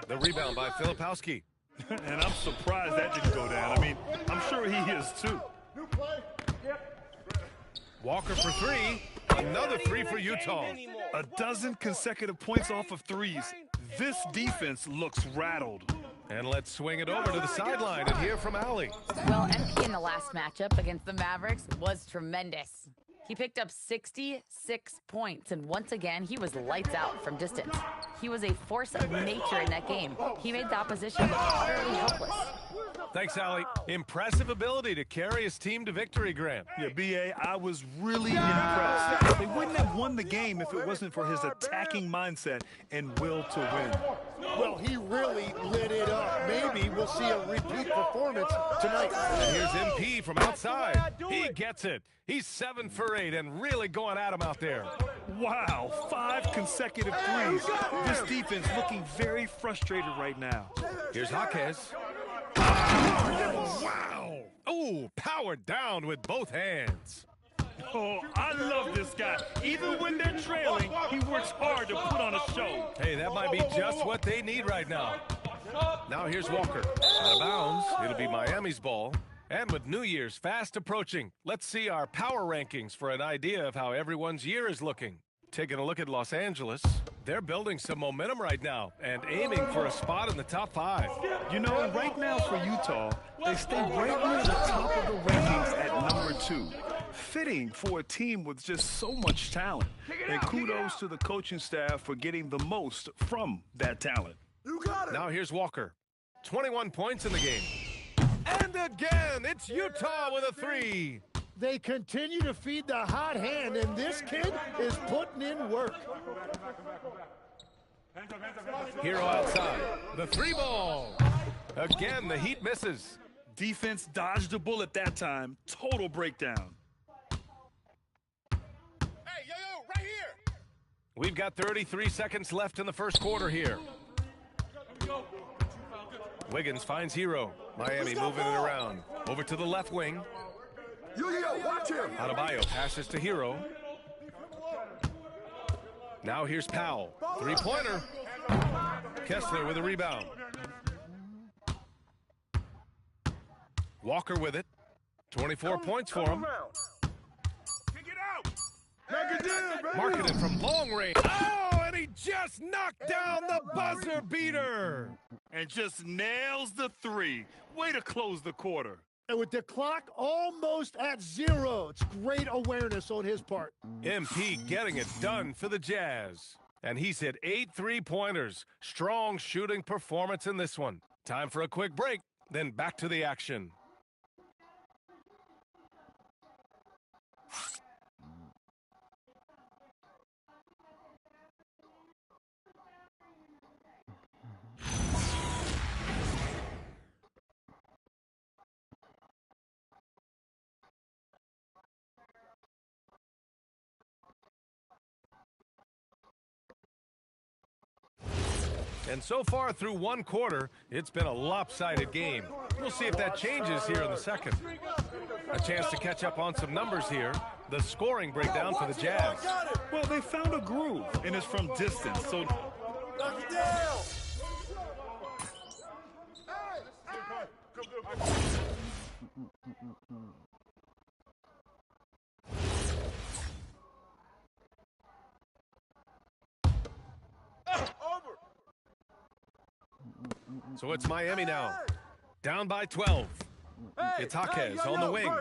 The rebound by Filipowski. And I'm surprised that didn't go down. I mean, I'm sure he is too. Walker for three. Another three for Utah. A dozen consecutive points off of threes. This defense looks rattled. And let's swing it over to the sideline and hear from Allie. Well, MP in the last matchup against the Mavericks was tremendous. He picked up 66 points, and once again, he was lights out from distance. He was a force of nature in that game. He made the opposition utterly helpless. Thanks, Allie. Impressive ability to carry his team to victory, Grant. Yeah, B.A., I was really impressed. They wouldn't have won the game if it wasn't for his attacking mindset and will to win. Well, he really lit it up. Maybe we'll see a repeat performance tonight. And here's MP from outside. He gets it. He's 7 for 8 and really going at him out there. Wow, 5 consecutive threes. This defense looking very frustrated right now. Here's Jaquez. Wow! Oh, powered down with both hands. Oh, I love this guy. Even when they're trailing, he works hard to put on a show. Hey, that might be just what they need right now. Now here's Walker. Out of bounds. It'll be Miami's ball. And with New Year's fast approaching, let's see our power rankings for an idea of how everyone's year is looking. Taking a look at Los Angeles, they're building some momentum right now and aiming for a spot in the top 5. You know, right now for Utah, they stay right near the top of the rankings at number 2. Fitting for a team with just so much talent. And kudos to the coaching staff for getting the most from that talent. Now here's Walker. 21 points in the game. And again, it's Utah with a 3. They continue to feed the hot hand, and this kid is putting in work. Hero outside. The 3 ball. Again, the Heat misses. Defense dodged a bullet that time. Total breakdown. Hey, yo, right here. We've got 33 seconds left in the first quarter here. Wiggins finds Hero. Miami moving it around. Over to the left wing. Yo, watch him. Adebayo passes to Hero. Now here's Powell. 3-pointer. Kessler with a rebound. Walker with it. 24 points for him. Kick it out. Knock it down, baby. Marketed from long range. Oh, and he just knocked down the buzzer beater. And just nails the 3. Way to close the quarter. And with the clock almost at 0, it's great awareness on his part. MP getting it done for the Jazz. And he's hit 8 3-pointers. Strong shooting performance in this one. Time for a quick break, then back to the action. And so far through one quarter, it's been a lopsided game. We'll see if that changes here in the second. A chance to catch up on some numbers here. The scoring breakdown for the Jazz. Well, they found a groove, and it's from distance, so... Knock it down. Over. So it's Miami now. Down by 12. It's Jaquez on the wing.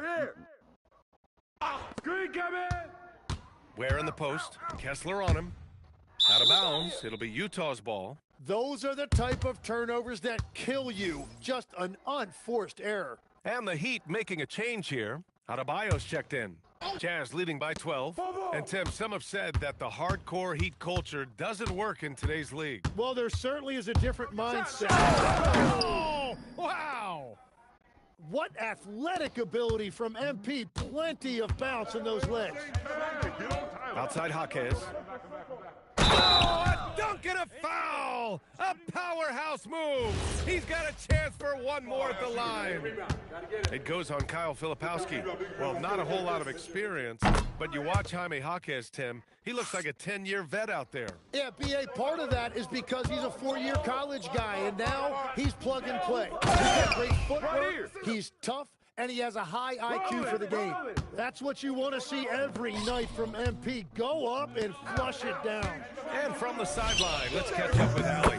Screen coming. Ware in the post. Kessler on him. Out of bounds. It'll be Utah's ball. Those are the type of turnovers that kill you. Just an unforced error. And the Heat making a change here. Adebayo's checked in. Jazz leading by 12. And Tim, some have said that the hardcore Heat culture doesn't work in today's league. Well, there certainly is a different mindset. Oh, wow! What athletic ability from MP. Plenty of bounce in those legs. Outside Jaquez. Oh, a dunk and a foul! A powerhouse move! He's got a chance for one more at the line. It goes on Kyle Filipowski. Well, not a whole lot of experience, but you watch Jaime Jaquez, Tim. He looks like a 10-year vet out there. Yeah, B.A., part of that is because he's a 4-year college guy, and now he's plug and play. He's got great footwork, he's tough, and he has a high IQ for the game. That's what you want to see every night from MP. Go up and flush it down. And from the sideline, let's catch up with Allie.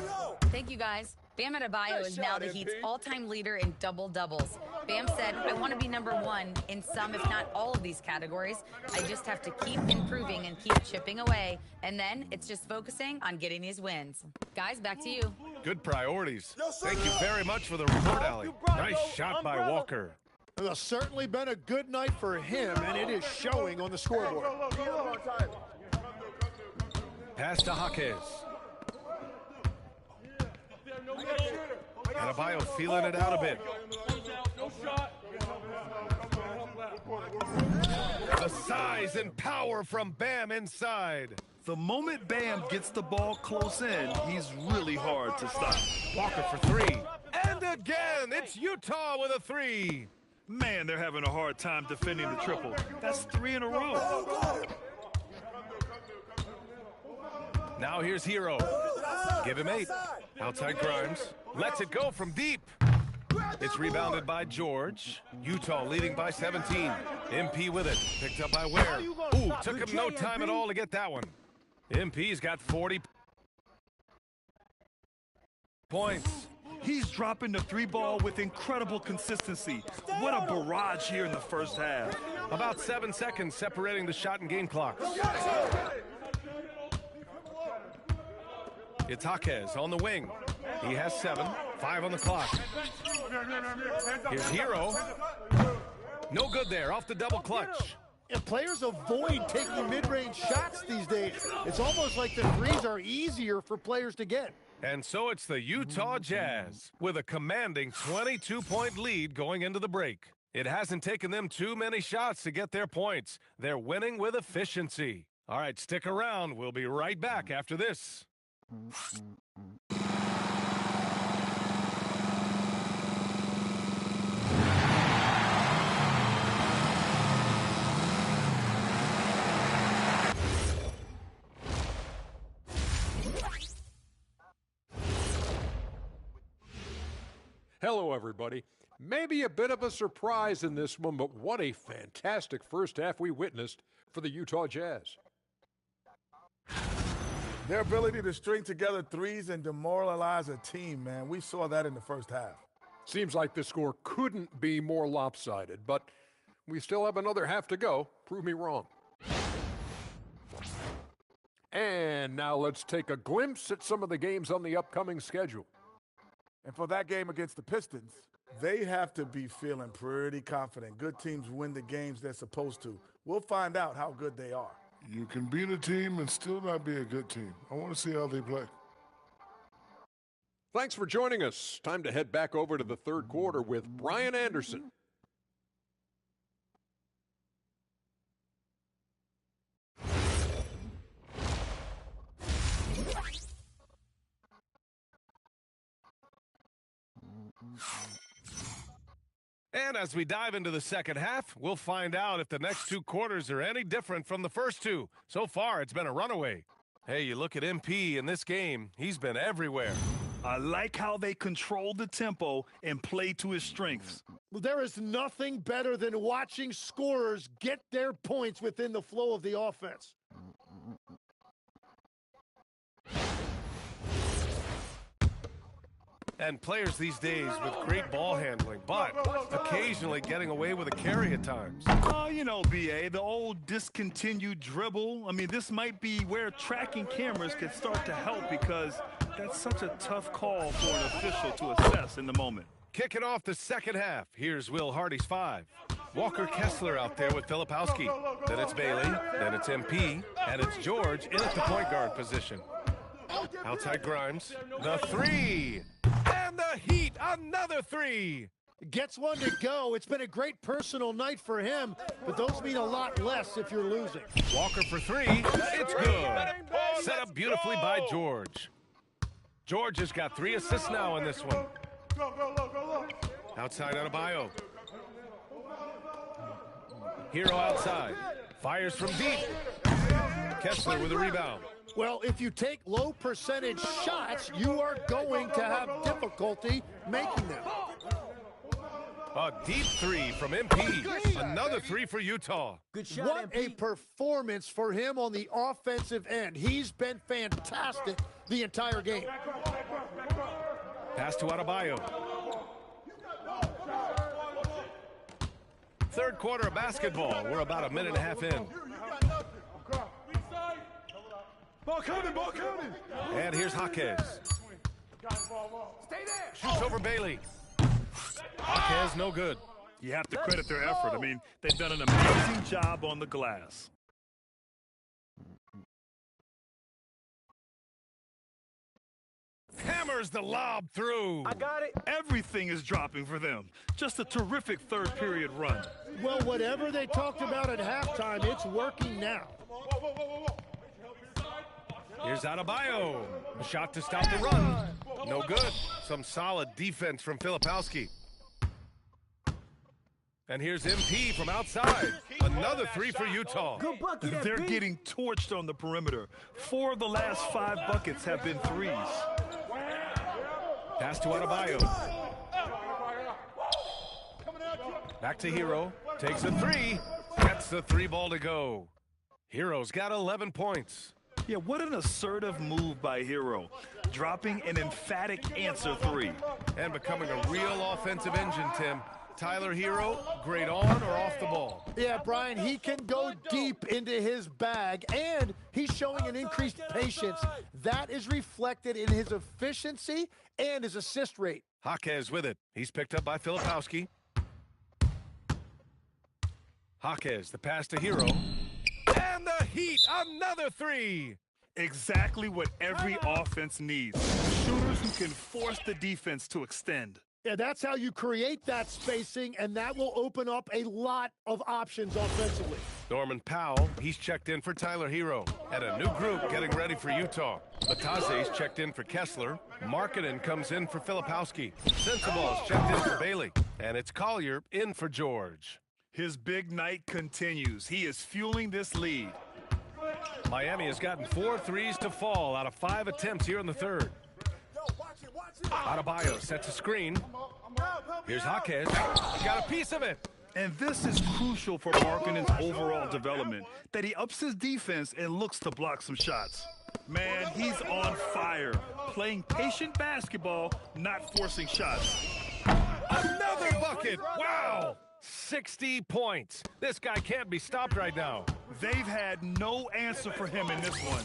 Thank you, guys. Bam Adebayo is now the Heat's all-time leader in double-doubles. Bam said, I want to be #1 in some, if not all of these categories. I just have to keep improving and keep chipping away. And then it's just focusing on getting these wins. Guys, back to you. Good priorities. Thank you very much for the report, Allie. Nice shot by Walker. It's certainly been a good night for him, and it is showing on the scoreboard. Pass to Jaquez. Adebayo feeling it out a bit. The size and power from Bam inside. The moment Bam gets the ball close in, he's really hard to stop. Walker for three. And again, it's Utah with a three. Man, they're having a hard time defending the triple. That's 3 in a row. Now here's Hero. Give him 8. Outside Grimes. Lets it go from deep. It's rebounded by George. Utah leading by 17. MP with it. Picked up by Ware. Ooh, took him no time at all to get that one. MP's got 40 points. He's dropping the 3-ball with incredible consistency. What a barrage here in the first half. About 7 seconds separating the shot and game clocks. It's Jaquez on the wing. He has 7, 5 on the clock. Here's Hero. No good there, off the double clutch. And players avoid taking mid-range shots these days. It's almost like the threes are easier for players to get. And so it's the Utah Jazz with a commanding 22-point lead going into the break. It hasn't taken them too many shots to get their points. They're winning with efficiency. All right, stick around. We'll be right back after this. Hello, everybody. Maybe a bit of a surprise in this one, but what a fantastic first half we witnessed for the Utah Jazz. Their ability to string together threes and demoralize a team, man. We saw that in the first half. Seems like the score couldn't be more lopsided, but we still have another half to go. Prove me wrong. And now let's take a glimpse at some of the games on the upcoming schedule. And for that game against the Pistons, they have to be feeling pretty confident. Good teams win the games they're supposed to. We'll find out how good they are. You can beat a team and still not be a good team. I want to see how they play. Thanks for joining us. Time to head back over to the third quarter with Brian Anderson. And as we dive into the second half, we'll find out if the next 2 quarters are any different from the first 2. So far, it's been a runaway. Hey, you look at MP in this game, he's been everywhere. I like how they control the tempo and play to his strengths. There is nothing better than watching scorers get their points within the flow of the offense. And players these days with great ball handling, but occasionally getting away with a carry at times. Oh, you know, B.A., the old discontinued dribble. I mean, this might be where tracking cameras could start to help because that's such a tough call for an official to assess in the moment. Kicking off the second half, here's Will Hardy's 5. Walker Kessler out there with Filipowski. Then it's Bailey, then it's MP, and it's George in at the point guard position. Outside Grimes, the 3. And the Heat, another 3. Gets one to go. It's been a great personal night for him, but those mean a lot less if you're losing. Walker for three. It's good. Set up beautifully by George. George has got 3 assists now in this one. Outside Adebayo. Hero outside. Fires from deep. Kessler with a rebound. Well, if you take low percentage shots, you are going to have difficulty making them. A deep 3 from MP. Another 3 for Utah. What a performance for him on the offensive end. He's been fantastic the entire game. Pass to Adebayo. Third quarter of basketball. We're about a minute and a half in. Ball coming, ball coming. And here's Jaquez. Stay there. Shoots over Bailey. Jaquez, no good. You have to credit their effort. I mean, they've done an amazing job on the glass. Hammers the lob through. I got it. Everything is dropping for them. Just a terrific third period run. Well, whatever they talked about at halftime, it's working now. Here's Adebayo. A shot to stop the run. No good. Some solid defense from Filipowski. And here's MP from outside. Another 3 for Utah. They're getting torched on the perimeter. 4 of the last 5 buckets have been threes. Pass to Adebayo. Back to Hero. Takes a 3. Gets the 3 ball to go. Hero's got 11 points. Yeah, what an assertive move by Hero. Dropping an emphatic answer 3. And becoming a real offensive engine, Tim. Tyler Hero, great on or off the ball? Yeah, Brian, he can go deep into his bag, and he's showing an increased patience. That is reflected in his efficiency and his assist rate. Jaquez with it. He's picked up by Filipowski. Jaquez, the pass to Hero. And the Heat, another 3. Exactly what every offense needs. Shooters who can force the defense to extend. Yeah, that's how you create that spacing, and that will open up a lot of options offensively. Norman Powell, he's checked in for Tyler Hero. And a new group getting ready for Utah. Latase's checked in for Kessler. Markkanen comes in for Filipowski. Sensable's checked in for Bailey. And it's Collier in for George. His big night continues. He is fueling this lead. Miami has gotten 4 threes to fall out of 5 attempts here in the third. Adebayo sets a screen. Here's Jaquez. He got a piece of it. And this is crucial for Markkanen's overall development, that he ups his defense and looks to block some shots. Man, he's on fire. Playing patient basketball, not forcing shots. Another bucket. Wow. 60 points. This guy can't be stopped right now. They've had no answer for him in this one.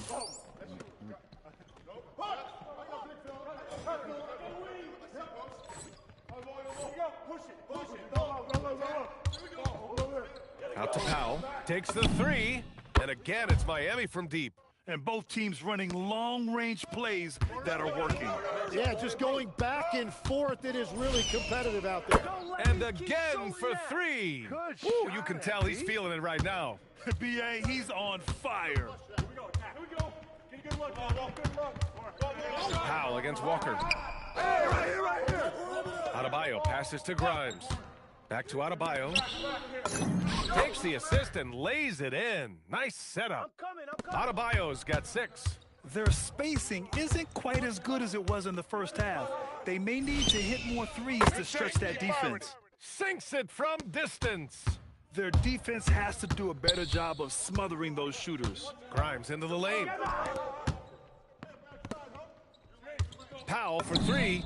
Out to Powell. Takes the 3. And again, it's Miami from deep. And both teams running long-range plays that are working. Yeah, just going back and forth. It is really competitive out there. And again for 3. Ooh, you can tell he's feeling it right now. B.A., he's on fire. Powell against Walker. Hey, right here. Adebayo passes to Grimes. Back to Adebayo. Takes the assist and lays it in. Nice setup. Adebayo's got 6. Their spacing isn't quite as good as it was in the first half. They may need to hit more threes to stretch that defense. Sinks it from distance. Their defense has to do a better job of smothering those shooters. Grimes into the lane. Powell for 3.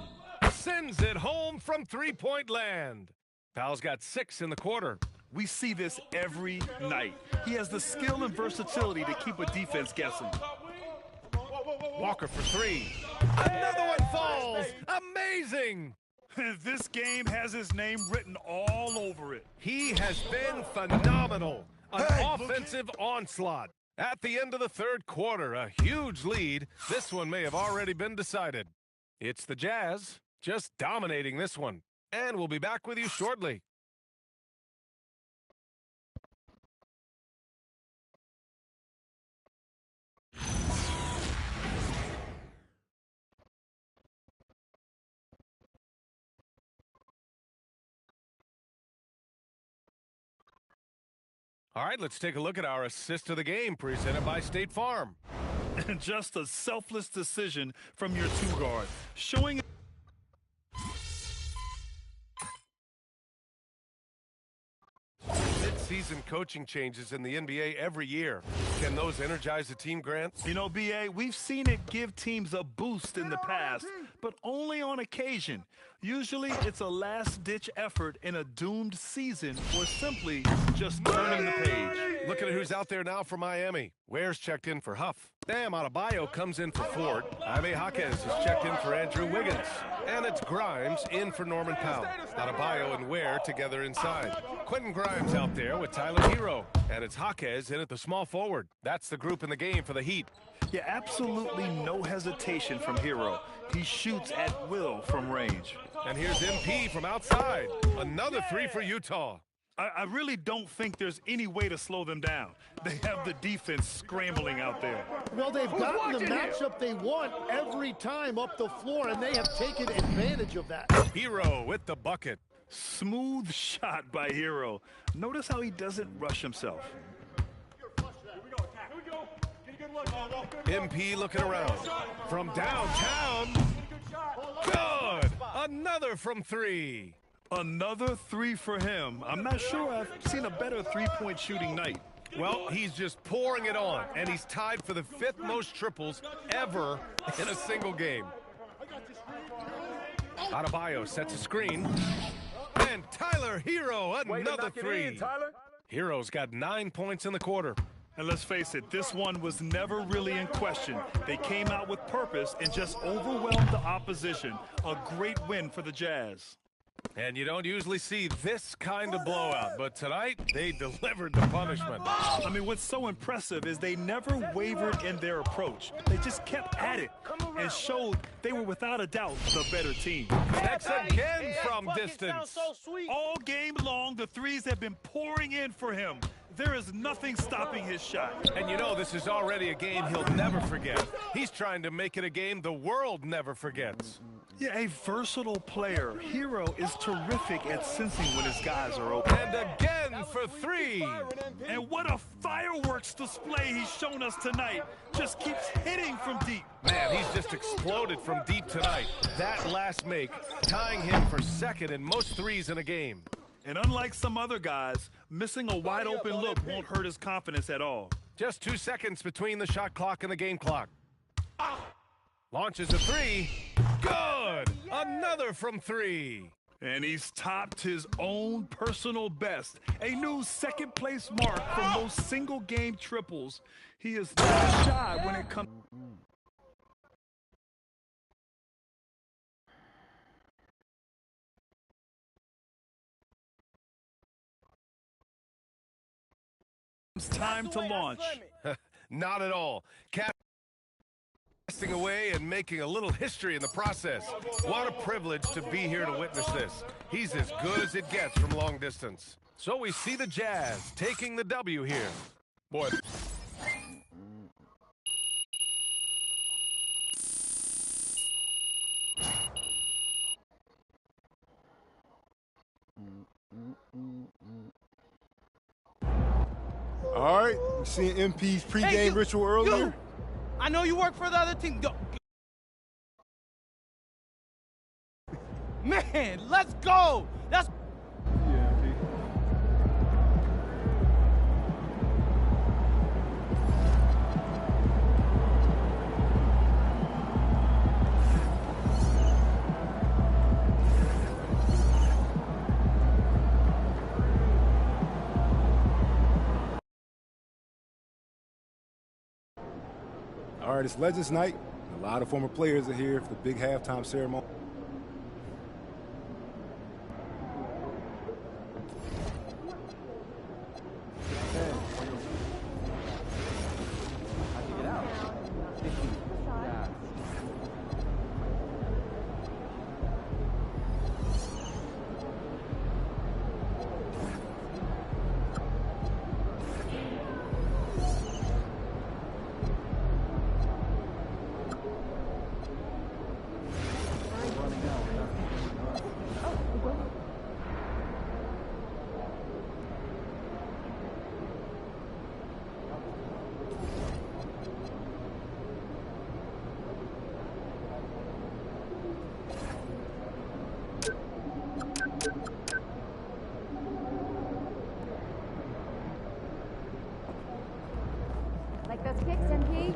Sends it home from three-point land. Powell's got 6 in the quarter. We see this every night. He has the skill and versatility to keep a defense guessing. Walker for 3. Another one falls. Amazing. This game has his name written all over it. He has been phenomenal. An offensive onslaught. At the end of the third quarter, a huge lead. This one may have already been decided. It's the Jazz just dominating this one. And we'll be back with you shortly. All right, let's take a look at our assist of the game presented by State Farm. And just a selfless decision from your two-guard, showing Mid-season coaching changes in the NBA every year. Can those energize the team, Grant? You know, BA, we've seen it give teams a boost in the past, but only on occasion. Usually it's a last-ditch effort in a doomed season or simply just turning the page. Looking at who's out there now for Miami. Ware's checked in for Huff. Bam Adebayo comes in for Ford. Jaime Jaquez is checked in for Andrew Wiggins. And it's Grimes in for Norman Powell. Adebayo and Ware together inside. Quentin Grimes out there with Tyler Hero. And it's Jaquez in at the small forward. That's the group in the game for the Heat. Yeah, absolutely no hesitation from Hero. He shoots at will from range. And here's MP from outside. Another three for Utah. I really don't think there's any way to slow them down. They have the defense scrambling out there. Well, they've gotten the matchup they want every time up the floor, and they have taken advantage of that. Hero with the bucket. Smooth shot by Hero. Notice how he doesn't rush himself. MP looking around. From downtown. Good. Another from three. Another three for him. I'm not sure I've seen a better three-point shooting night. Well, he's just pouring it on, and he's tied for the 5th most triples ever in a single game. Adebayo sets a screen. And Tyler Hero, another three. Hero's got 9 points in the quarter. And let's face it, this one was never really in question. They came out with purpose and just overwhelmed the opposition. A great win for the Jazz. And you don't usually see this kind of blowout, but tonight they delivered the punishment. I mean, what's so impressive is they never wavered in their approach. They just kept at it and showed they were without a doubt the better team. That's again from distance. All game long, the threes have been pouring in for him. There is nothing stopping his shot. And you know this is already a game he'll never forget. He's trying to make it a game the world never forgets. Yeah, a versatile player. Hero is terrific at sensing when his guys are open. And again for three. And what a fireworks display he's shown us tonight. Just keeps hitting from deep. Man, he's just exploded from deep tonight. That last make, tying him for second in most threes in a game. And unlike some other guys, missing a wide-open look won't hurt his confidence at all. Just 2 seconds between the shot clock and the game clock. Launches a three. Good! Another from three. And he's topped his own personal best. A new second-place mark for most single-game triples. He is not shy when it comes... It's time to launch. Not at all. Casting away and making a little history in the process. What a privilege to be here to witness this. He's as good as it gets from long distance. So we see the Jazz taking the W here. Boy. All right, you seen MP's pregame ritual earlier? I know you work for the other team. Go. Man, let's go. That's All right, it's Legends Night. A lot of former players are here for the big halftime ceremony. Like those kicks, MP?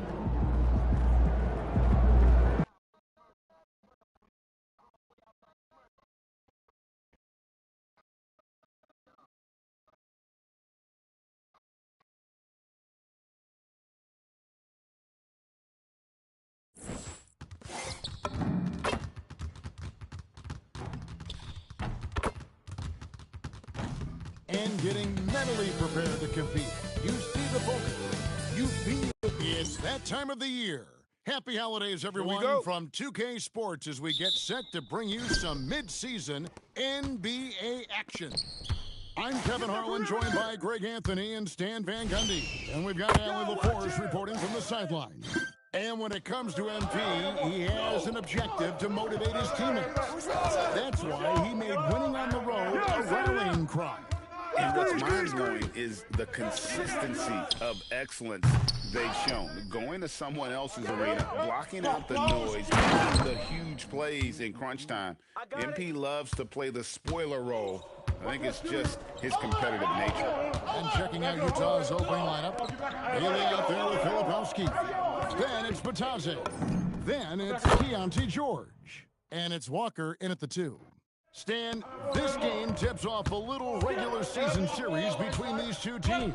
And getting mentally prepared to compete. You see the focus. You feel it's that time of the year. Happy holidays, everyone, from 2K Sports as we get set to bring you some mid-season NBA action. I'm Kevin Harlan, joined by Greg Anthony and Stan Van Gundy. And we've got Allie LaForce reporting from the sideline. And when it comes to MP, he has an objective to motivate his teammates. That's why he made winning on the road a rallying cry. And what's mind-blowing is the consistency of excellence they've shown. Going to someone else's arena, blocking out the noise, making the huge plays in crunch time. MP loves to play the spoiler role. I think it's just his competitive nature. And checking out Utah's opening lineup, Bailey out there with Filipowski. Then it's Batadze. Then it's Keontae George. And it's Walker in at the 2. Stan, this game tips off a little regular season series between these two teams.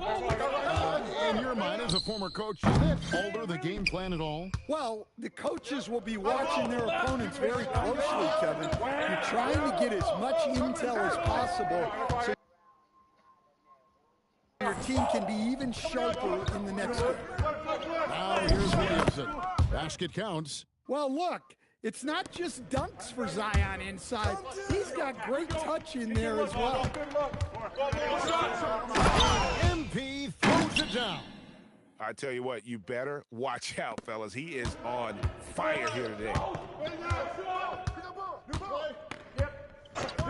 In your mind, as a former coach, does that alter the game plan at all? Well, the coaches will be watching their opponents very closely, Kevin. You're trying to get as much intel as possible so your team can be even sharper in the next game. Now here's Williamson. Basket counts. Well, look. It's not just dunks for Zion inside. He's got great touch in there as well. MP throws it down. I tell you what, you better watch out, fellas. He is on fire here today.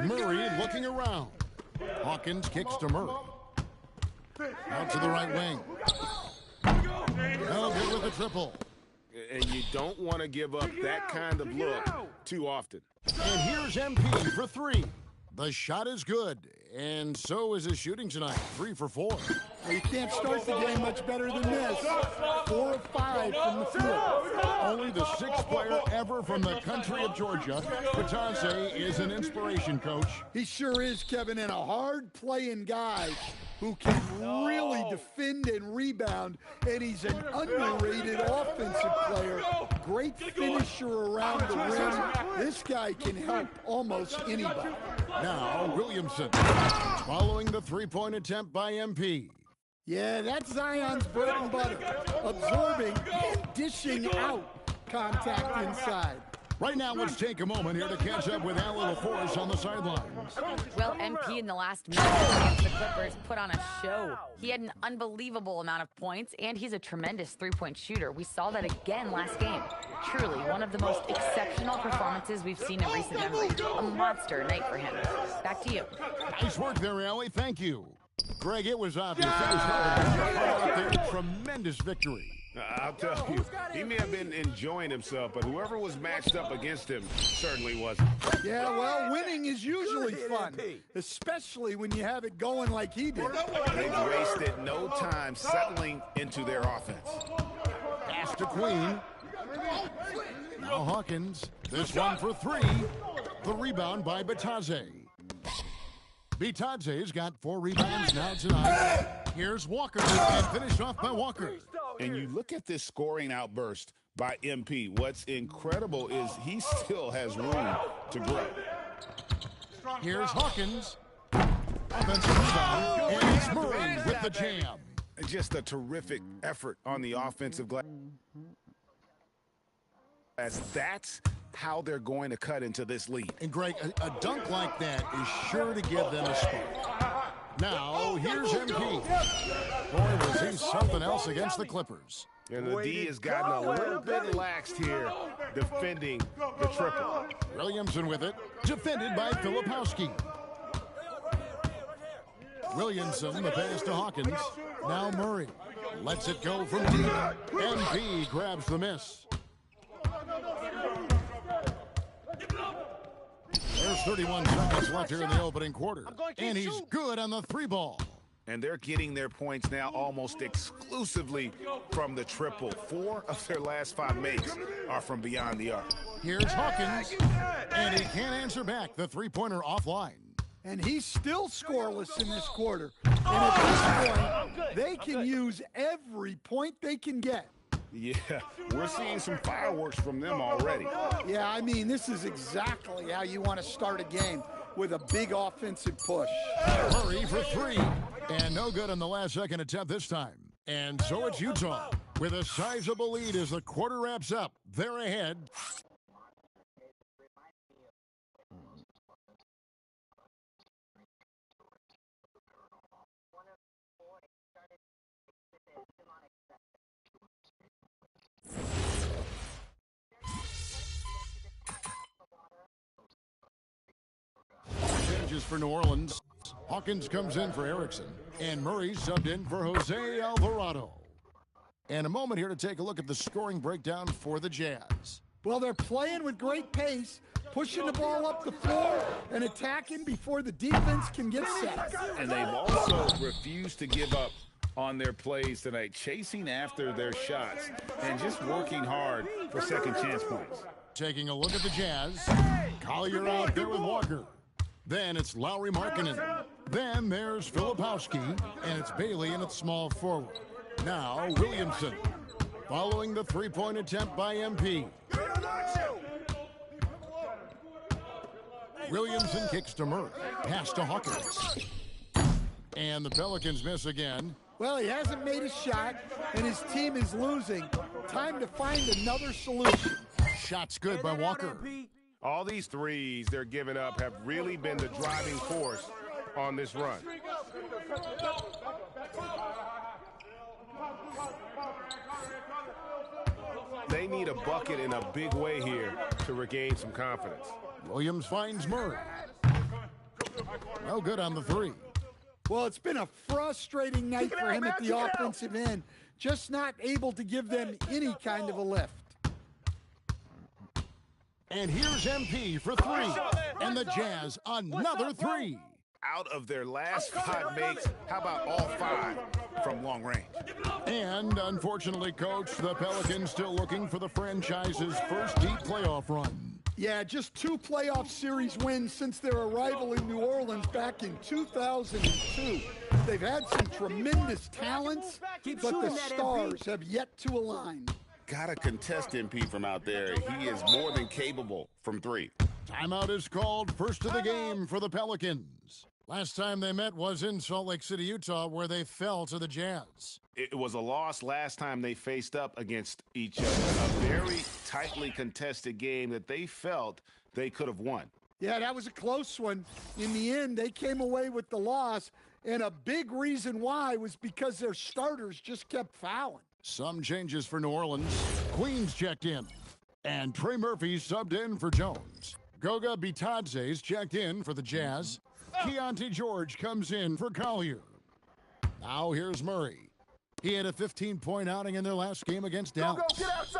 Murray looking around. Hawkins kicks to Murray. Out to the right wing. No good with the triple. And you don't want to give up that kind of look too often. And here's MP for 3. The shot is good, and so is his shooting tonight. 3 for 4. Well, you can't start the game much better than this. 4 of 5 from the field. Only the 6th player ever from the country of Georgia. Batadze is an inspiration, Coach. He sure is, Kevin, and a hard-playing guy who can really defend and rebound, and he's an underrated offensive player. Great finisher around the rim. This guy can help almost anybody. Now, Williamson, following the three-point attempt by MP. Yeah, that's Zion's bread and butter. Absorbing and dishing out contact inside. Right now, let's take a moment here to catch up with Allie LaForce on the sidelines. Well, MP in the last match against the Clippers put on a show. He had an unbelievable amount of points, and he's a tremendous three-point shooter. We saw that again last game. Truly, one of the most exceptional performances we've seen in recent memory. A monster night for him. Back to you. Nice work there, Allie. Thank you. Greg, it was obvious. Out there, tremendous victory. I'll tell you, he may have been enjoying himself, but whoever was matched up against him certainly wasn't. Yeah, well, winning is usually fun, especially when you have it going like he did. They wasted no time settling into their offense. Pass to Queen. Now Hawkins. This one for 3. The rebound by Batadze. Batadze's got 4 rebounds now tonight. Here's Walker, and finished off by Walker. And you look at this scoring outburst by MP. What's incredible is he still has room to grow. Here's Hawkins. Offensive rebound, and it's Murray with the jam. Just a terrific effort on the offensive glass. That's how they're going to cut into this lead. And Greg, a dunk like that is sure to give them a spark. Now, here's MP. Boy, was he something else against the Clippers. And the D has gotten a little bit laxed here defending the triple. Williamson with it, defended by Filipowski. Williamson, the pass to Hawkins. Now Murray lets it go from deep. MP grabs the miss. There's 31 seconds left here in the opening quarter. And he's good on the 3 ball. and they're getting their points now almost exclusively from the triple. 4 of their last 5 makes are from beyond the arc. Here's Hawkins, and he can't answer back. The three-pointer offline. And he's still scoreless in this quarter. And at this point, they can use every point they can get. Yeah, we're seeing some fireworks from them already. Yeah, I mean, this is exactly how you want to start a game, with a big offensive push. Murray for 3, and no good on the last second attempt this time. And so it's Utah with a sizable lead as the quarter wraps up. They're ahead. Changes for New Orleans. Hawkins comes in for Erickson, and Murray subbed in for Jose Alvarado. And a moment here to take a look at the scoring breakdown for the Jazz. Well, they're playing with great pace, pushing the ball up the floor and attacking before the defense can get set. And they've also refused to give up on their plays tonight, chasing after their shots and just working hard for second chance points. Taking a look at the Jazz, Collier out there with Walker. Then it's Lowry Markkanen. Then there's Filipowski, and it's Bailey in at small forward. Now Williamson, following the three-point attempt by MP. Williamson kicks to Murray, pass to Hawkins. And the Pelicans miss again. Well, he hasn't made a shot, and his team is losing. Time to find another solution. Shot's good by Walker. All these threes they're giving up have really been the driving force on this run. They need a bucket in a big way here to regain some confidence. Williams finds Murray. No good on the 3. Well, it's been a frustrating night for him at the offensive end, just not able to give them any kind of a lift. And here's MP for 3, and the Jazz another 3. Out of their last 5 makes, how about all 5 from long range? And unfortunately, Coach, the Pelicans still looking for the franchise's first deep playoff run. Yeah, just 2 playoff series wins since their arrival in New Orleans back in 2002. They've had some tremendous talents, but the stars have yet to align. Gotta contest MP from out there. He is more than capable from 3. Timeout is called, first of the game for the Pelicans. Last time they met was in Salt Lake City, Utah, where they fell to the Jazz. It was a loss last time they faced up against each other. A very tightly contested game that they felt they could have won. Yeah, that was a close one. In the end, they came away with the loss, and a big reason why was because their starters just kept fouling. Some changes for New Orleans. Queens checked in, and Trey Murphy subbed in for Jones. Goga Bitadze's checked in for the Jazz. Keontae George comes in for Collier. Now here's Murray. He had a 15-point outing in their last game against Dallas.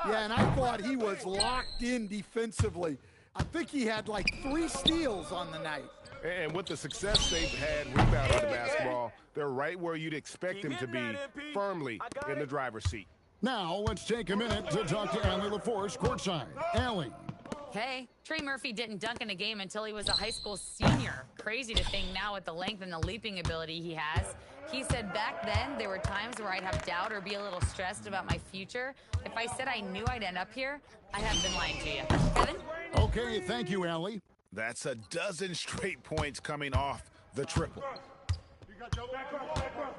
Yeah, and I thought he was locked in defensively. I think he had like 3 steals on the night. And with the success they've had rebounding the basketball, they're right where you'd expect them to be, firmly in the driver's seat. Now let's take a minute to talk to Allie LaForce courtside. Allie. Hey, Trey Murphy didn't dunk in a game until he was a high school senior. Crazy to think now with the length and the leaping ability he has. He said back then there were times where I'd have doubt or be a little stressed about my future. If I said I knew I'd end up here, I have been lying to you. Kevin? Okay, thank you, Allie. That's a dozen straight points coming off the triple.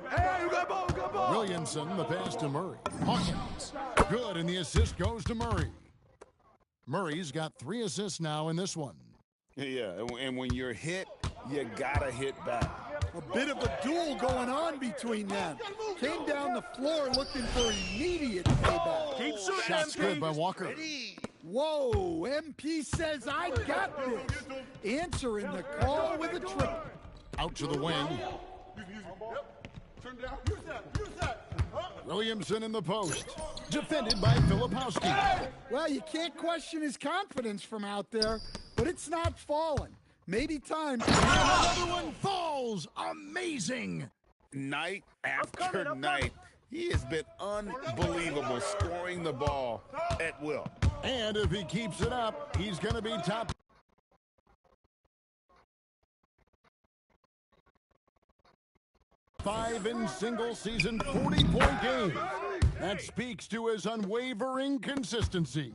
Hey, you got ball. Williamson, the pass to Murray. Hawkins, good, and the assist goes to Murray. Murray's got 3 assists now in this one. Yeah, and when you're hit, you gotta hit back. A bit of a duel going on between them. Came down the floor looking for immediate payback. Keep shooting, Shots MP. good by Walker. Whoa, MP says, I got this. Answering the call with a triple. Out to the wing. Williamson in the post. Defended by Filipowski. Well, you can't question his confidence from out there, but it's not falling. Maybe time. Another one falls. Amazing. night after night. He has been unbelievable scoring the ball at will. And if he keeps it up, he's going to be top. Five in single-season 40-point games. That speaks to his unwavering consistency.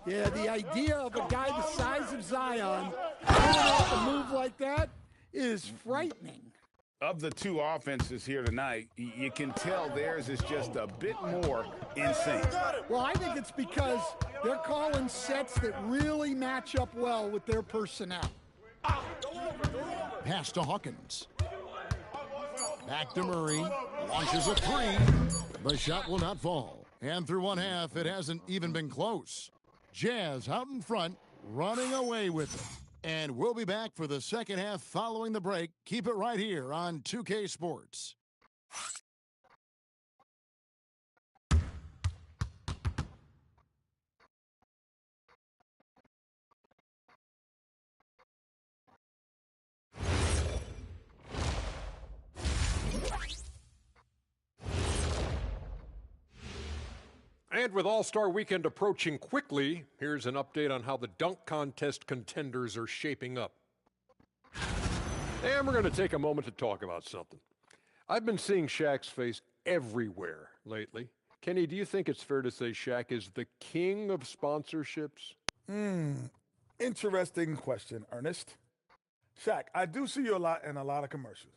Yeah, the idea of a guy the size of Zion pulling off a move like that is frightening. Of the two offenses here tonight, you can tell theirs is just a bit more in sync. Well, I think it's because they're calling sets that really match up well with their personnel. Pass to Hawkins. Back to Murray. Launches a three. The shot will not fall. And through one half, it hasn't even been close. Jazz out in front, running away with it. And we'll be back for the second half following the break. Keep it right here on 2K Sports. And with All-Star Weekend approaching quickly, here's an update on how the dunk contest contenders are shaping up. And we're going to take a moment to talk about something. I've been seeing Shaq's face everywhere lately. Kenny, do you think it's fair to say Shaq is the king of sponsorships? Interesting question, Ernest. Shaq, I do see you a lot in a lot of commercials,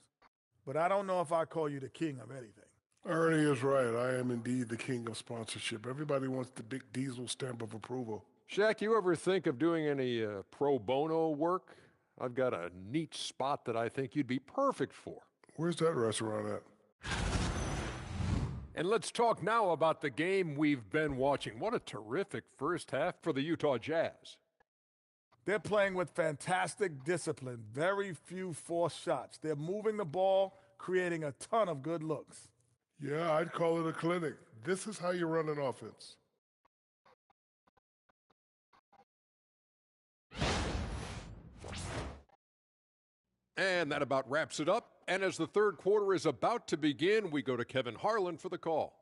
but I don't know if I call you the king of anything. Ernie is right. I am indeed the king of sponsorship. Everybody wants the big diesel stamp of approval. Shaq, you ever think of doing any pro bono work? I've got a neat spot that I think you'd be perfect for. Where's that restaurant at? And let's talk now about the game we've been watching. What a terrific first half for the Utah Jazz. They're playing with fantastic discipline, very few forced shots. They're moving the ball, creating a ton of good looks. Yeah, I'd call it a clinic. This is how you run an offense. And that about wraps it up. And as the third quarter is about to begin, we go to Kevin Harlan for the call.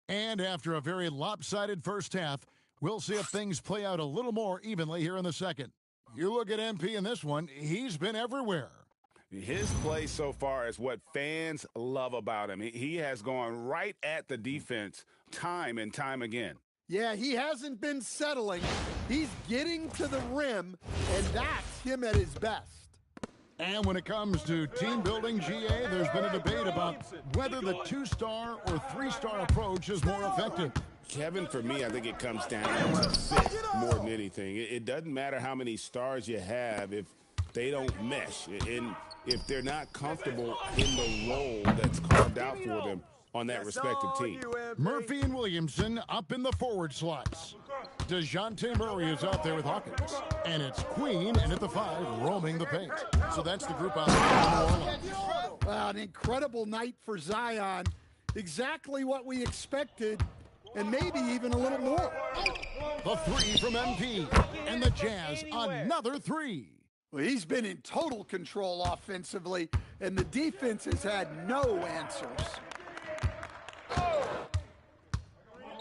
And after a very lopsided first half, we'll see if things play out a little more evenly here in the second. You look at MP in this one, he's been everywhere. His play so far is what fans love about him. He has gone right at the defense time and time again. Yeah, he hasn't been settling. He's getting to the rim, and that's him at his best. And when it comes to team building, GA, there's been a debate about whether the two-star or three-star approach is more effective. Kevin, for me, I think it comes down to fit more than anything. It doesn't matter how many stars you have if they don't mesh. And if they're not comfortable in the role that's carved out for them on that respective team. Murphy and Williamson up in the forward slots. DeJounte Murray is out there with Hawkins. And it's Queen in at the 5, roaming the paint. So that's the group out there in New Orleans. Well, an incredible night for Zion. Exactly what we expected, and maybe even a little more. The 3 from MP. And the Jazz, another 3. Well, he's been in total control offensively, and the defense has had no answers.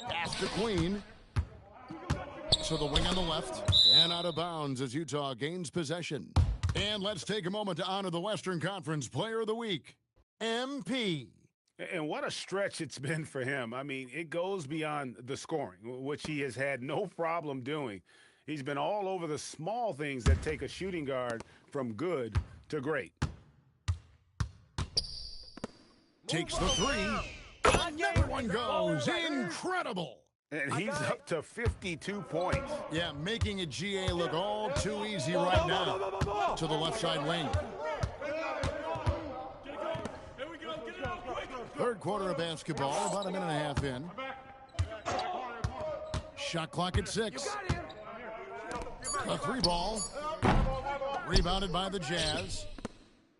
Pass to Queen. So the wing on the left, and out of bounds as Utah gains possession. And let's take a moment to honor the Western Conference Player of the Week, MP. And what a stretch it's been for him. I mean, it goes beyond the scoring, which he has had no problem doing. He's been all over the small things that take a shooting guard from good to great. Takes the 3. Another one goes. Incredible. And he's up to 52 points. Yeah, making a GA look all too easy right now. To the left side wing. Third quarter of basketball, about a minute and a half in. Shot clock at 6. A 3 ball. Rebounded by the Jazz.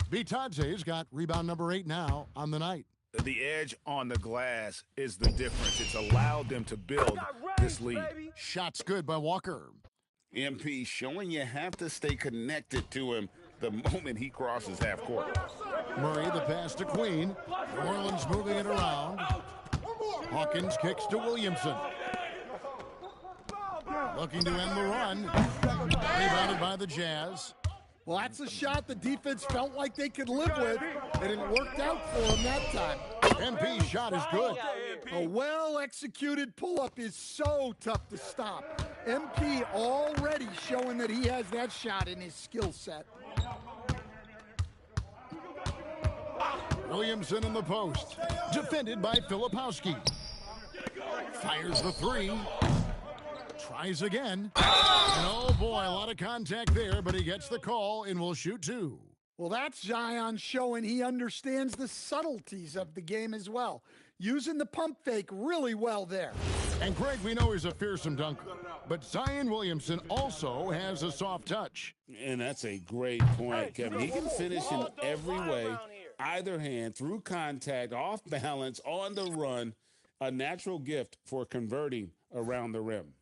Bitate's got rebound number 8 now on the night. The edge on the glass is the difference. It's allowed them to build this lead. Shots good by Walker. MP showing you have to stay connected to him the moment he crosses half court. Murray, the pass to Queen. New Orleans moving it around. Hawkins kicks to Williamson. Looking to end the run. Rebounded by the Jazz. Well, that's a shot the defense felt like they could live with, and it worked out for them that time. MP's shot is good. A well-executed pull-up is so tough to stop. MP already showing that he has that shot in his skill set. Williamson in the post. Defended by Filipowski. Fires the three. Tries again. And oh boy, a lot of contact there, but he gets the call and will shoot two. Well, that's Zion showing he understands the subtleties of the game as well. Using the pump fake really well there. And Greg, we know he's a fearsome dunker, but Zion Williamson also has a soft touch. And that's a great point, Kevin. He can finish in every way, either hand, through contact, off balance, on the run. A natural gift for converting around the rim.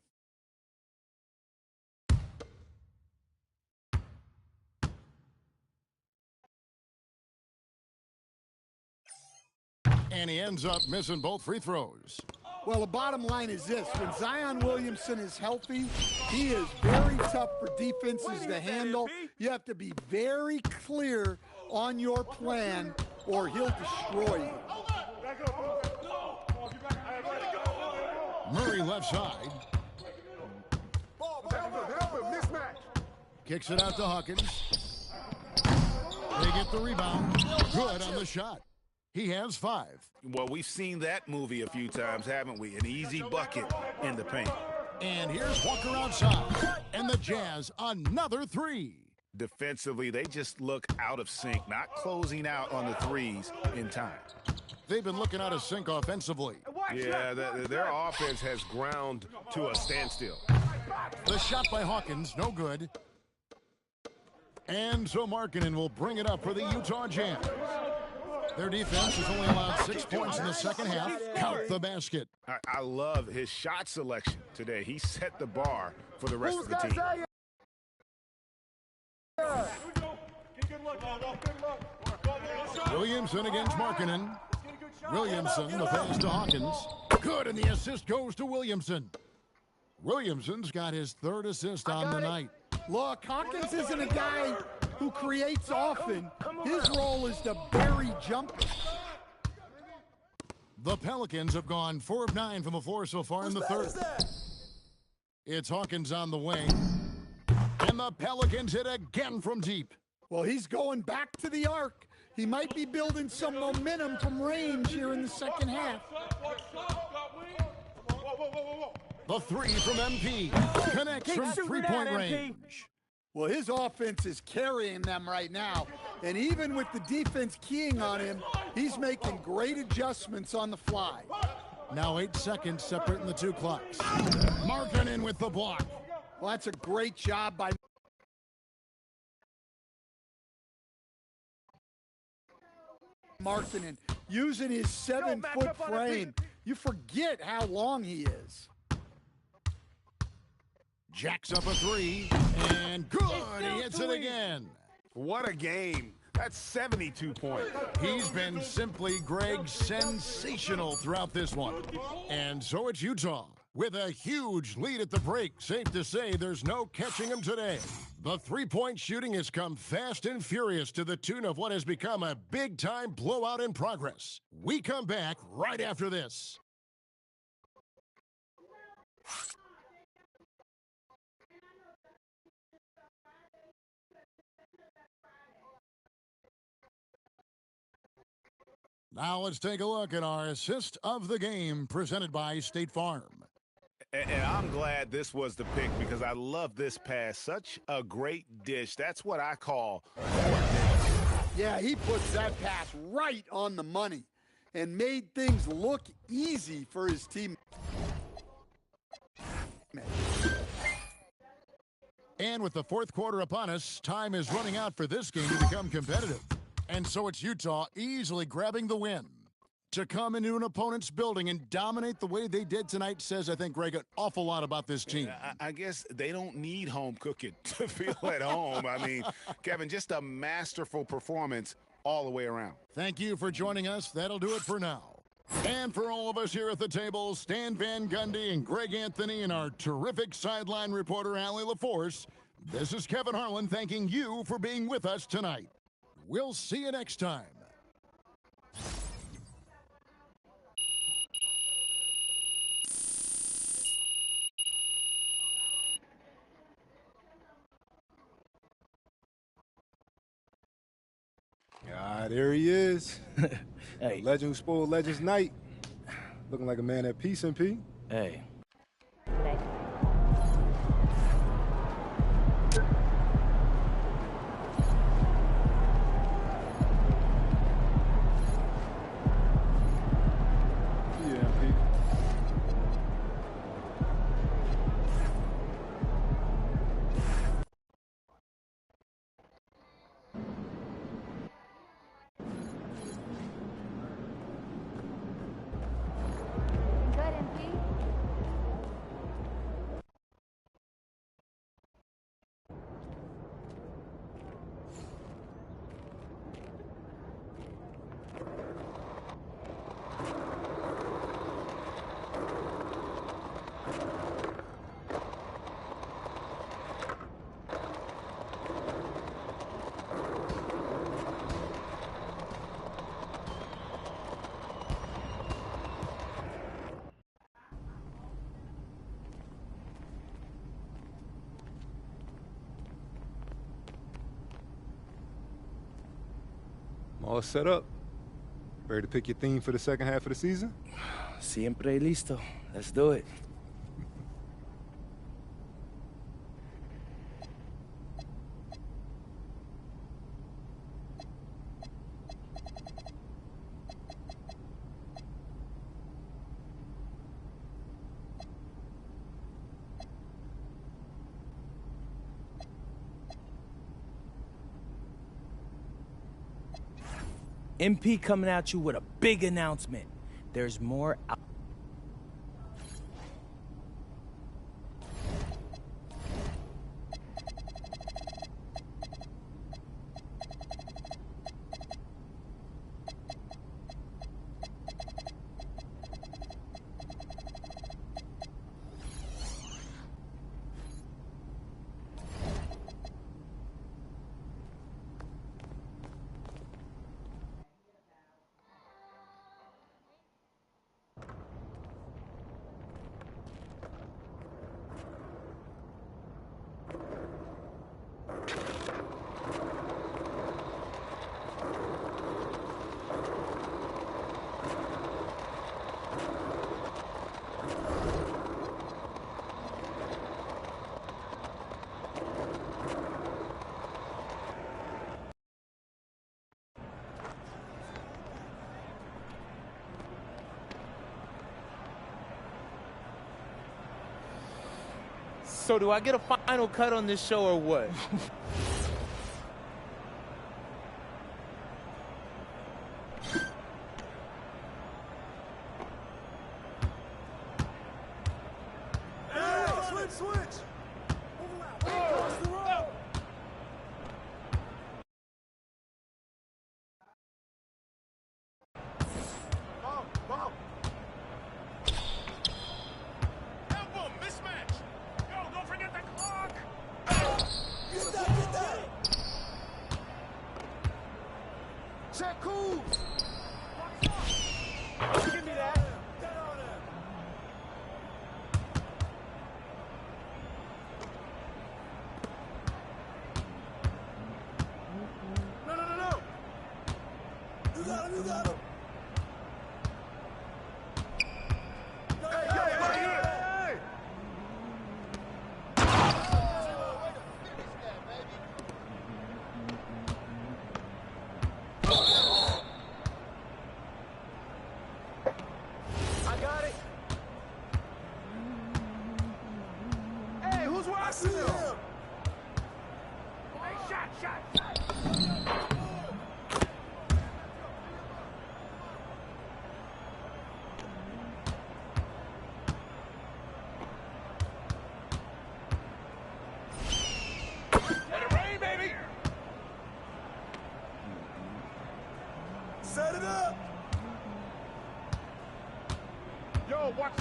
And he ends up missing both free throws. Well, the bottom line is this. When Zion Williamson is healthy, he is very tough for defenses to handle. You have to be very clear on your plan or he'll destroy you. Murray left side. Kicks it out to Hawkins. They get the rebound. Good on the shot. He has 5. Well, we've seen that movie a few times, haven't we? An easy bucket in the paint. And here's Walker outside. And the Jazz, another 3. Defensively, they just look out of sync, not closing out on the threes in time. They've been looking out of sync offensively. Yeah, their offense has ground to a standstill. The shot by Hawkins, no good. And so Markkanen will bring it up for the Utah Jazz. Their defense has only allowed 6 points in the second half. Count the basket. I love his shot selection today. He set the bar for the rest of the team. Williamson against Markkanen. Williamson, the pass to Hawkins. Good, and the assist goes to Williamson. Williamson's got his 3rd assist on the night. Look, Hawkins isn't a guy who creates often. His role is to bury jumpers. The Pelicans have gone 4 of 9 from the floor so far in the third. It's Hawkins on the wing. And the Pelicans hit again from deep. Well, he's going back to the arc. He might be building some momentum from range here in the second half. The 3 from MP. Connects from three-point range. Well, his offense is carrying them right now. And even with the defense keying on him, he's making great adjustments on the fly. Now 8 seconds separating the 2 clocks. Markkanen with the block. Well, that's a great job by Markkanen. Using his 7-foot frame. You forget how long he is. Jacks up a 3, and good, he hits it again. What a game. That's 72 points. He's been simply, Greg, sensational throughout this one. And so it's Utah with a huge lead at the break. Safe to say there's no catching him today. The three-point shooting has come fast and furious to the tune of what has become a big-time blowout in progress. We come back right after this. Now let's take a look at our assist of the game presented by State Farm. And I'm glad this was the pick because I love this pass. Such a great dish. That's what I call. Yeah, he puts that pass right on the money and made things look easy for his team. And with the fourth quarter upon us, time is running out for this game to become competitive. And so it's Utah easily grabbing the win. To come into an opponent's building and dominate the way they did tonight says, I think, Greg, an awful lot about this team. I guess they don't need home cooking to feel at home. I mean, Kevin, just a masterful performance all the way around. Thank you for joining us. That'll do it for now. And for all of us here at the table, Stan Van Gundy and Greg Anthony and our terrific sideline reporter, Allie LaForce, this is Kevin Harlan thanking you for being with us tonight. We'll see you next time. Ah, there he is. Hey. Legend who spoiled Legends night. Looking like a man at peace, MP. Hey. All set up. Ready to pick your theme for the second half of the season? Siempre listo. Let's do it. MP coming at you with a big announcement. There's more out. So do I get a final cut on this show or what?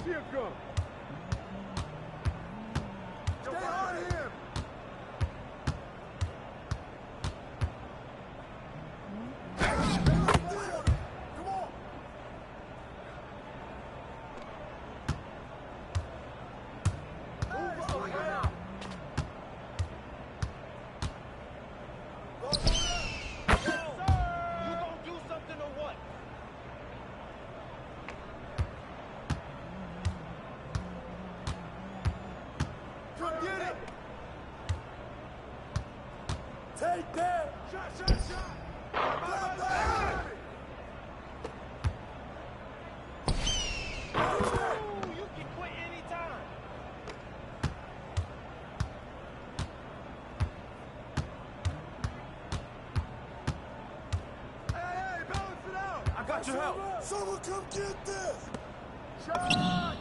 see a gun. Stay on him. Take that! Shot! You can quit anytime. Hey, balance it out! I got your help. Someone come get this! Shot!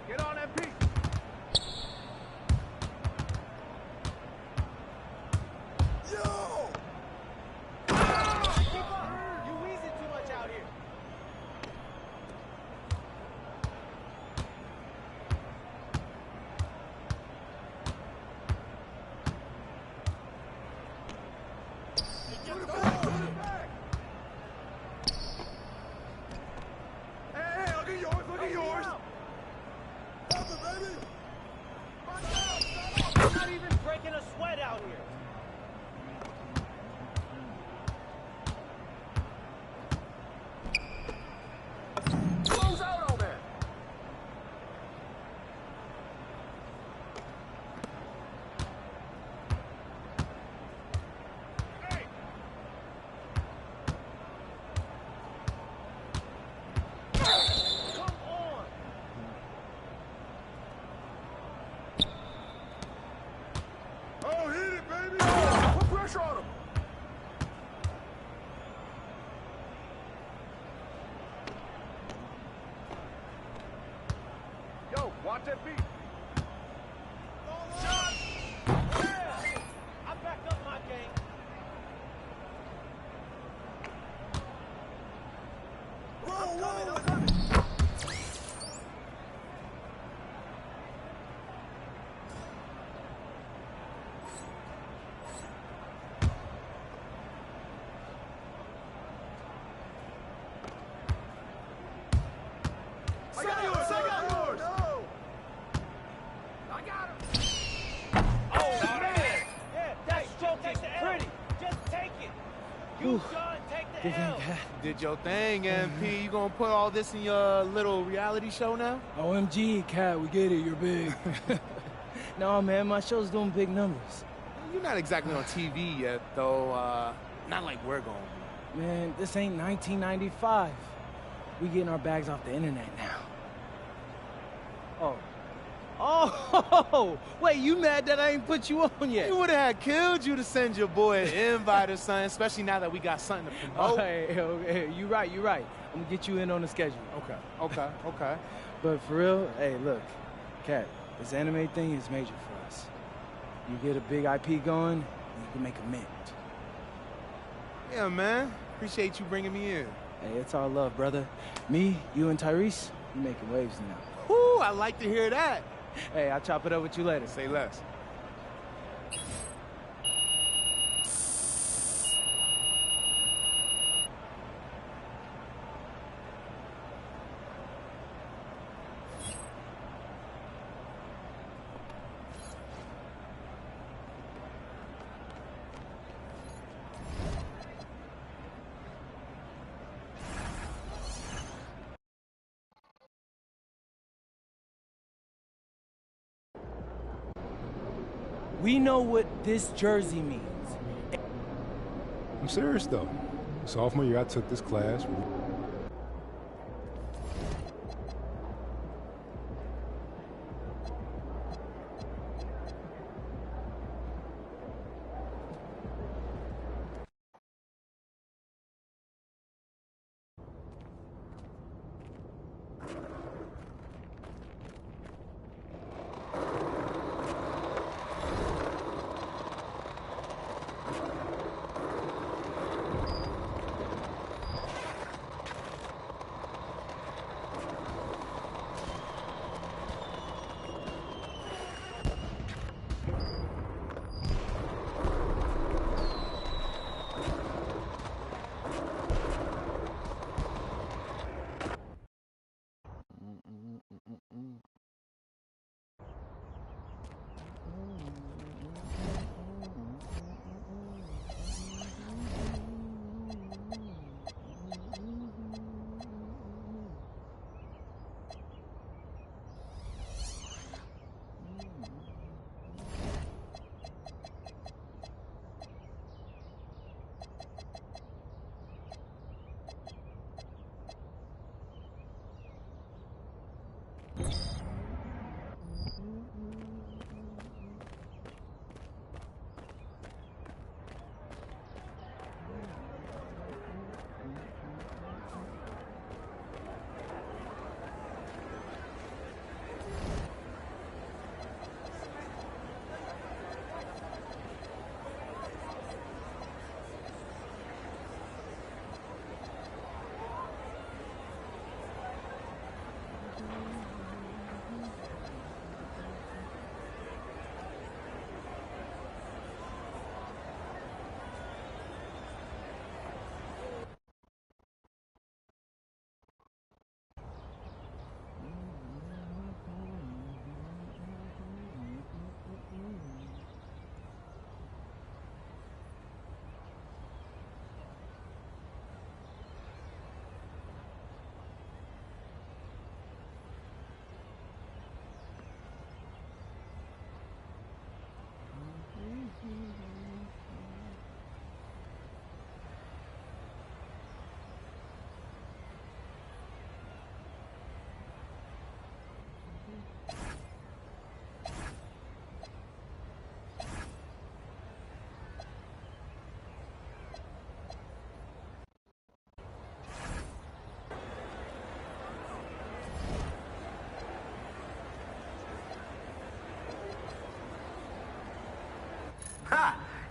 Get on MP! Yo! Keep up. You wheezing too much out here. Hey, look at yours, look at yours! Help it, baby! I'm not even breaking a sweat out here. Close out on that! Hey! Come on. Oh, hit it, baby! Put pressure on him! Yo, watch that beat! Shot. Yeah. I back up my game. Roll! I got yours! No! I got him! Oh, man. Yeah, that stroke is pretty. Just take it. You John, take the L. Did your thing, MP. You gonna put all this in your little reality show now? OMG, Cat, we get it. You're big. No, man, my show's doing big numbers. You're not exactly on TV yet, though. Not like we're going to be. Man, this ain't 1995. We getting our bags off the internet now. Oh, wait, you mad that I ain't put you on yet? It would have killed you to send your boy an invite or something, especially now that we got something to promote. Okay, you right. I'm gonna get you in on the schedule. Okay. But for real, hey, look, Cat, this anime thing is major for us. You get a big IP going, you can make a mint. Yeah, man. Appreciate you bringing me in. Hey, it's all love, brother. Me, you, and Tyrese, we making waves now. Whoo, I like to hear that. Hey, I'll chop it up with you later. Say less. We know what this jersey means. I'm serious, though. Sophomore year, I took this class.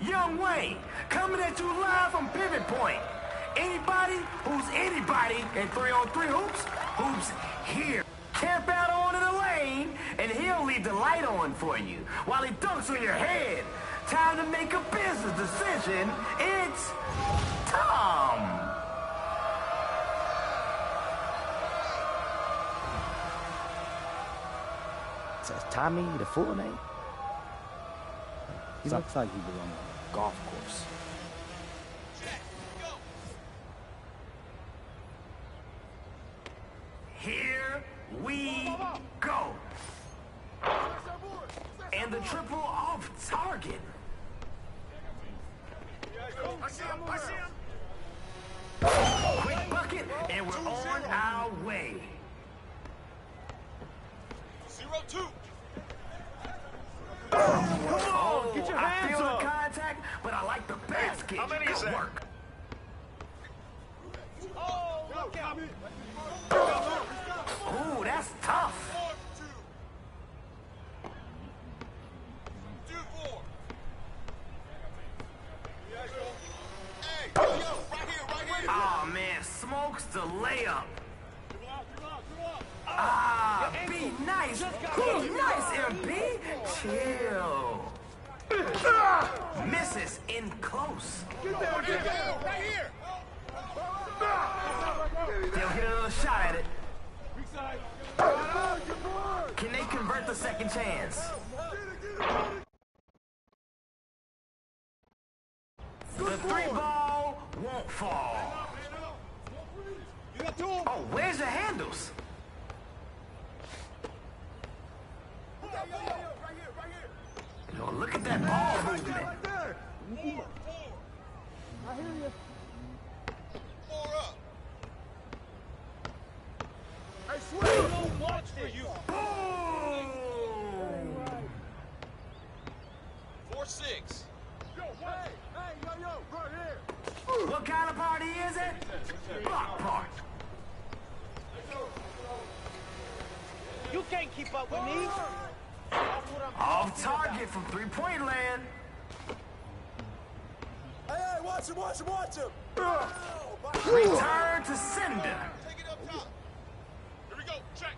Young Wayne, coming at you live from Pivot Point. Anybody who's anybody in 3-on-3 hoops here. Camp out on in the lane, and he'll leave the light on for you while he dunks on your head. Time to make a business decision. It's Tom. Is Tommy the full name? He looks like he belongs on a golf course. Here we go. And the triple off target. Quick bucket, and we're on our way. 0-2. Oh, get your I hands feel up. the contact, but I like the basket. How many is Good that? work. Oh, look out. Ooh, that's tough. 2-4. Hey, yo, right here. Oh man, smokes the layup. Ah, be nice. Be nice, MP. Chill. Misses in close. Get down, right here. They'll get another shot at it. Can they convert the second chance? The three ball won't fall. Oh, where's the handles? Oh, look at that ball movement. I hear you. 4 up. Hey, Sweet. So much for you. 4-6. Yo, hey, yo, right here. What kind of party is it? Block party. You can't keep up with me. Off target from three-point land. Hey, watch him. Return to sender. Take it up top. Here we go. Check.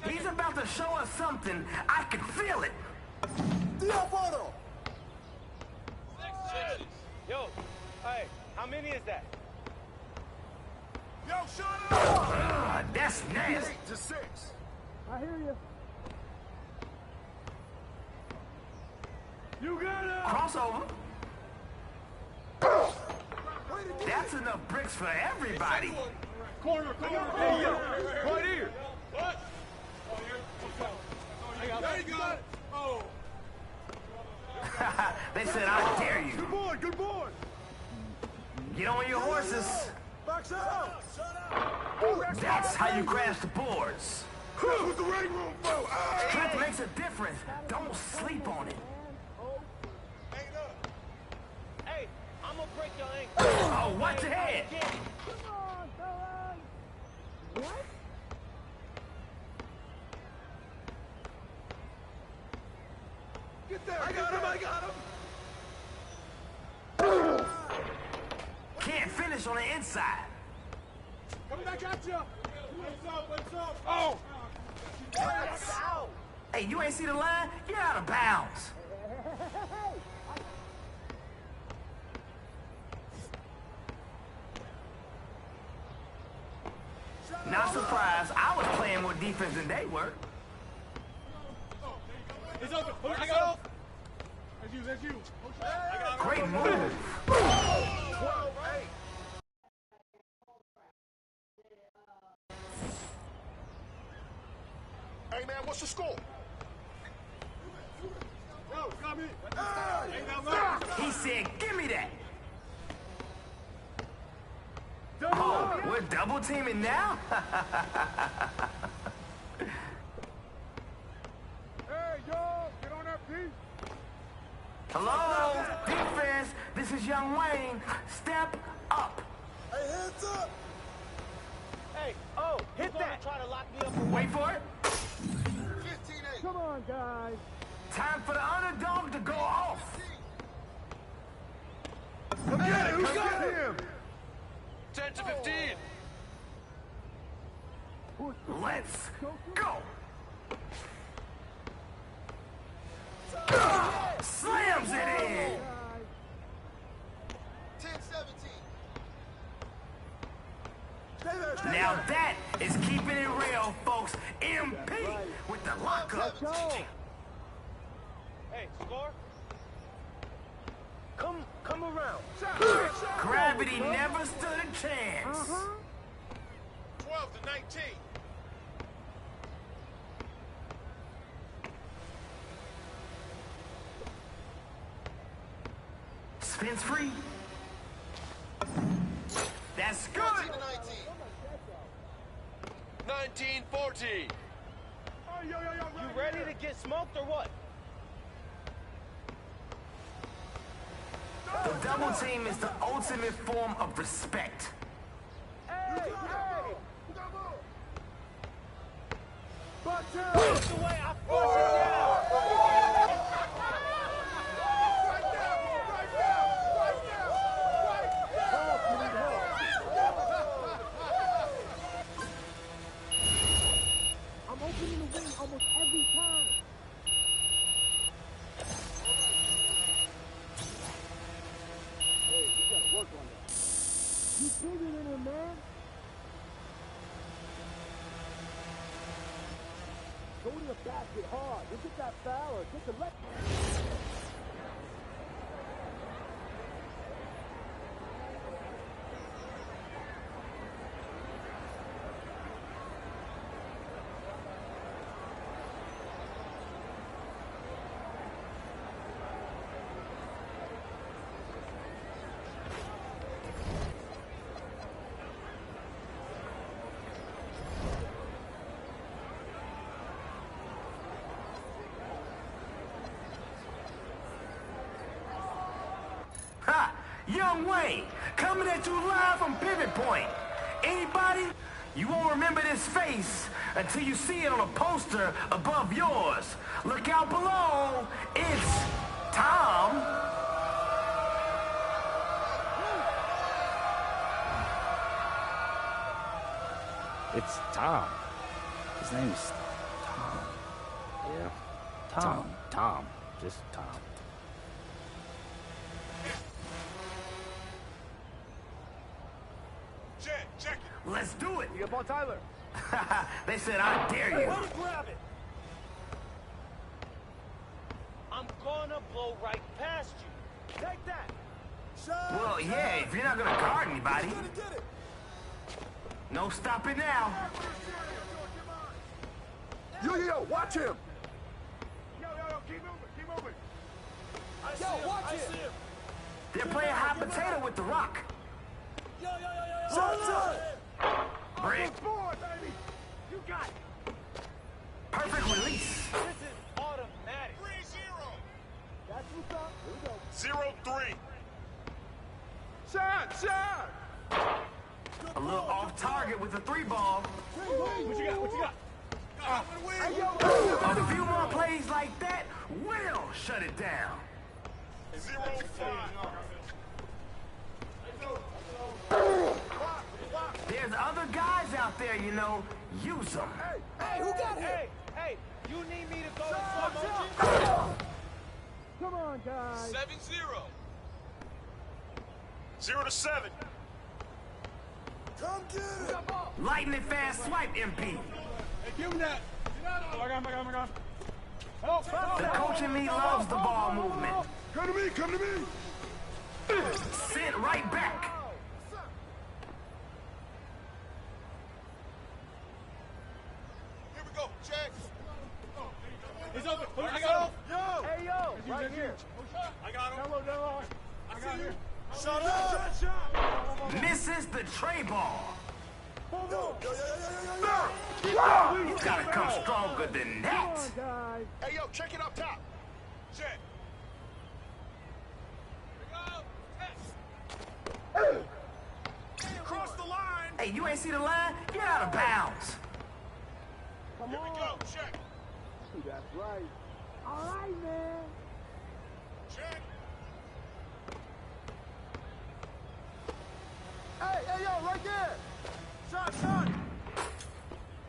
He's about to show us something. I can feel it. Yo, hey, how many is that? Yo, shut up. That's nasty. 8-6. I hear you. You got it. Crossover. That's enough bricks for everybody. Corner. Hey, yo, right here. What? There you go. Oh. They said, I dare you. Good boy. Get on your horses. Box out. That's how you crash the boards. With the ring room, bro. Strength makes a difference. Don't sleep on it. Hey, I'm gonna break your ankle. Oh, watch your head. Come on, fellas. What? Get there. I got him. Can't finish on the inside. Coming back at you. What's up? Oh. Hey, you ain't see the line? You're out of bounds. Not surprised. I was playing more defense than they were. He's open. I got him. That's you. Great move. 12-8. Hey, man, what's the score? Yo, come in. He said, give me that. Oh, we're double teaming now? Hey, yo, get on that piece. Hello, defense. This is Young Wayne. Step up. Hey, hands up. Hey, hit that. Try to lock me up. Wait for it. 15-8. Come on, guys. Time for the underdog to go off. Come get it! Who got him? 10 to 15. Let's go. Slams it in. 10-17. Now that is keeping it real, folks. MP with the lockup. Hey, score. Come around. Gravity never stood a chance. 12 to 19. Spins free. That's good. 19-14. You ready to get smoked or what? The double team is the ultimate form of respect. Hey! Watch out! Push the way I push it down! I'm opening the wing almost every time. Hey, you gotta work on that. You bigger than him, man. Go to the basket hard. Look at that foul or get the left. Ha! Young Wayne, coming at you live from Pivot Point. Anybody? You won't remember this face until you see it on a poster above yours. Look out below. It's Tom. It's Tom. His name's Tom. Yeah. Tom. Just Tom. Check it. Let's do it. You got ball, Tyler. They said, I dare you. Let me grab it. I'm gonna blow right past you. Take that. Well, yeah, if you're not going to guard anybody. No stopping now. Yo, watch him. Yo, keep moving. Watch him. They're playing hot potato with the rock. Yo. Brick. Baby. You got it. Perfect release. This is automatic. 3-0. That's what's up. Here we go. 0-3. Shot. A little off target with the 3-ball. What you got? A few more plays like that will shut it down. 0-5. There's other guys out there, you know. Use them. Hey, who got him? Hey, you need me to go in slow motion? Come on, guys. 7-0. 0-7. Come get it. Lightning fast swipe, MP. Hey, give him that. Oh my God. The coach in me loves the ball movement. Come to me. Sent right back. Here we go. Check. He's open. I got him. Hey, yo. Right here. I got him. I got him. Shut up. Misses the tray ball. Yo. You gotta come stronger than that. Hey, yo, check it up top. Check. Here we go. Cross the line. Hey, you ain't see the line? Get out of bounds. Here we go. Check. That's right. All right, man. Hey, yo, right there. Shot.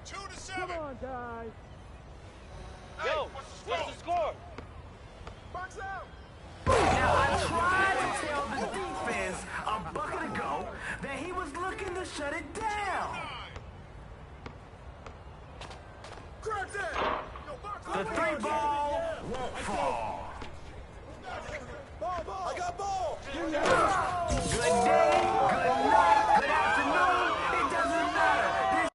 2-7. Come on, guys. Yo, what's the score? Box out. Now, I tried to tell the defense a bucket ago that he was looking to shut it down. Crack that. The three ball won't fall. Ball. I got ball. Good day, good night, good afternoon. It doesn't matter.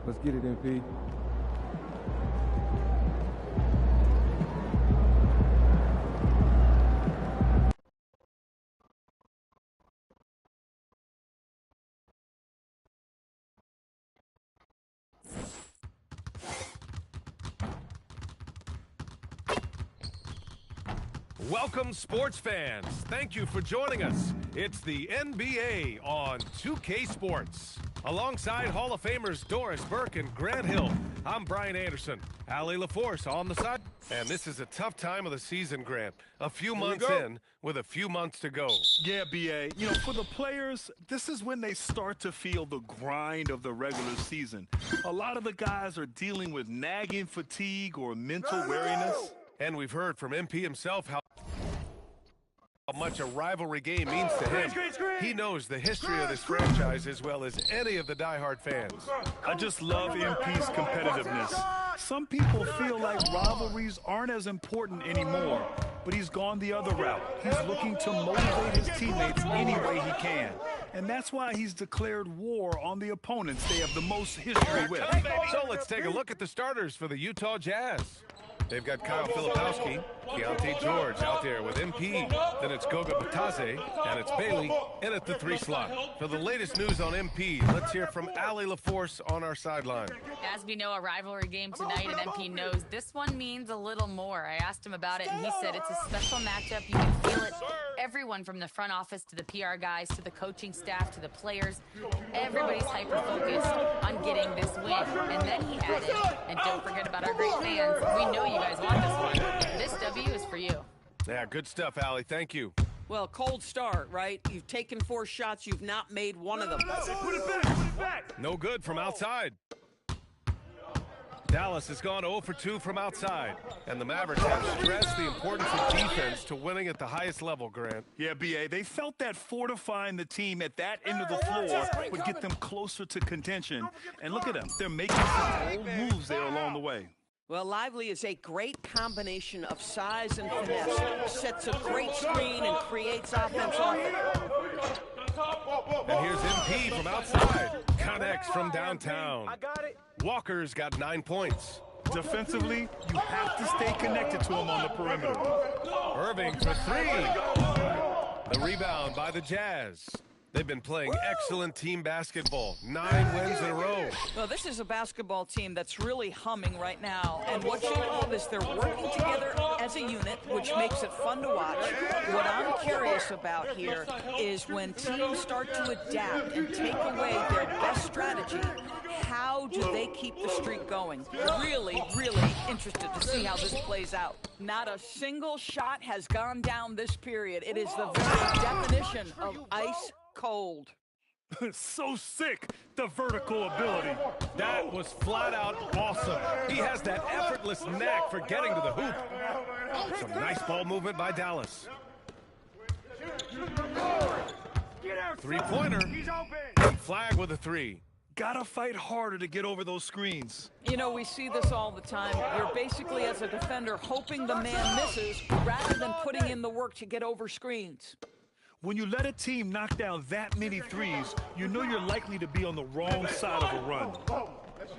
Let's get it, MP. Welcome, sports fans. Thank you for joining us. It's the NBA on 2K Sports. Alongside Hall of Famers Doris Burke and Grant Hill, I'm Brian Anderson. Allie LaForce on the side. And this is a tough time of the season, Grant. A few months in with a few months to go. Yeah, B.A. You know, for the players, this is when they start to feel the grind of the regular season. A lot of the guys are dealing with nagging fatigue or mental weariness. And we've heard from MP himself how much a rivalry game means to him. He knows the history of this franchise as well as any of the diehard fans. I just love MP's competitiveness. Some people feel like rivalries aren't as important anymore, but he's gone the other route. He's looking to motivate his teammates any way he can. And that's why he's declared war on the opponents they have the most history with. So let's take a look at the starters for the Utah Jazz. They've got Kyle Filipowski, Keontae George out there with MP. Then it's Goga Batadze, and it's Bailey in at the 3 slot. For the latest news on MP, let's hear from Allie LaForce on our sideline. As we know, a rivalry game tonight, and MP knows this one means a little more. I asked him about it, and he said it's a special matchup. You can feel it. Everyone from the front office to the PR guys to the coaching staff to the players, everybody's hyper-focused on getting this win. And then he added, and don't forget about our great fans. We know you guys want this one. This W is for you. Yeah, good stuff, Allie. Thank you. Well, cold start, right? You've taken 4 shots. You've not made one of them. Put it back, put it back. No good from outside. Dallas has gone 0 for 2 from outside. And the Mavericks have stressed the importance of defense to winning at the highest level, Grant. Yeah, B.A., they felt that fortifying the team at that end of the floor would get them closer to contention. And look at them. They're making some bold moves there along the way. Well, Lively is a great combination of size and finesse. Sets a great screen and creates offense off it. And here's MP from outside. Connects from downtown. I got it. Walker's got 9 points. Defensively, you have to stay connected to him on the perimeter. Irving for 3. The rebound by the Jazz. They've been playing excellent team basketball. 9 wins in a row. Well, this is a basketball team that's really humming right now. And what you love is they're working together as a unit, which makes it fun to watch. What I'm curious about here is when teams start to adapt and take away their best strategy, how do they keep the streak going? Really, really interested to see how this plays out. Not a single shot has gone down this period. It is the very definition of ice cold. So sick, the vertical ability. That was flat out awesome. He has that effortless knack for getting to the hoop. Some nice ball movement by Dallas. 3-pointer. Flag with a 3. Gotta fight harder to get over those screens. You know, we see this all the time. You're basically, as a defender, hoping the man misses rather than putting in the work to get over screens. When you let a team knock down that many threes, you know you're likely to be on the wrong side of a run.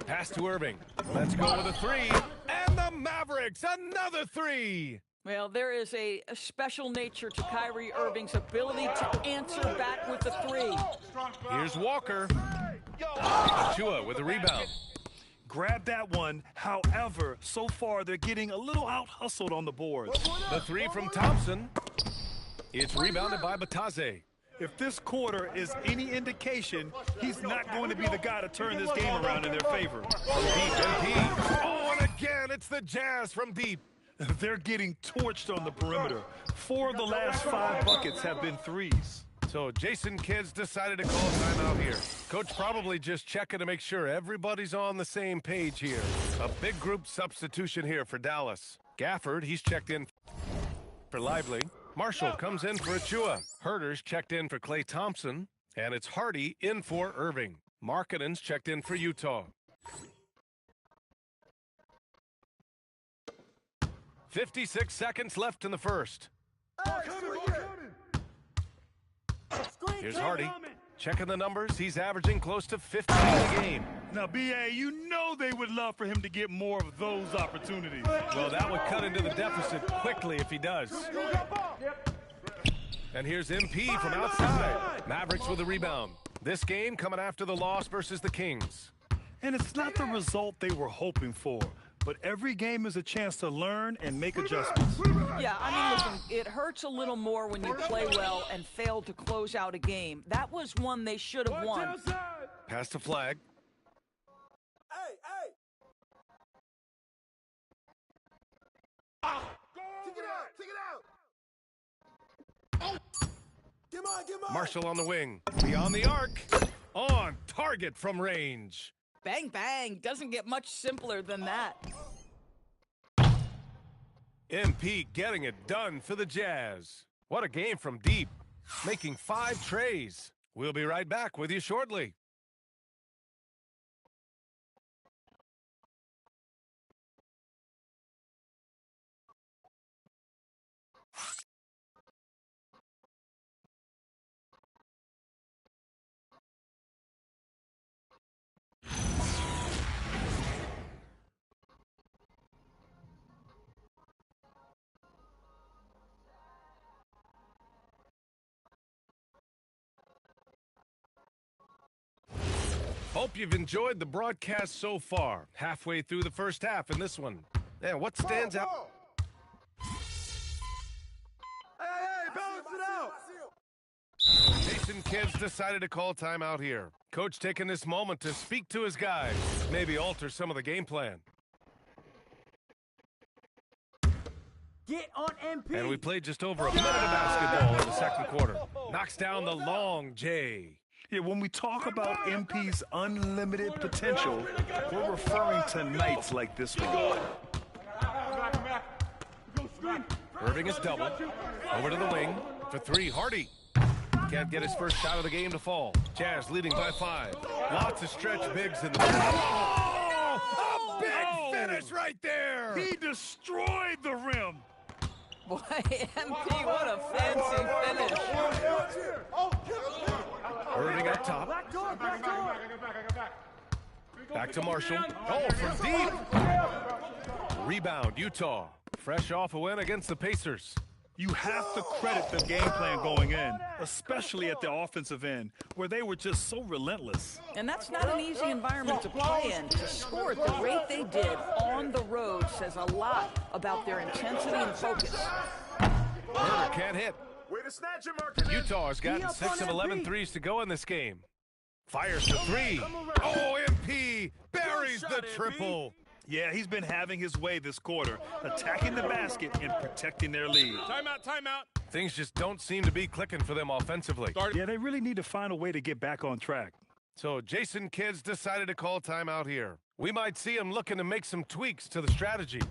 Pass to Irving. Let's go with a 3. And the Mavericks, another 3. Well, there is a special nature to Kyrie Irving's ability to answer back with the 3. Here's Walker. Chua with a rebound. Grab that one. However, so far they're getting a little out-hustled on the boards. The 3 from Thompson. It's rebounded by Batadze. If this quarter is any indication, he's not going to be the guy to turn this game around in their favor. From deep, MP. Oh, and again, it's the Jazz from deep. They're getting torched on the perimeter. 4 of the last 5 buckets have been threes. So Jason Kidd's decided to call a timeout here. Coach probably just checking to make sure everybody's on the same page here. A big group substitution here for Dallas. Gafford, he's checked in for Lively. Marshall comes in for Achua. Herter's checked in for Klay Thompson. And it's Hardy in for Irving. Markkanen's checked in for Utah. 56 seconds left in the first. Here's Hardy. Checking the numbers, he's averaging close to 15 a game. Now, B.A., you know they would love for him to get more of those opportunities. Well, that would cut into the deficit quickly if he does. And here's MP from outside. Mavericks with a rebound. This game coming after the loss versus the Kings. And it's not the result they were hoping for, but every game is a chance to learn and make adjustments. Yeah, I mean, listen, it hurts a little more when you play well and fail to close out a game. That was one they should have won. Pass to Flag. Hey! Take it out! Get mine! Marshall on the wing. Beyond the arc. On target from range. Bang, bang. Doesn't get much simpler than that. MP getting it done for the Jazz. What a game from deep. Making 5 trays. We'll be right back with you shortly. Hope you've enjoyed the broadcast so far. Halfway through the first half in this one. Yeah, what stands out? Hey, balance it out! Jason Kidd's decided to call timeout here. Coach taking this moment to speak to his guys, maybe alter some of the game plan. Get on MP. And we played just over a minute of basketball in the second quarter. Knocks down the long J. Yeah, when we talk about MP's unlimited potential, we're referring to nights like this one. Irving is doubled. Over to the wing for three. Hardy can't get his first shot of the game to fall. Jazz leading by 5. Lots of stretch bigs in the middle. Oh, a big finish right there. He destroyed the rim. Boy, MP, what a fancy finish. Irving up top. Back to Marshall. Oh, from deep. Rebound, Utah. Fresh off a win against the Pacers. You have to credit the game plan going in, especially at the offensive end, where they were just so relentless. And that's not an easy environment to play in. To score at the rate they did on the road says a lot about their intensity and focus. Herder can't hit. Way to snatch it, Martin. Utah has gotten 6 of 11 threes to go in this game. Fires to 3. Oh, MP buries the triple. Yeah, he's been having his way this quarter, attacking the basket and protecting their lead. Timeout. Things just don't seem to be clicking for them offensively. Yeah, they really need to find a way to get back on track. So Jason Kidd's decided to call timeout here. We might see him looking to make some tweaks to the strategy.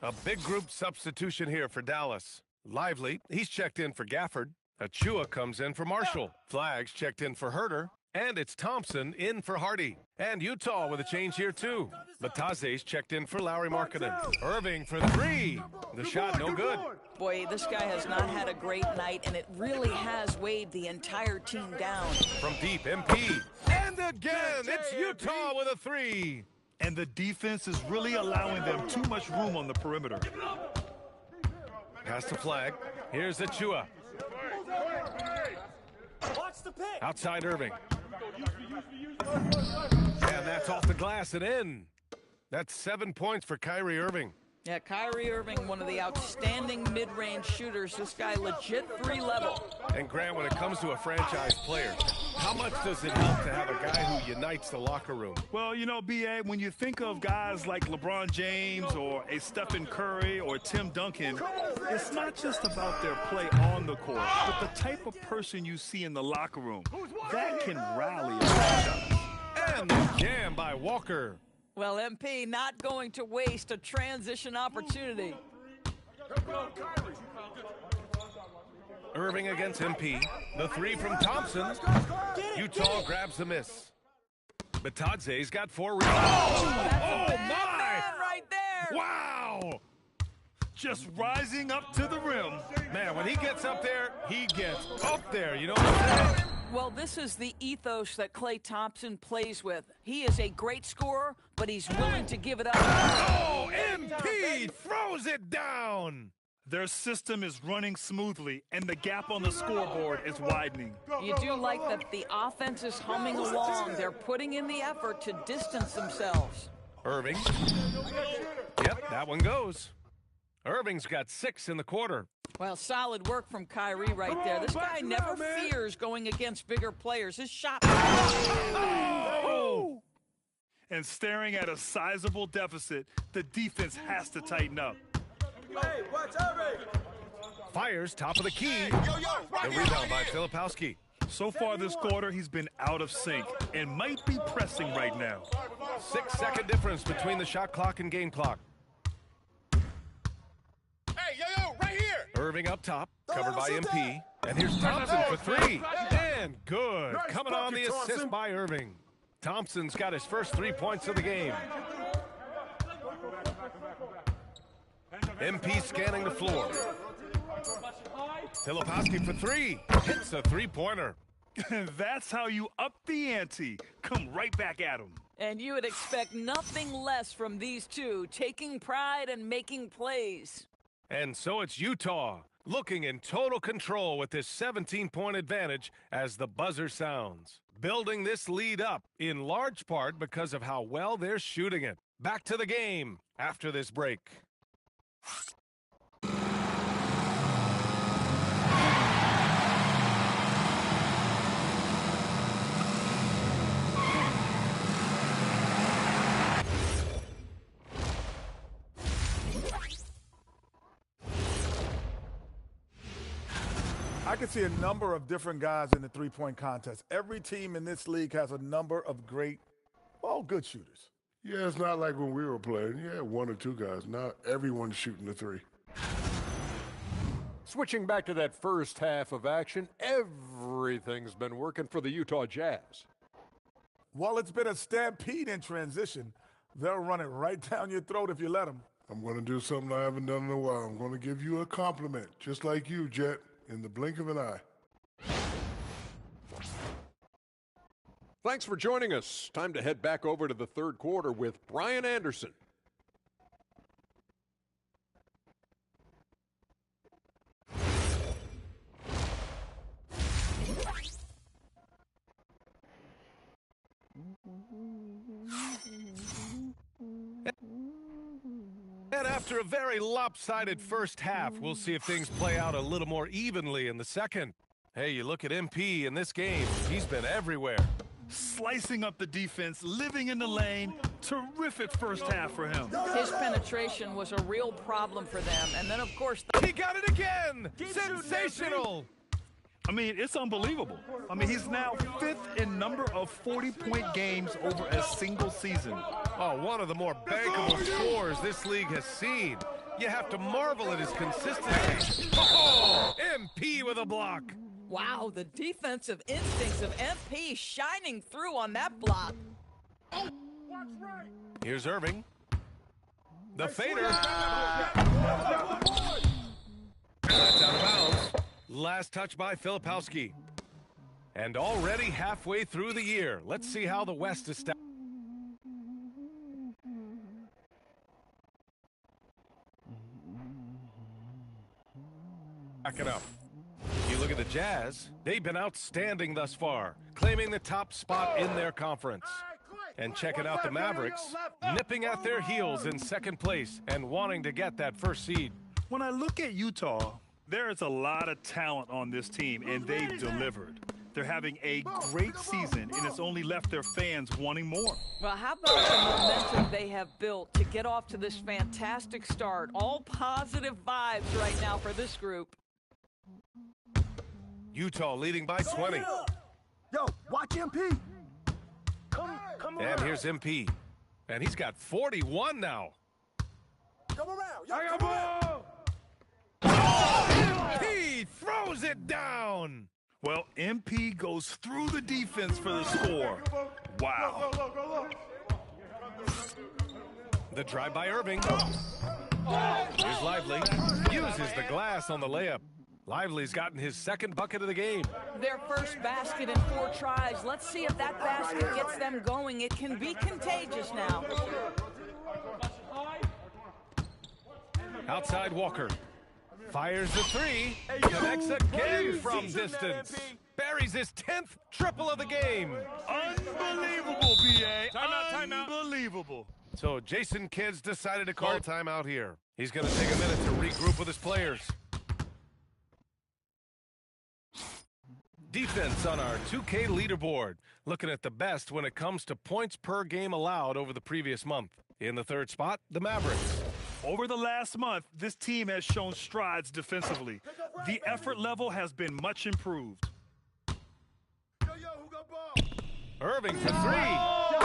A big group substitution here for Dallas. Lively, he's checked in for Gafford. Achua comes in for Marshall. Flags checked in for Herder. And it's Thompson in for Hardy. And Utah with a change here too. Bataze's checked in for Lauri Markkanen. Irving for 3. The shot no good. Boy, this guy has not had a great night, and it really has weighed the entire team down. From deep, MP. And again, it's Utah with a 3. And the defense is really allowing them too much room on the perimeter. Pass the flag. Here's Achua. Watch the pick. Outside Irving. And that's off the glass and in. That's 7 points for Kyrie Irving. Yeah, Kyrie Irving, one of the outstanding mid-range shooters. This guy legit 3-level. And Grant, when it comes to a franchise player, how much does it help to have a guy who unites the locker room? Well, you know, B.A., when you think of guys like LeBron James or a Stephen Curry or Tim Duncan, it's not just about their play on the court, but the type of person you see in the locker room. That can rally a franchise. And the jam by Walker. Well, MP not going to waste a transition opportunity. Irving against MP. The 3 from Thompson. Utah grabs the miss. Bataze's got 4 rebounds. Oh my! Right there. Wow! Just rising up to the rim. Man, when he gets up there, he gets up there. You know what I'm saying? Well, this is the ethos that Klay Thompson plays with. He is a great scorer, but he's willing to give it up. Oh, MP throws it down. Their system is running smoothly, and the gap on the scoreboard is widening. You do like that the offense is humming along. They're putting in the effort to distance themselves. Irving. Yep, that one goes. Irving's got 6 in the quarter. Well, solid work from Kyrie right there. This guy never fears going against bigger players. His shot. Oh! And staring at a sizable deficit, the defense has to tighten up. Hey, watch Irving! Fires top of the key. The rebound by Filipowski. So far this quarter, he's been out of sync and might be pressing right now. 6-second difference between the shot clock and game clock. Hey, yo, right here! Irving up top, covered by MP. And here's Thompson for 3. And good. Nice Coming on the bucket, assist Thompson. by Irving. Thompson's got his first 3 points of the game. MP scanning the floor. Filipowski for 3. Hits a 3-pointer. That's how you up the ante. Come right back at him. And you would expect nothing less from these two, taking pride and making plays. And so it's Utah, looking in total control with this 17-point advantage as the buzzer sounds. Building this lead up in large part because of how well they're shooting it. Back to the game after this break. I can see a number of different guys in the three-point contest. Every team in this league has a number of great, well, good shooters. Yeah, it's not like when we were playing. You had one or two guys. Now everyone's shooting the three. Switching back to that first half of action, everything's been working for the Utah Jazz. While it's been a stampede in transition, they'll run it right down your throat if you let them. I'm going to do something I haven't done in a while. I'm going to give you a compliment, just like you, Jet, in the blink of an eye. Thanks for joining us. Time to head back over to the third quarter with Brian Anderson. And after a very lopsided first half, we'll see if things play out a little more evenly in the second. Hey, you look at MP in this game, he's been everywhere. Slicing up the defense, living in the lane. Terrific first half for him. His penetration was a real problem for them. And then, of course, he got it again! Sensational! I mean, it's unbelievable. I mean, he's now 5th in number of 40-point games over a single season. Oh, one of the more bankable scores this league has seen. You have to marvel at his consistency. Oh, MP with a block. Wow, the defensive instincts of MP shining through on that block. Here's Irving. The fader. That's out of bounds. Last touch by Filipowski. And already halfway through the year. Let's see how the West is stacked. Back it up. You look at the Jazz, they've been outstanding thus far, claiming the top spot in their conference. And checking out the Mavericks, nipping at their heels in second place and wanting to get that first seed. When I look at Utah, there is a lot of talent on this team, and they've delivered. They're having a great season, and it's only left their fans wanting more. Well, how about the momentum they have built to get off to this fantastic start? All positive vibes right now for this group. Utah leading by 20. Yo, watch MP. Come and here's MP. And he's got 41 now. Come around. MP throws it down. Well, MP goes through the defense for the score. Wow. The drive by Irving. Here's Lively. Uses the glass on the layup. Lively's gotten his second bucket of the game. Their first basket in 4 tries. Let's see if that basket gets them going. It can be contagious now. Outside Walker. Fires the 3. Connects again from distance. Buries his 10th triple of the game. Unbelievable, BA. Timeout. Unbelievable. So Jason Kidd's decided to call timeout here. He's going to take a minute to regroup with his players. Defense on our 2K leaderboard. Looking at the best when it comes to points per game allowed over the previous month. In the third spot, the Mavericks. Over the last month, this team has shown strides defensively. The effort level has been much improved. Irving for 3.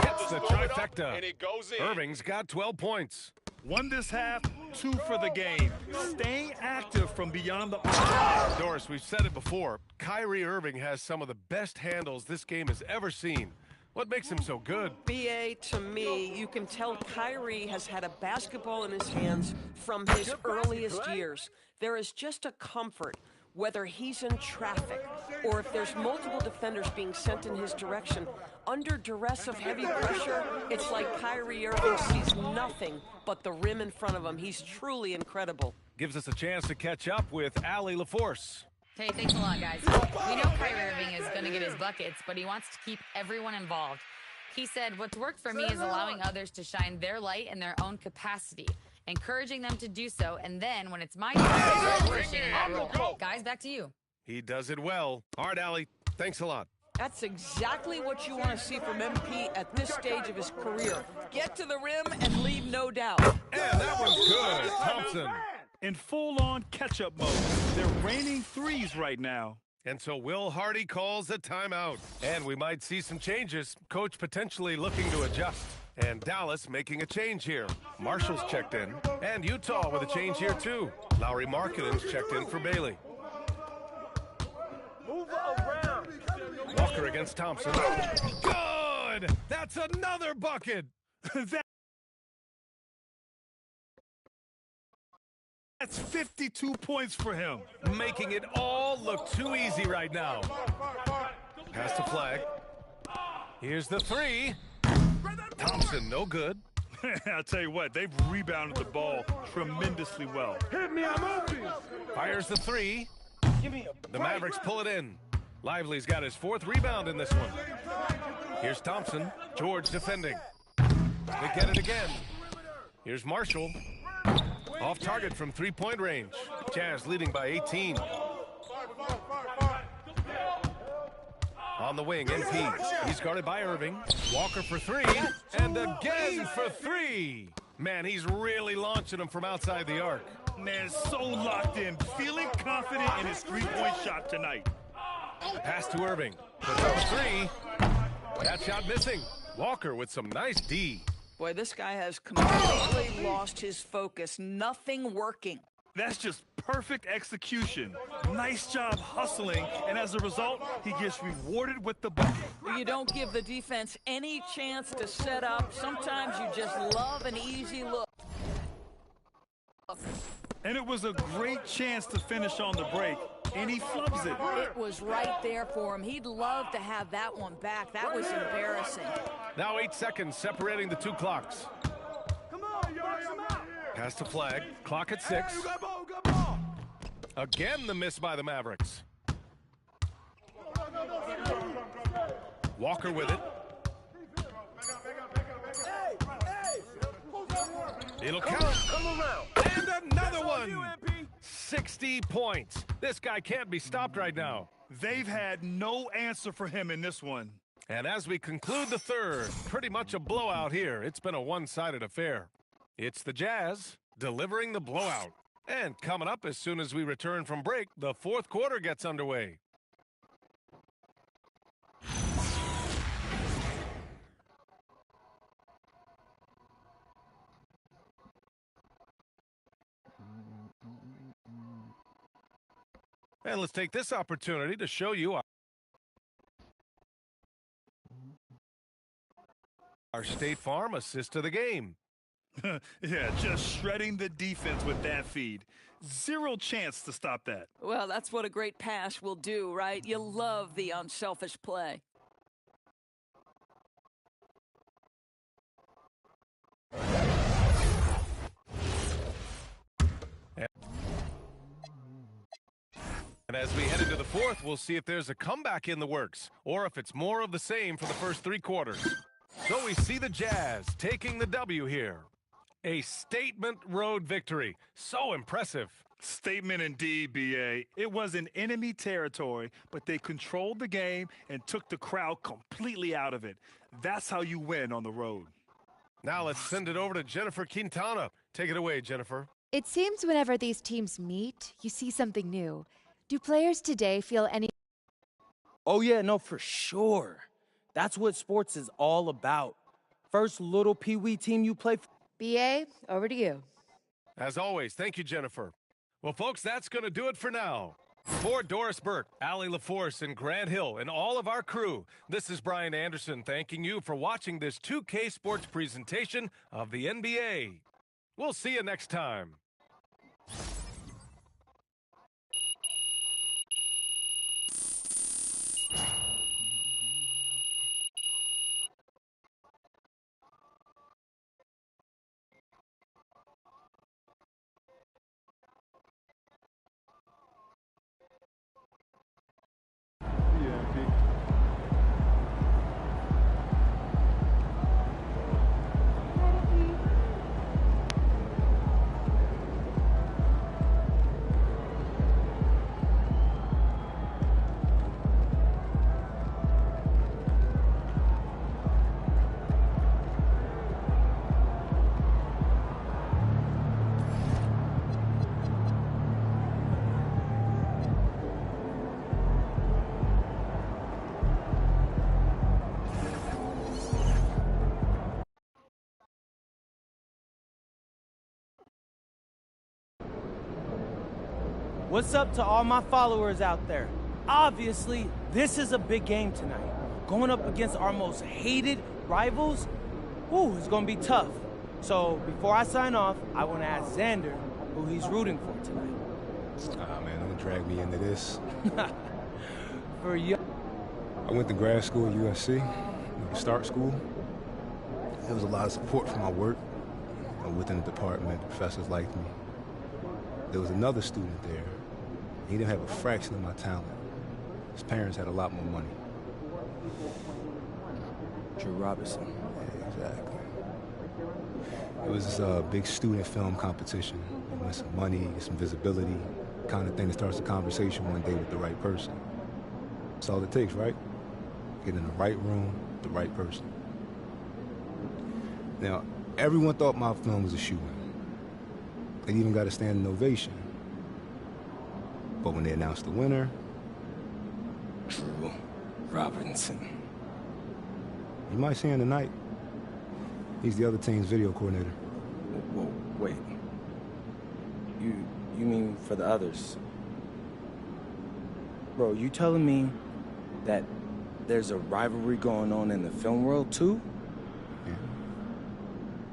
Hits the trifecta. And it goes in. Irving's got 12 points. 1 this half, 2 for the game. Staying active from beyond the arc. Doris, we've said it before. Kyrie Irving has some of the best handles this game has ever seen. What makes him so good? BA, to me, you can tell Kyrie has had a basketball in his hands from his earliest years. There is just a comfort Whether he's in traffic or if there's multiple defenders being sent in his direction, under duress of heavy pressure, it's like Kyrie Irving sees nothing but the rim in front of him. He's truly incredible. Gives us a chance to catch up with Allie LaForce. Hey, thanks a lot, guys. We know Kyrie Irving is going to get his buckets, but he wants to keep everyone involved. He said, what's worked for me is allowing others to shine their light in their own capacity, encouraging them to do so, and then when it's my turn, pushing in that role. Guys, back to you. He does it well. All right, Allie, thanks a lot. That's exactly what you want to see from MP at this stage of his career. Get to the rim and leave no doubt. And that one's good. Thompson. In full-on catch-up mode. They're raining threes right now. And so Will Hardy calls a timeout. And we might see some changes. Coach potentially looking to adjust. And Dallas making a change here. Marshall's checked in. And Utah with a change here, too. Lauri Markkanen's checked in for Bailey. Move around. Walker against Thompson. Good! That's another bucket! That's 52 points for him. Making it all look too easy right now. Pass to Flag. Here's the three. Thompson, no good. I'll tell you what, they've rebounded the ball tremendously well. Hit me, I'm open. Fires the three. Give me a The Mavericks pull it in. Lively's got his fourth rebound in this one. Here's Thompson. George defending. They get it again. Here's Marshall. Off target from three-point range. Jazz leading by 18. On the wing, MP. He's guarded by Irving. Walker for three. And again for three. Man, he's really launching them from outside the arc. Man, so locked in. Feeling confident in his three-point shot tonight. Pass to Irving. Puts up a three. That shot missing. Walker with some nice D. Boy, this guy has completely lost his focus. Nothing working. That's just perfect execution. Nice job hustling, and as a result, he gets rewarded with the bucket. You don't give the defense any chance to set up. Sometimes you just love an easy look. And it was a great chance to finish on the break, and he flubs it. It was right there for him. He'd love to have that one back. That was embarrassing. Now 8 seconds separating the two clocks. Come on, box him out. Pass to Flag. Clock at 6. Hey, you got ball, got ball. Again, the miss by the Mavericks. Walker with it. It'll count. Come around. And another one. 60 points. This guy can't be stopped right now. They've had no answer for him in this one. And as we conclude the third, pretty much a blowout here. It's been a one-sided affair. It's the Jazz delivering the blowout. And coming up as soon as we return from break, the fourth quarter gets underway. And let's take this opportunity to show you our State Farm assist to the game. Yeah, just shredding the defense with that feed. Zero chance to stop that. Well, that's what a great pass will do, right? You love the unselfish play. And as we head into the fourth, we'll see if there's a comeback in the works, or if it's more of the same for the first three quarters. So we see the Jazz taking the W here. A statement road victory. So impressive. Statement indeed, B.A. It was in enemy territory, but they controlled the game and took the crowd completely out of it. That's how you win on the road. Now let's send it over to Jennifer Quintana. Take it away, Jennifer. It seems whenever these teams meet, you see something new. Do players today feel any... Oh, yeah, no, for sure. That's what sports is all about. First little peewee team you play for. BA, over to you. As always, thank you, Jennifer. Well, folks, that's going to do it for now. For Doris Burke, Allie LaForce, and Grant Hill, and all of our crew, this is Brian Anderson thanking you for watching this 2K Sports presentation of the NBA. We'll see you next time. MP. What's up to all my followers out there? Obviously, this is a big game tonight. Going up against our most hated rivals, whew, it's gonna be tough. So before I sign off, I wanna ask Xander who he's rooting for tonight. Ah, man, don't drag me into this. For you. I went to grad school at USC, start school. There was a lot of support for my work. Within the department, professors liked me. There was another student there. He didn't have a fraction of my talent. His parents had a lot more money. Drew Robinson. Yeah, exactly. It was this big student film competition. You win some money, get some visibility, kind of thing that starts a conversation one day with the right person. That's all it takes, right? Get in the right room with the right person. Now, everyone thought my film was a shoo-in. They even got a standing ovation. But when they announced the winner... Drew Robinson. You might see him tonight. He's the other team's video coordinator. Whoa, wait. You mean for the others? Bro, you telling me that there's a rivalry going on in the film world too? Yeah.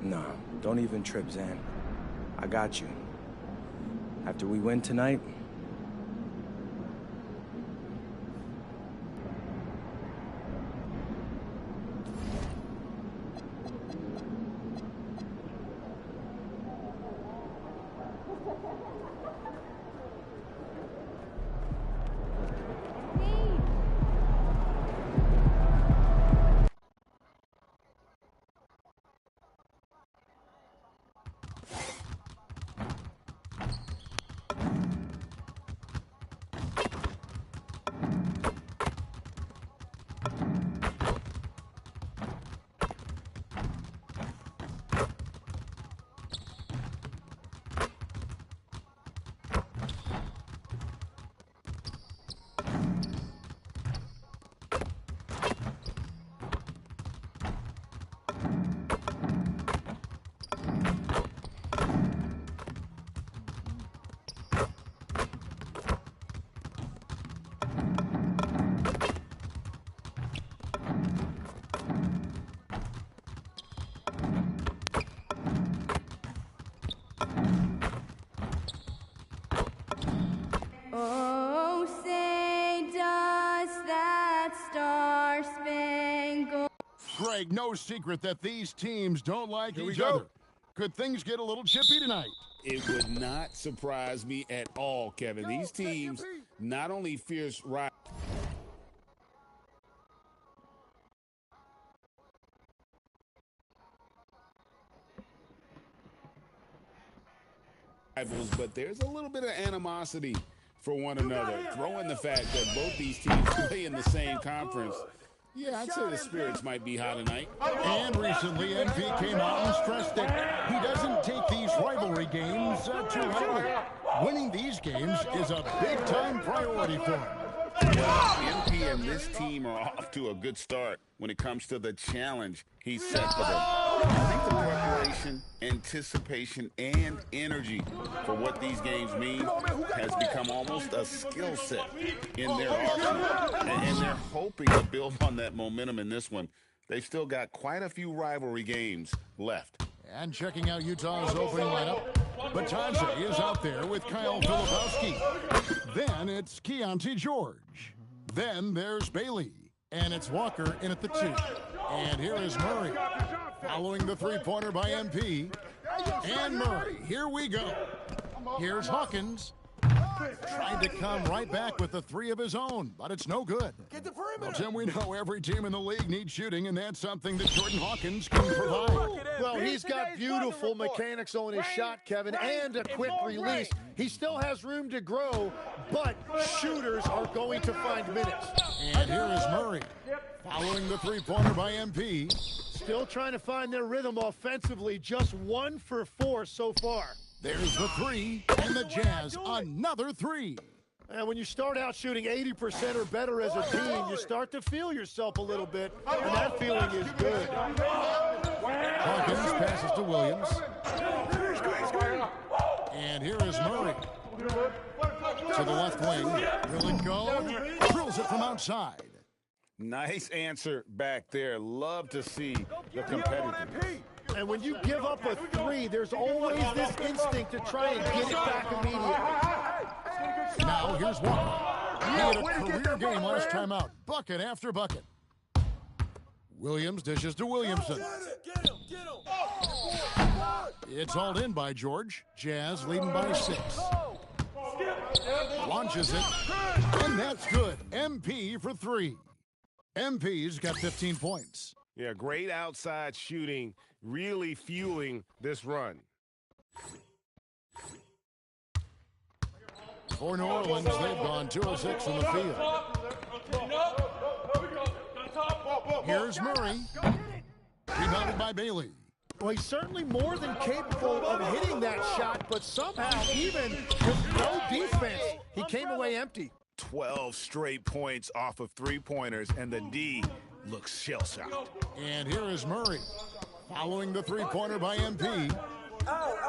Nah, don't even trip, Zan. I got you. After we win tonight... Oh, say does that star-spangled... Greg, no secret that these teams don't like each other. Could things get a little chippy tonight? It would not surprise me at all, Kevin. These teams not only fierce rivals, but there's a little bit of animosity for one another. Throw in the fact that both these teams play in the same conference. Yeah, I'd say the spirits might be high tonight. And recently, MP came out and stressed that he doesn't take these rivalry games too lightly. Winning these games is a big-time priority for him. Well, MP and this team are off to a good start when it comes to the challenge he's set for them. I think the preparation, anticipation, and energy for what these games mean has become almost a skill set in their arsenal. And they're hoping to build on that momentum in this one. They've still got quite a few rivalry games left. And checking out Utah's opening lineup, Batanze is out there with Kyle Filipowski. Then it's Keontae George. Then there's Bailey. And it's Walker in at the 2. And here is Murray. Following the three-pointer by MP. And Murray. Here we go. Here's Hawkins. Tried to come right back with the three of his own, but it's no good. Well, Tim, we know every team in the league needs shooting, and that's something that Jordan Hawkins can provide. Well, he's got beautiful mechanics on his shot, Kevin, and a quick release. He still has room to grow, but shooters are going to find minutes. And here is Murray, following the three-pointer by MP. Still trying to find their rhythm offensively, just 1 for 4 so far. There's the three, and the Jazz another three. And when you start out shooting 80% or better as a team, you start to feel yourself a little bit, and that feeling is good. Hawkins passes to Williams. And here is Murray. To the left wing. Will it go? Drills it from outside. Nice answer back there. Love to see the competitiveness. And when you give up a three, there's always this instinct to try and get it back immediately. Now here's Walker. He had a career game last time out. Bucket after bucket. Williams dishes to Williamson. It's hauled in by George. Jazz leading by 6. Launches it. And that's good. MP for 3. MP's got 15 points. Yeah, great outside shooting, really fueling this run. For New Orleans, they've gone 2 of 6 from the field. Here's Murray. Rebounded by Bailey. Well, he's certainly more than capable of hitting that shot, but somehow, even with no defense, he came away empty. 12 straight points off of three-pointers, and the D looks shell-shocked. And here is Murray. Following the three-pointer by MP.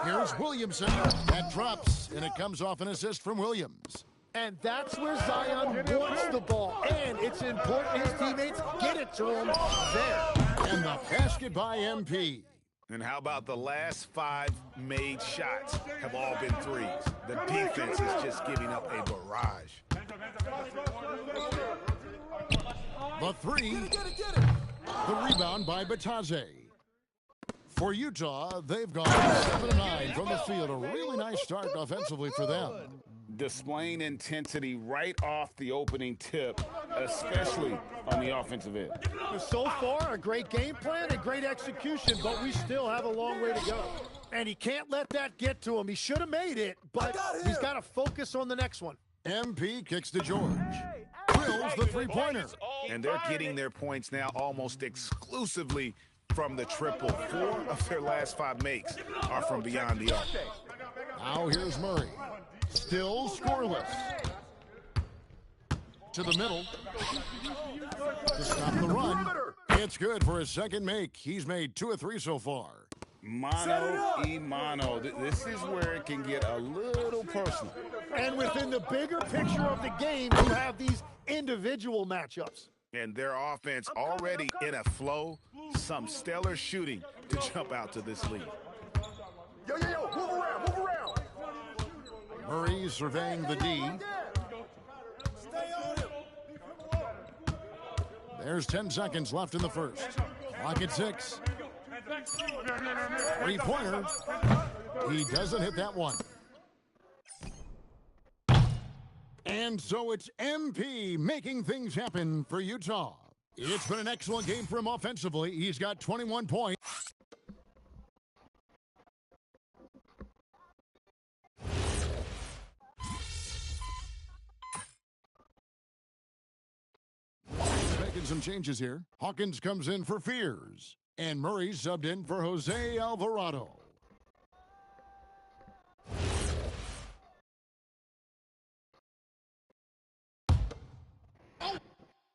Here's Williamson. That drops, and it comes off an assist from Williams. And that's where Zion wants the ball. And it's important his teammates get it to him there. And the basket by MP. And how about the last 5 made shots have all been threes? The defense is just giving up a barrage. The three. The rebound by Bataze. For Utah, they've gone 7-9 from the field. A really nice start offensively for them. Displaying intensity right off the opening tip, especially on the offensive end. So far, a great game plan and great execution, but we still have a long way to go. And he can't let that get to him. He should have made it, but he's got to focus on the next one. MP kicks to George. Drills the three-pointer. And they're getting their points now almost exclusively from the triple. 4 of their last 5 makes are from beyond the arc. Now here's Murray. Still scoreless. To the middle. To stop the run. It's good for his second make. He's made 2 of 3 so far. Mano. This is where it can get a little personal. And within the bigger picture of the game, you have these individual matchups. And their offense already in a flow. Some stellar shooting to jump out to this lead. Yo, move around. Murray surveying the D. There's 10 seconds left in the first. Clock at 6. Three-pointer. He doesn't hit that one. And so it's MP making things happen for Utah. It's been an excellent game for him offensively. He's got 21 points. Making some changes here. Hawkins comes in for Fears. And Murray subbed in for Jose Alvarado.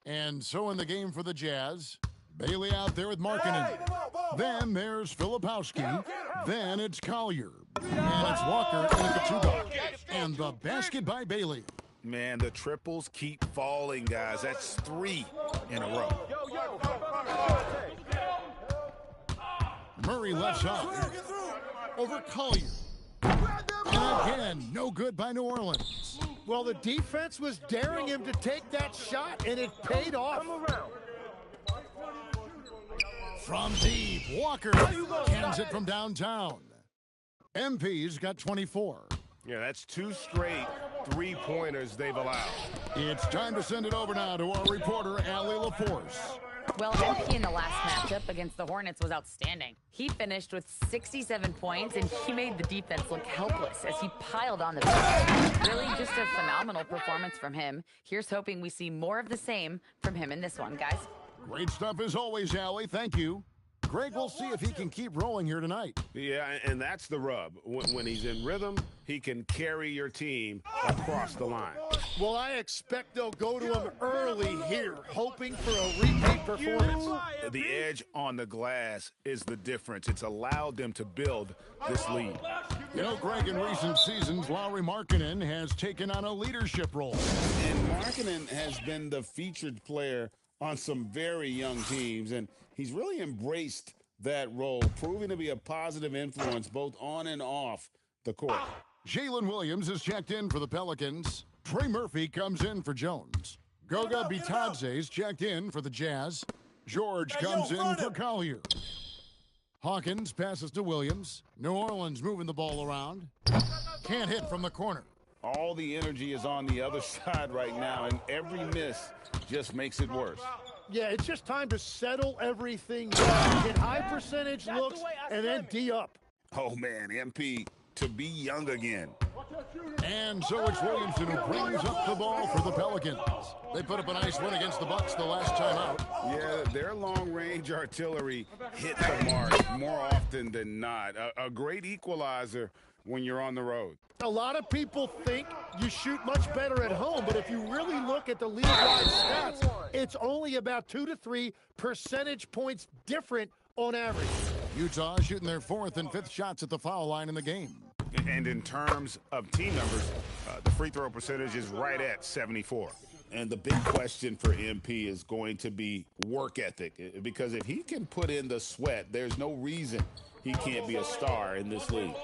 And so in the game for the Jazz, Bailey out there with Markkanen. Then there's Filipowski. Then it's Collier. And it's Walker and Katuba. And the basket by Bailey. Man, the triples keep falling, guys. That's 3 in a row. Murray left side. Over Collier. And again, no good by New Orleans. Well, the defense was daring him to take that shot, and it paid off. From deep, Walker cans it from downtown. MP's got 24. Yeah, that's 2 straight 3-pointers they've allowed. It's time to send it over now to our reporter, Allie LaForce. Well, MP in the last matchup against the Hornets was outstanding. He finished with 67 points, and he made the defense look helpless as he piled on the bench. Really just a phenomenal performance from him. Here's hoping we see more of the same from him in this one, guys. Great stuff as always, Allie. Thank you. Greg, we'll see if he can keep rolling here tonight. Yeah, and that's the rub. When he's in rhythm, he can carry your team across the line. Well, I expect they'll go to him early here, hoping for a repeat performance. The edge on the glass is the difference. It's allowed them to build this lead. You know, Greg, in recent seasons, Lauri Markkanen has taken on a leadership role. And Markkanen has been the featured player on some very young teams, and he's really embraced that role, proving to be a positive influence both on and off the court. Jalen Williams is checked in for the Pelicans. Trey Murphy comes in for Jones. Goga Bitadze's checked in for the Jazz. George comes in for Collier. Hawkins passes to Williams. New Orleans moving the ball around. Can't hit from the corner. All the energy is on the other side right now, and every miss just makes it worse. Yeah, it's just time to settle everything down. Get high percentage looks and then D up. Oh, man, MP to be young again. And so it's Williamson who brings up the ball for the Pelicans. They put up a nice win against the Bucks the last time out. Yeah, their long-range artillery hit the mark more often than not. A great equalizer when you're on the road. A lot of people think you shoot much better at home, but if you really look at the league-wide stats, it's only about 2 to 3 percentage points different on average. Utah shooting their 4th and 5th shots at the foul line in the game. And in terms of team numbers, the free throw percentage is right at 74. And the big question for MP is going to be work ethic, because if he can put in the sweat, there's no reason he can't be a star in this league.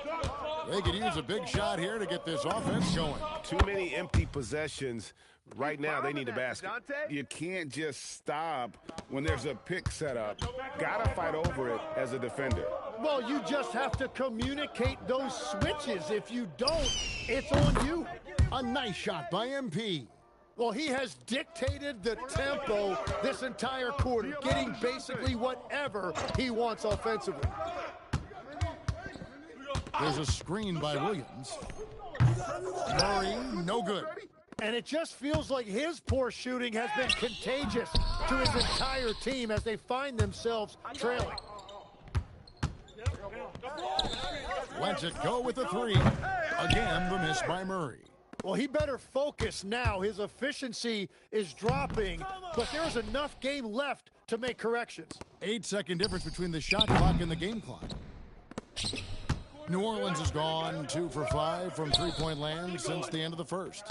They could use a big shot here to get this offense going. Too many empty possessions. Right now, they need a basket. You can't just stop when there's a pick set up. Got to fight over it as a defender. Well, you just have to communicate those switches. If you don't, it's on you. A nice shot by MP. Well, he has dictated the tempo this entire quarter, getting basically whatever he wants offensively. There's a screen by Williams. Murray, no good. And it just feels like his poor shooting has been contagious to his entire team as they find themselves trailing. Lets it go with the 3. Again, the miss by Murray. Well, he better focus now. His efficiency is dropping, but there's enough game left to make corrections. 8-second difference between the shot clock and the game clock. New Orleans is gone 2 for 5 from three-point land since the end of the first.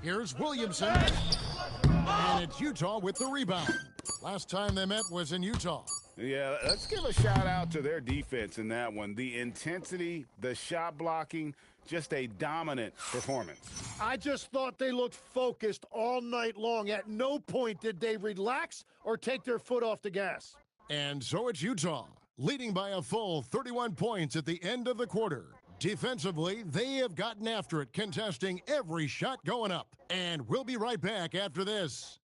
Here's Williamson, and it's Utah with the rebound. Last time they met was in Utah. Yeah, let's give a shout out to their defense in that one. The intensity, the shot blocking, just a dominant performance. I just thought they looked focused all night long. At no point did they relax or take their foot off the gas. And so it's Utah, leading by a full 31 points at the end of the quarter. Defensively, they have gotten after it, contesting every shot going up. And we'll be right back after this.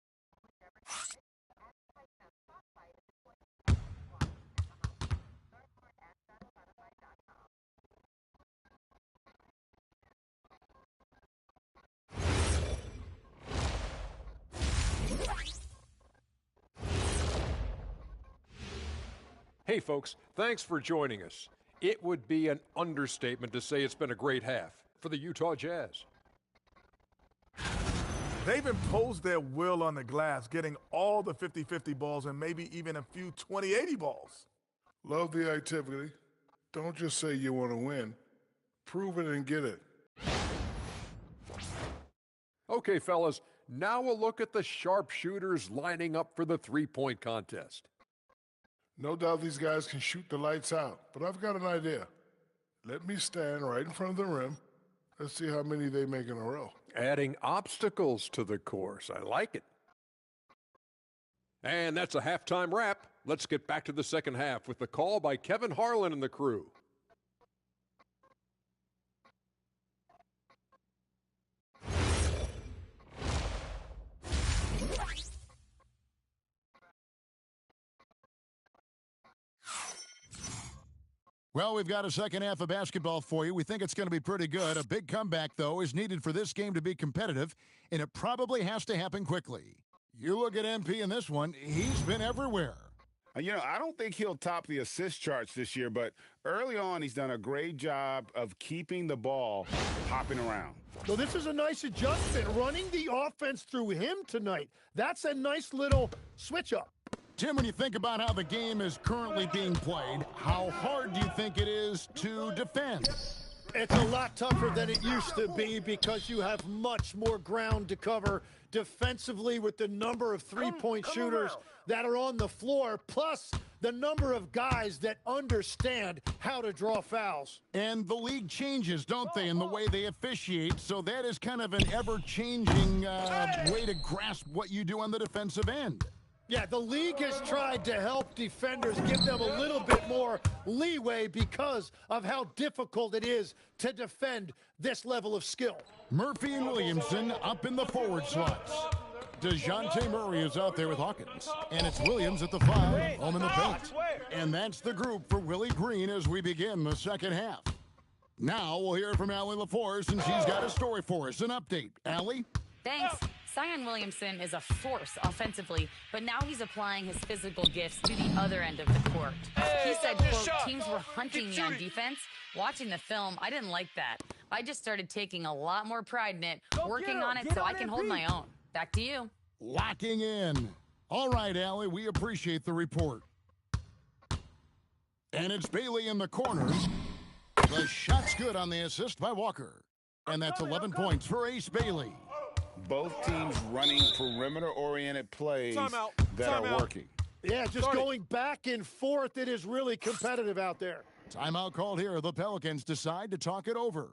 Hey, folks, thanks for joining us. It would be an understatement to say it's been a great half for the Utah Jazz. They've imposed their will on the glass, getting all the 50-50 balls and maybe even a few 20-80 balls. Love the activity. Don't just say you want to win. Prove it and get it. Okay, fellas, now we'll look at the sharpshooters lining up for the three-point contest. No doubt these guys can shoot the lights out, but I've got an idea. Let me stand right in front of the rim. Let's see how many they make in a row. Adding obstacles to the course. I like it. And that's a halftime wrap. Let's get back to the second half with the call by Kevin Harlan and the crew. Well, we've got a second half of basketball for you. We think it's going to be pretty good. A big comeback, though, is needed for this game to be competitive, and it probably has to happen quickly. You look at MP in this one, he's been everywhere. You know, I don't think he'll top the assist charts this year, but early on he's done a great job of keeping the ball hopping around. So this is a nice adjustment, running the offense through him tonight. That's a nice little switch up. Tim, when you think about how the game is currently being played, how hard do you think it is to defend? It's a lot tougher than it used to be because you have much more ground to cover defensively with the number of three-point shooters that are on the floor, plus the number of guys that understand how to draw fouls. And the league changes, don't they, in the way they officiate, so that is kind of an ever-changing way to grasp what you do on the defensive end. Yeah, the league has tried to help defenders, give them a little bit more leeway because of how difficult it is to defend this level of skill. Murphy and Williamson up in the forward slots. DeJounte Murray is out there with Hawkins. And it's Williams at the 5, home in the paint. And that's the group for Willie Green as we begin the second half. Now we'll hear from Allie LaForce, and she's got a story for us. An update. Allie? Thanks. Zion Williamson is a force offensively, but now he's applying his physical gifts to the other end of the court. He said, quote, teams were hunting me on defense. Watching the film, I didn't like that. I just started taking a lot more pride in it, working on it so I can hold my own. Back to you. Locking in. All right, Allie, we appreciate the report. And it's Bailey in the corner. The shot's good on the assist by Walker. And that's 11 points for Ace Bailey. Both teams running perimeter-oriented plays that are working. Yeah, just going back and forth. It is really competitive out there. Timeout called here. The Pelicans decide to talk it over.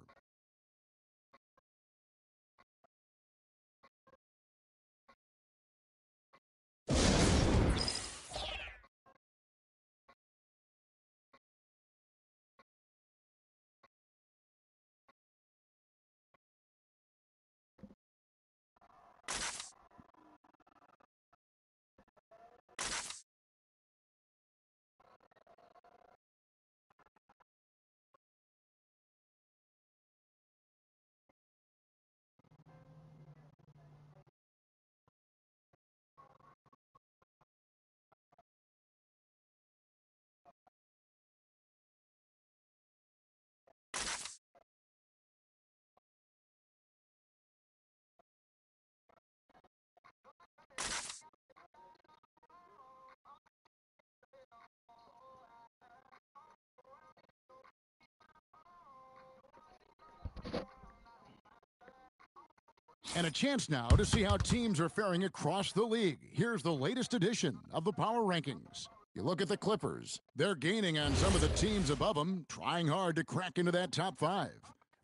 And a chance now to see how teams are faring across the league. Here's the latest edition of the Power Rankings. You look at the Clippers. They're gaining on some of the teams above them, trying hard to crack into that top 5.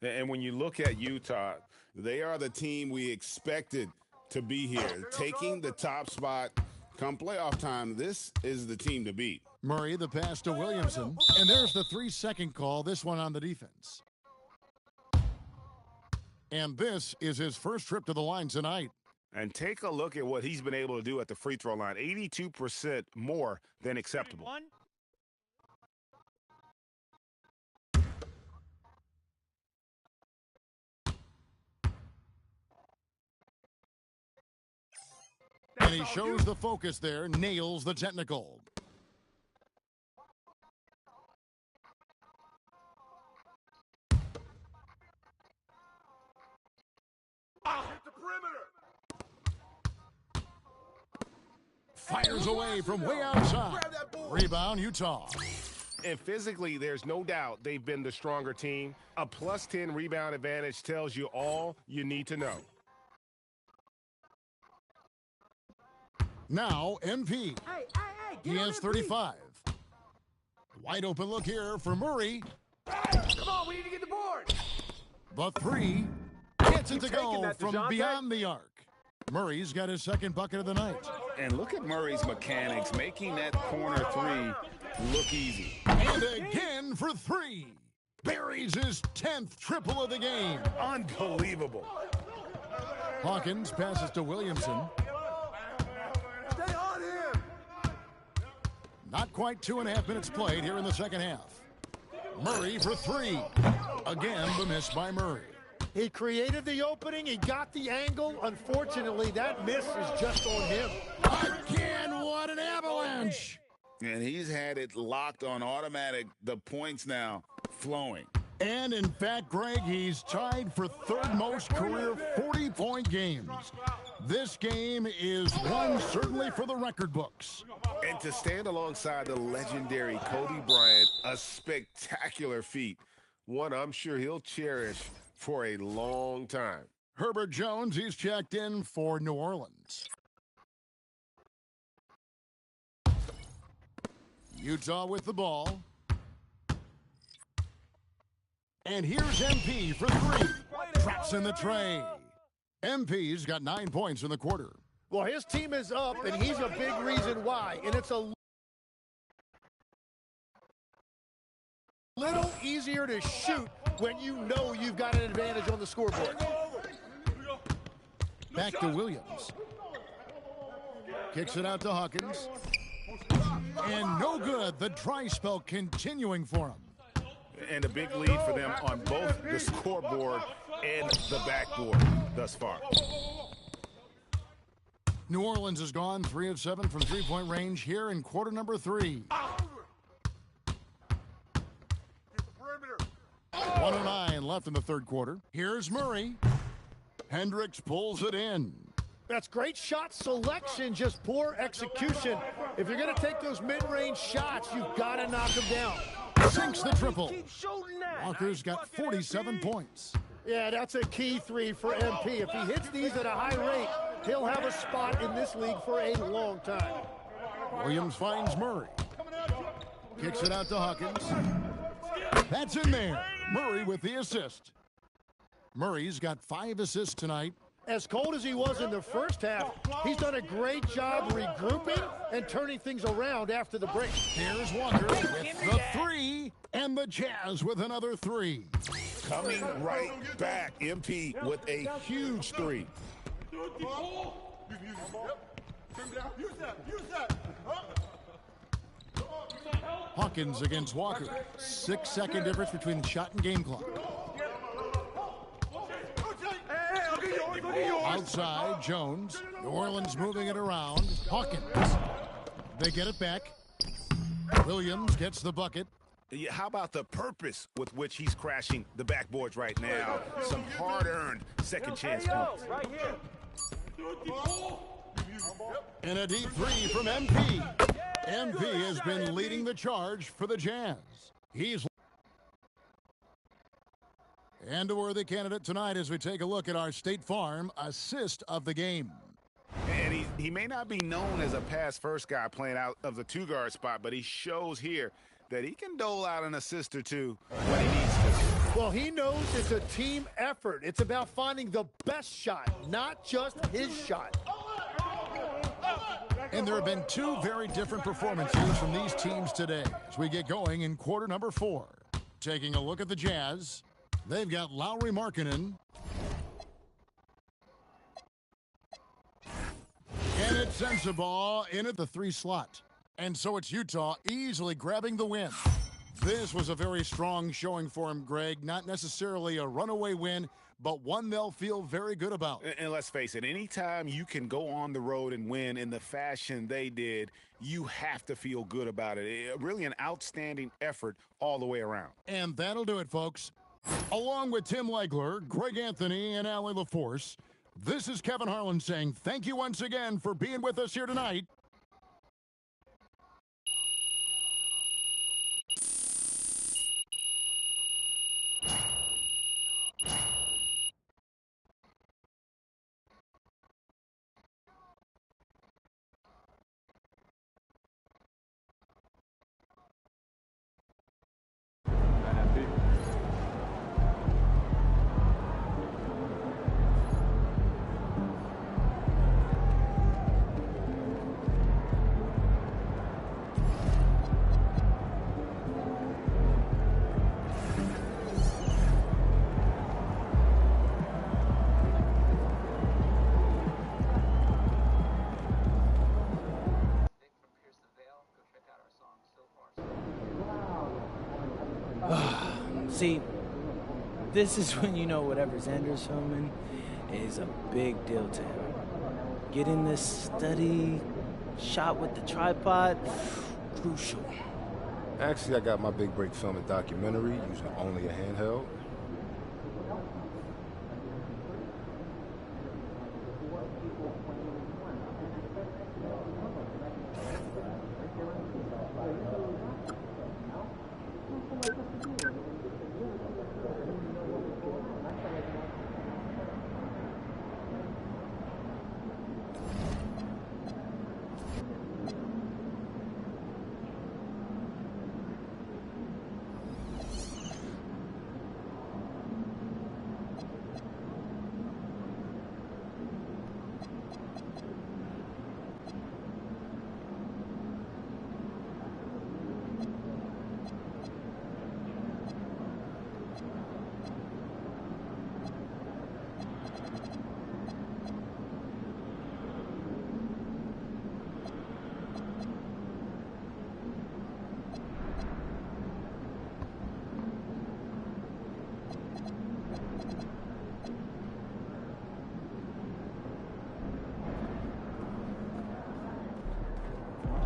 And when you look at Utah, they are the team we expected to be here. Taking the top spot come playoff time, this is the team to beat. Murray, the pass to Williamson. And there's the 3-second call, this one on the defense. And this is his first trip to the line tonight. And take a look at what he's been able to do at the free throw line. 82% more than acceptable. And he shows the focus there, nails the technical. Hit the perimeter. Fires away from way outside. Rebound, Utah. And physically, there's no doubt they've been the stronger team. A plus 10 rebound advantage tells you all you need to know. Now, MP. He has 35. Wide open look here for Murray. Come on, we need to get the board. The 3 gets it to go from beyond the arc. Murray's got his second bucket of the night. And look at Murray's mechanics, making that corner 3 look easy. And again for 3. Buries his 10th triple of the game. Unbelievable. Hawkins passes to Williamson. Stay on him. Not quite 2.5 minutes played here in the second half. Murray for three. Again, the miss by Murray. He created the opening. He got the angle. Unfortunately, that miss is just on him. Again, what an avalanche. And he's had it locked on automatic. The points now flowing. And in fact, Greg, he's tied for third most career 40-point games. This game is one certainly for the record books. And to stand alongside the legendary Kobe Bryant, a spectacular feat. One I'm sure he'll cherish for a long time. Herbert Jones, he's checked in for New Orleans. Utah with the ball. And here's MP for three. Traps in the tray. MP's got 9 points in the quarter. Well, his team is up, and he's a big reason why. And it's a little easier to shoot when you know you've got an advantage on the scoreboard. Back to Williams. Kicks it out to Hawkins. And no good. The dry spell continuing for him. And a big lead for them on both the scoreboard and the backboard thus far. New Orleans has gone 3 of 7 from three-point range here in quarter number 3. 1:09 left in the third quarter. Here's Murray. Hendricks pulls it in. That's great shot selection, just poor execution. If you're going to take those mid-range shots, you've got to knock them down. Sinks the triple. Walker's got 47 points. Yeah, that's a key three for MP. If he hits these at a high rate, he'll have a spot in this league for a long time. Williams finds Murray. Kicks it out to Hawkins. That's in there. Murray with the assist. Murray's got 5 assists tonight. As cold as he was in the first half, he's done a great job regrouping and turning things around after the break. Here's Walker with the 3, and the Jazz with another 3. Coming right back, MP with a huge 3. Hawkins against Walker. 6-second difference between the shot and game clock. Outside, Jones. New Orleans moving it around. Hawkins. They get it back. Williams gets the bucket. How about the purpose with which he's crashing the backboards right now? Some hard-earned second chance points. Right here. And a deep 3 from MP. MP has been leading the charge for the Jazz. He's and a worthy candidate tonight as we take a look at our State Farm assist of the game. And he may not be known as a pass-first guy playing out of the 2-guard spot, but he shows here that he can dole out an assist or two when he needs to. Well, he knows it's a team effort. It's about finding the best shot, not just his shot. And there have been 2 very different performances from these teams today as we get going in quarter number 4. Taking a look at the Jazz. They've got Lauri Markkanen. And it's Sensabaugh in at the 3 slot. And so it's Utah easily grabbing the win. This was a very strong showing for him, Greg. Not necessarily a runaway win, but one they'll feel very good about. And let's face it, anytime you can go on the road and win in the fashion they did, you have to feel good about it. Really an outstanding effort all the way around. And that'll do it, folks. Along with Tim Legler, Greg Anthony, and Allie LaForce, this is Kevin Harlan saying thank you once again for being with us here tonight. See, this is when you know whatever Xander's filming is a big deal to him. Getting this steady shot with the tripod, crucial. Actually, I got my big break filming documentary using only a handheld.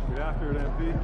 Get after it, MP.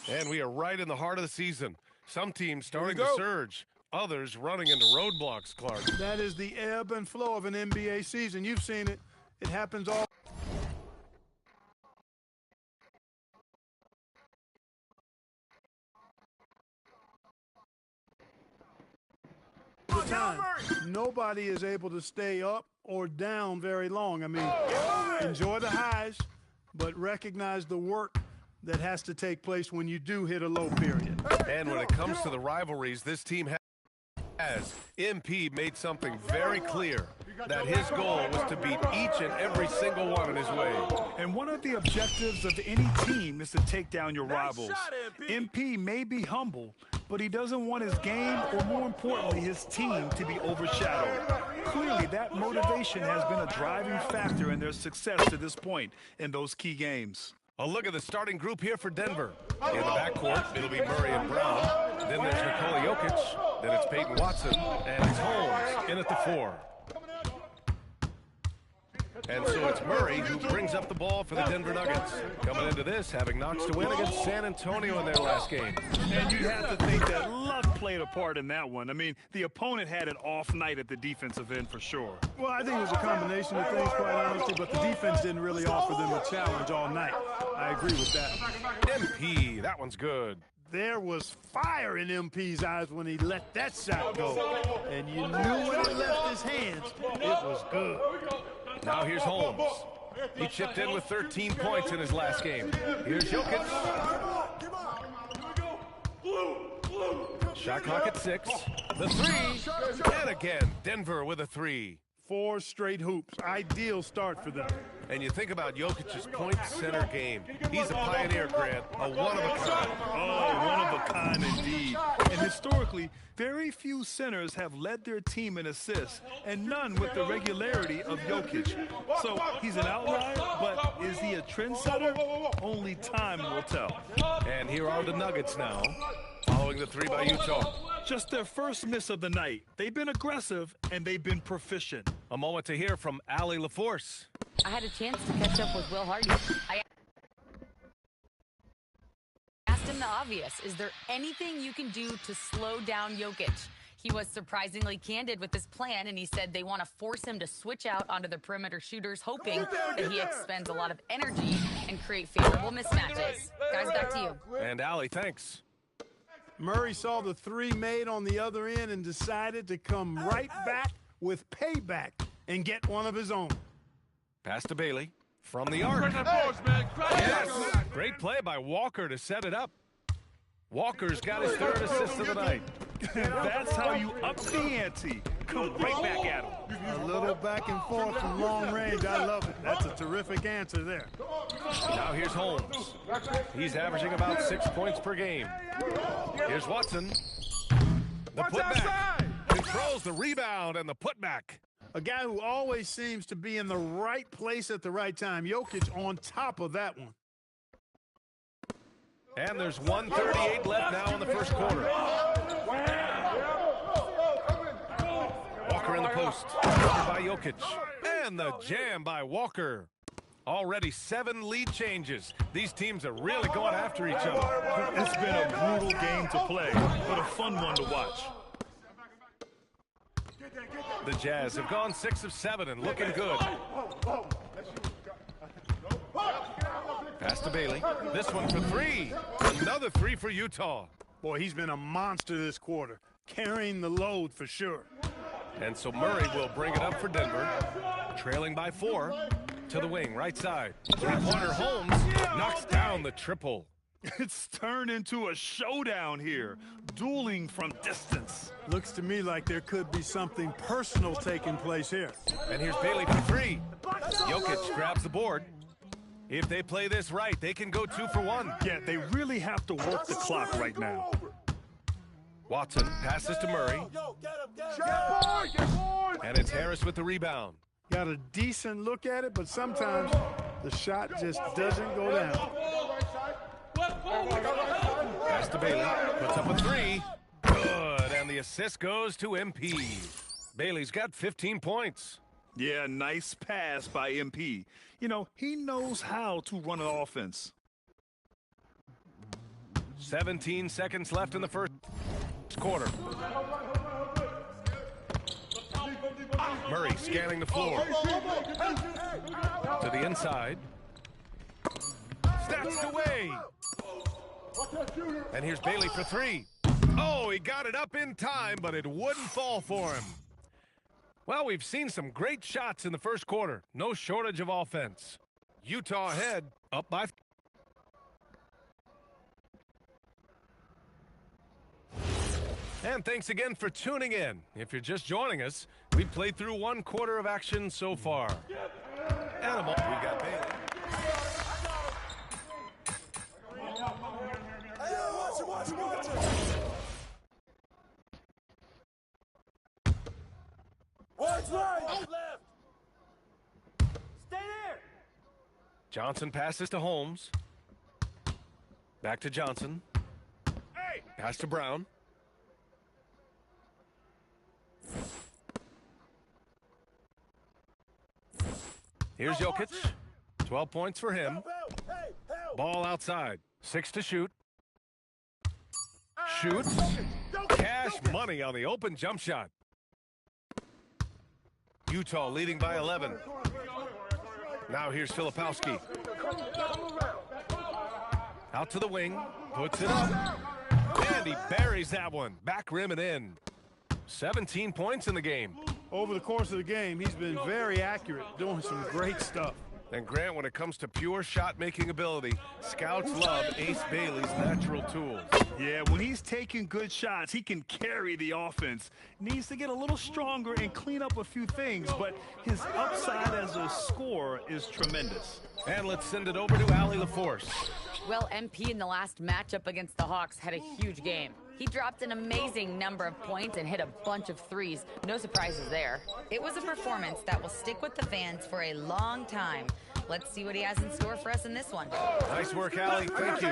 And we are right in the heart of the season. Some teams starting to surge, others running into roadblocks, Clark. That is the ebb and flow of an NBA season. You've seen it. It happens all the time. Nobody is able to stay up or down very long. I mean, enjoy the highs, but recognize the work that has to take place when you do hit a low period. And when it comes to the rivalries, this team has MP made something very clear, that his goal was to beat each and every single one in his way. And one of the objectives of any team is to take down your rivals. MP may be humble, but he doesn't want his game, or more importantly, his team, to be overshadowed. Clearly, that motivation has been a driving factor in their success to this point in those key games. A look at the starting group here for Denver. In the backcourt, it'll be Murray and Brown. Then there's Nikola Jokic. Then it's Peyton Watson. And it's Holmes in at the 4. And so it's Murray who brings up the ball for the Denver Nuggets. Coming into this, having notched a win against San Antonio in their last game. And you'd have to think that luck played a part in that one. I mean, the opponent had an off night at the defensive end for sure. Well, I think it was a combination of things, quite honestly, but the defense didn't really offer them a challenge all night. I agree with that. MP, that one's good. There was fire in MP's eyes when he let that shot go. And you knew when it left his hands, it was good. Now here's Holmes. He chipped in with 13 points in his last game. Here's Jokic. Shot clock at 6. The 3. And again, Denver with a 3. 4 straight hoops. Ideal start for them. And you think about Jokic's point center game. He's a pioneer, Grant, a one-of-a-kind. Oh, one of a kind indeed. And historically, very few centers have led their team in assists, and none with the regularity of Jokic. So he's an outlier, but is he a trendsetter? Only time will tell. And here are the Nuggets now, following the three by Utah. Just their first miss of the night. They've been aggressive, and they've been proficient. A moment to hear from Allie LaForce. I had a chance to catch up with Will Hardy. I asked him the obvious. Is there anything you can do to slow down Jokic? He was surprisingly candid with his plan, and he said they want to force him to switch out onto the perimeter shooters, hoping that he expends a lot of energy and create favorable mismatches. Guys, back to you. And Allie, thanks. Murray saw the three made on the other end and decided to come right back with payback and get one of his own. Pass to Bailey from the arc. Yes, great play by Walker to set it up. Walker's got his third assist of the night. That's how you up the ante. Come right back at him. A little back and forth from long range. I love it. That's a terrific answer there. Now here's Holmes. He's averaging about 6 points per game. Here's Watson. The putback. Controls the rebound and the putback. A guy who always seems to be in the right place at the right time. Jokic on top of that one. And there's 1:38 left now in the first quarter. Walker in the post. Covered by Jokic. And the jam by Walker. Already 7 lead changes. These teams are really going after each other. It's been a brutal game to play, but a fun one to watch. The Jazz have gone 6 of 7 and looking good. Pass to Bailey. This one for 3. Another 3 for Utah. Boy, he's been a monster this quarter, carrying the load for sure. And so Murray will bring it up for Denver, trailing by 4 to the wing, right side. Three-pointer Holmes knocks down the triple. It's turned into a showdown here, dueling from distance. Looks to me like there could be something personal taking place here. And here's Bailey for 3. Jokic grabs the board. If they play this right, they can go 2 for 1. Yeah, they really have to work the clock right now. Watson passes to Murray. And it's Harris with the rebound. Got a decent look at it, but sometimes the shot just doesn't go down. Pass to Bailey. Puts up a 3. Good. And the assist goes to MP. Bailey's got 15 points. Yeah, nice pass by MP. You know, he knows how to run an offense. 17 seconds left in the first quarter. Murray scanning the floor. To the inside. Snatched away. And here's Bailey for 3. Oh, he got it up in time, but it wouldn't fall for him. Well, we've seen some great shots in the first quarter. No shortage of offense. Utah ahead, up by... And thanks again for tuning in. If you're just joining us, we've played through 1 quarter of action so far. Animal, we got Bailey. What's right? Left. Stay there. Johnson passes to Holmes. Back to Johnson. Pass to Brown. Here's Jokic. 12 points for him. Ball outside. 6 to shoot. Shoots. Cash money on the open jump shot. Utah leading by 11. Now here's Filipowski. Out to the wing. Puts it up. And he buries that one. Back rim and in. 17 points in the game. Over the course of the game, he's been very accurate, doing some great stuff. And Grant, when it comes to pure shot-making ability, scouts love Ace Bailey's natural tools. Yeah, when he's taking good shots, he can carry the offense. Needs to get a little stronger and clean up a few things, but his upside as a scorer is tremendous. And let's send it over to Allie LaForce. Well, MP in the last matchup against the Hawks had a huge game. He dropped an amazing number of points and hit a bunch of threes. No surprises there. It was a performance that will stick with the fans for a long time. Let's see what he has in store for us in this one. Nice work, Allie. Thank you.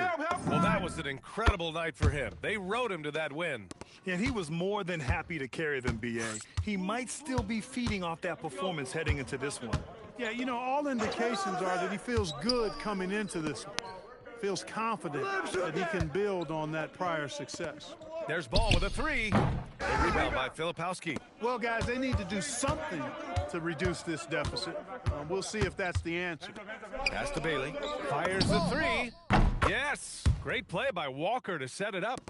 Well, that was an incredible night for him. They rode him to that win. And he was more than happy to carry them, B.A. He might still be feeding off that performance heading into this one. Yeah, you know, all indications are that he feels good coming into this one. Feels confident that he can build on that prior success. There's Ball with a three. A rebound by Filipowski. Well, guys, they need to do something to reduce this deficit. We'll see if that's the answer. Pass to Bailey. Fires the three. Yes. Great play by Walker to set it up.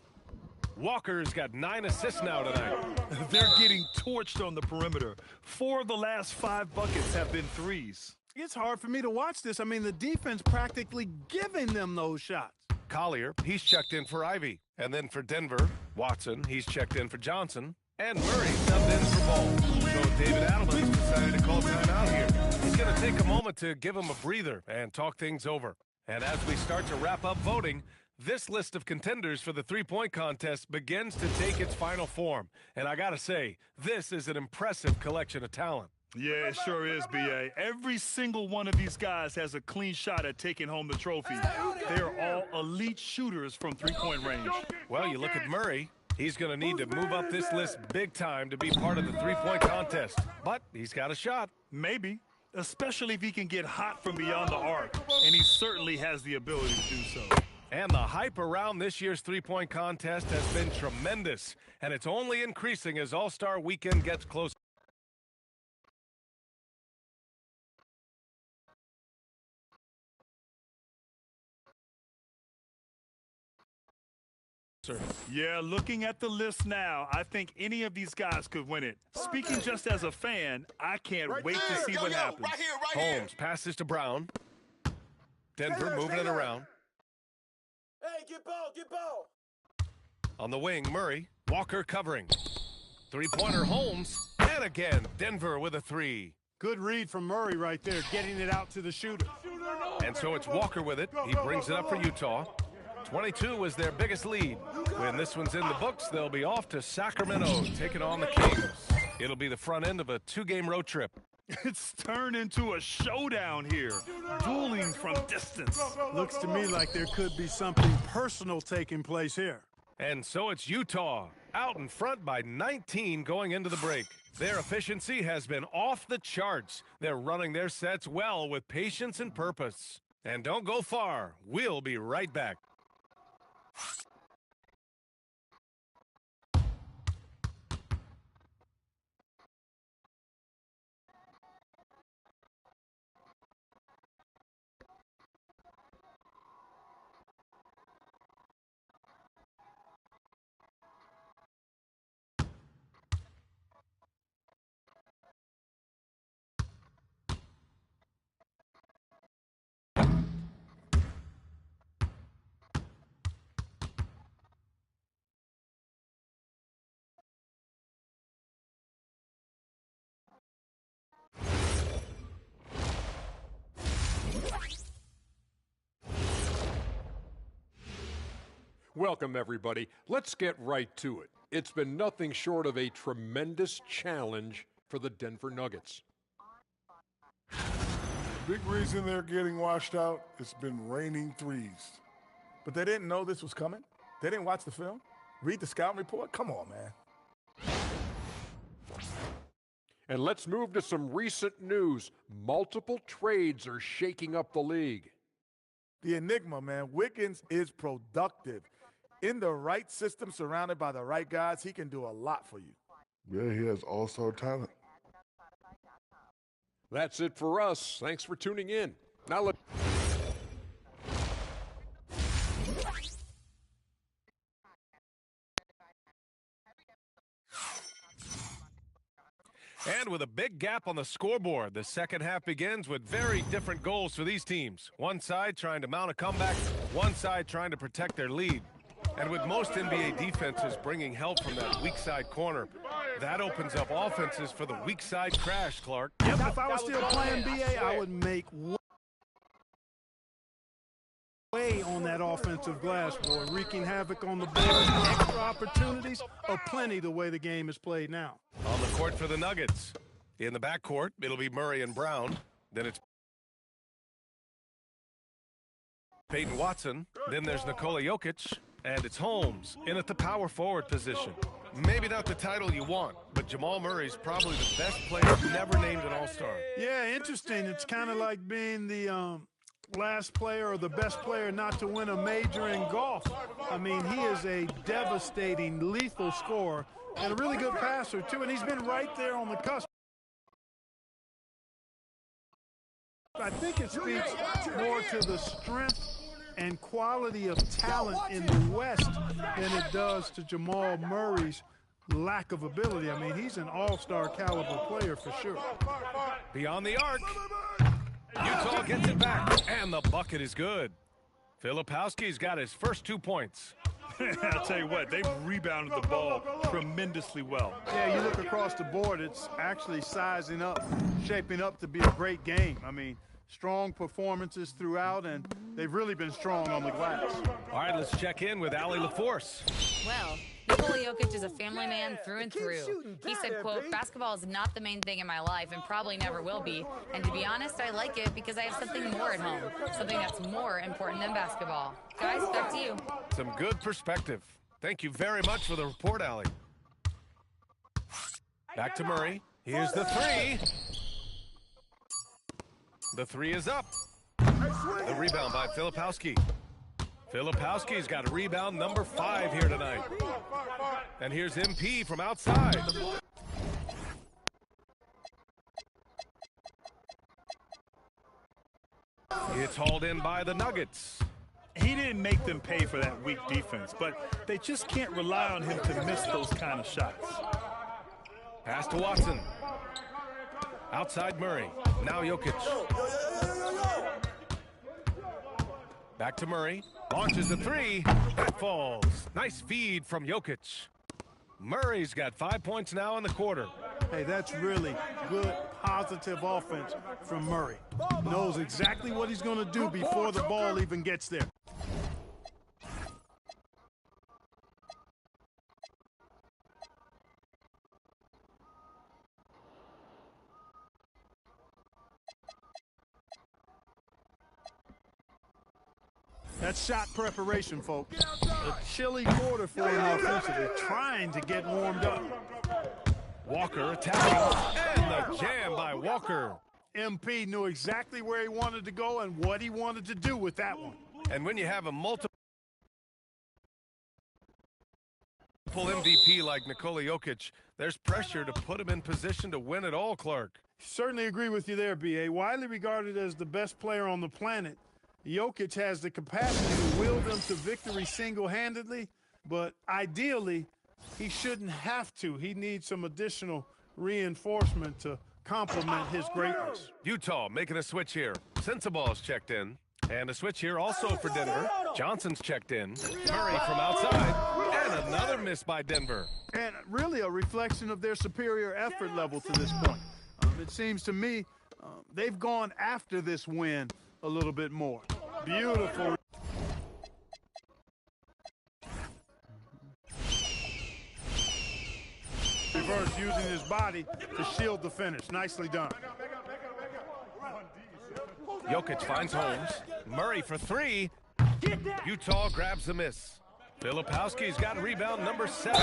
Walker's got 9 assists now tonight. They're getting torched on the perimeter. 4 of the last 5 buckets have been threes. It's hard for me to watch this. I mean, the defense practically giving them those shots. Collier, he's checked in for Ivy. And then for Denver, Watson, he's checked in for Johnson. And Murray subbed in for Ball. So David Adelman's decided to call timeout here. He's going to take a moment to give him a breather and talk things over. And as we start to wrap up voting, this list of contenders for the three-point contest begins to take its final form. And I got to say, this is an impressive collection of talent. Yeah, it sure is, B.A. Every single one of these guys has a clean shot at taking home the trophy. They are all elite shooters from three-point range. Well, you look at Murray. He's going to need to move up this list big time to be part of the three-point contest. But he's got a shot. Maybe, especially if he can get hot from beyond the arc. And he certainly has the ability to do so. And the hype around this year's three-point contest has been tremendous. And it's only increasing as All-Star Weekend gets closer. Yeah, looking at the list now, I think any of these guys could win it. Speaking just as a fan, I can't wait to see what happens. Holmes passes to Brown. Denver moving it around. Hey, get ball. On the wing, Murray. Walker covering. Three-pointer Holmes. And again, Denver with a three. Good read from Murray right there, getting it out to the shooter. And so it's Walker with it. He brings it up for Utah. 22 was their biggest lead. When this one's in the books, they'll be off to Sacramento, taking on the Kings. It'll be the front end of a 2-game road trip. It's turned into a showdown here. Dueling from distance. Looks to me like there could be something personal taking place here. And so it's Utah, out in front by 19 going into the break. Their efficiency has been off the charts. They're running their sets well with patience and purpose. And don't go far. We'll be right back. Welcome, everybody. Let's get right to it. It's been nothing short of a tremendous challenge for the Denver Nuggets. Big reason they're getting washed out, it's been raining threes. But they didn't know this was coming? They didn't watch the film? Read the scouting report? Come on, man. And let's move to some recent news. Multiple trades are shaking up the league. The enigma, man. Wiggins is productive. In the right system, surrounded by the right guys, he can do a lot for you. Yeah, he has all-star talent. That's it for us. Thanks for tuning in. Now let's... And with a big gap on the scoreboard, the second half begins with very different goals for these teams. One side trying to mount a comeback, one side trying to protect their lead. And with most NBA defenses bringing help from that weak side corner, that opens up offenses for the weak side crash, Clark. Yep, if I was still playing BA, I would make way on that offensive glass, boy, wreaking havoc on the board. Extra opportunities are plenty the way the game is played now. On the court for the Nuggets. In the backcourt, it'll be Murray and Brown. Then it's Peyton Watson. Then there's Nikola Jokic. And it's Holmes in at the power forward position. Maybe not the title you want, but Jamal Murray's probably the best player never named an All-Star. Yeah, interesting. It's kind of like being the last player or the best player not to win a major in golf. I mean, he is a devastating, lethal scorer and a really good passer, too, and he's been right there on the cusp. I think it speaks more to the strength and quality of talent in the West than it does to Jamal Murray's lack of ability. I mean, he's an all-star caliber player for sure. Beyond the arc. Utah gets it back, and the bucket is good. Filipowski's got his first 2 points. I'll tell you what, they've rebounded the ball tremendously well. Yeah, you look across the board, it's actually sizing up, shaping up to be a great game. I mean, strong performances throughout, and they've really been strong on the glass. All right, let's check in with Allie LaForce. Well, Nikola Jokic is a family man through and through. He said, quote, "Basketball is not the main thing in my life and probably never will be. And to be honest, I like it because I have something more at home, something that's more important than basketball." Guys, back to you. Some good perspective. Thank you very much for the report, Allie. Back to Murray. Here's the three. The three is up. The rebound by Filipowski. Filipowski's got a rebound number 5 here tonight. And here's MP from outside. It's hauled in by the Nuggets. He didn't make them pay for that weak defense, but they just can't rely on him to miss those kind of shots. Pass to Watson. Outside Murray. Now Jokic. Back to Murray. Launches a three. That falls. Nice feed from Jokic. Murray's got 5 points now in the quarter. Hey, that's really good, positive offense from Murray. Knows exactly what he's going to do before the ball even gets there. That's shot preparation, folks. A chilly quarter for him offensively, trying to get warmed up. Walker attacking, and the jam by Walker. MP knew exactly where he wanted to go and what he wanted to do with that one. And when you have a multiple MVP like Nikola Jokic, there's pressure to put him in position to win it all, Clark. Certainly agree with you there, B.A. Widely regarded as the best player on the planet, Jokic has the capacity to will them to victory single-handedly, but ideally, he shouldn't have to. He needs some additional reinforcement to complement his greatness. Utah making a switch here. Sensaball's checked in. And a switch here also for Denver. Johnson's checked in. Murray from outside. And another miss by Denver. And really a reflection of their superior effort level to this point. It seems to me they've gone after this win a little bit more. Beautiful. Reverse using his body to shield the finish. Nicely done. Jokic finds Holmes. Murray for three. Utah grabs the miss. Filipowski's got rebound number 7.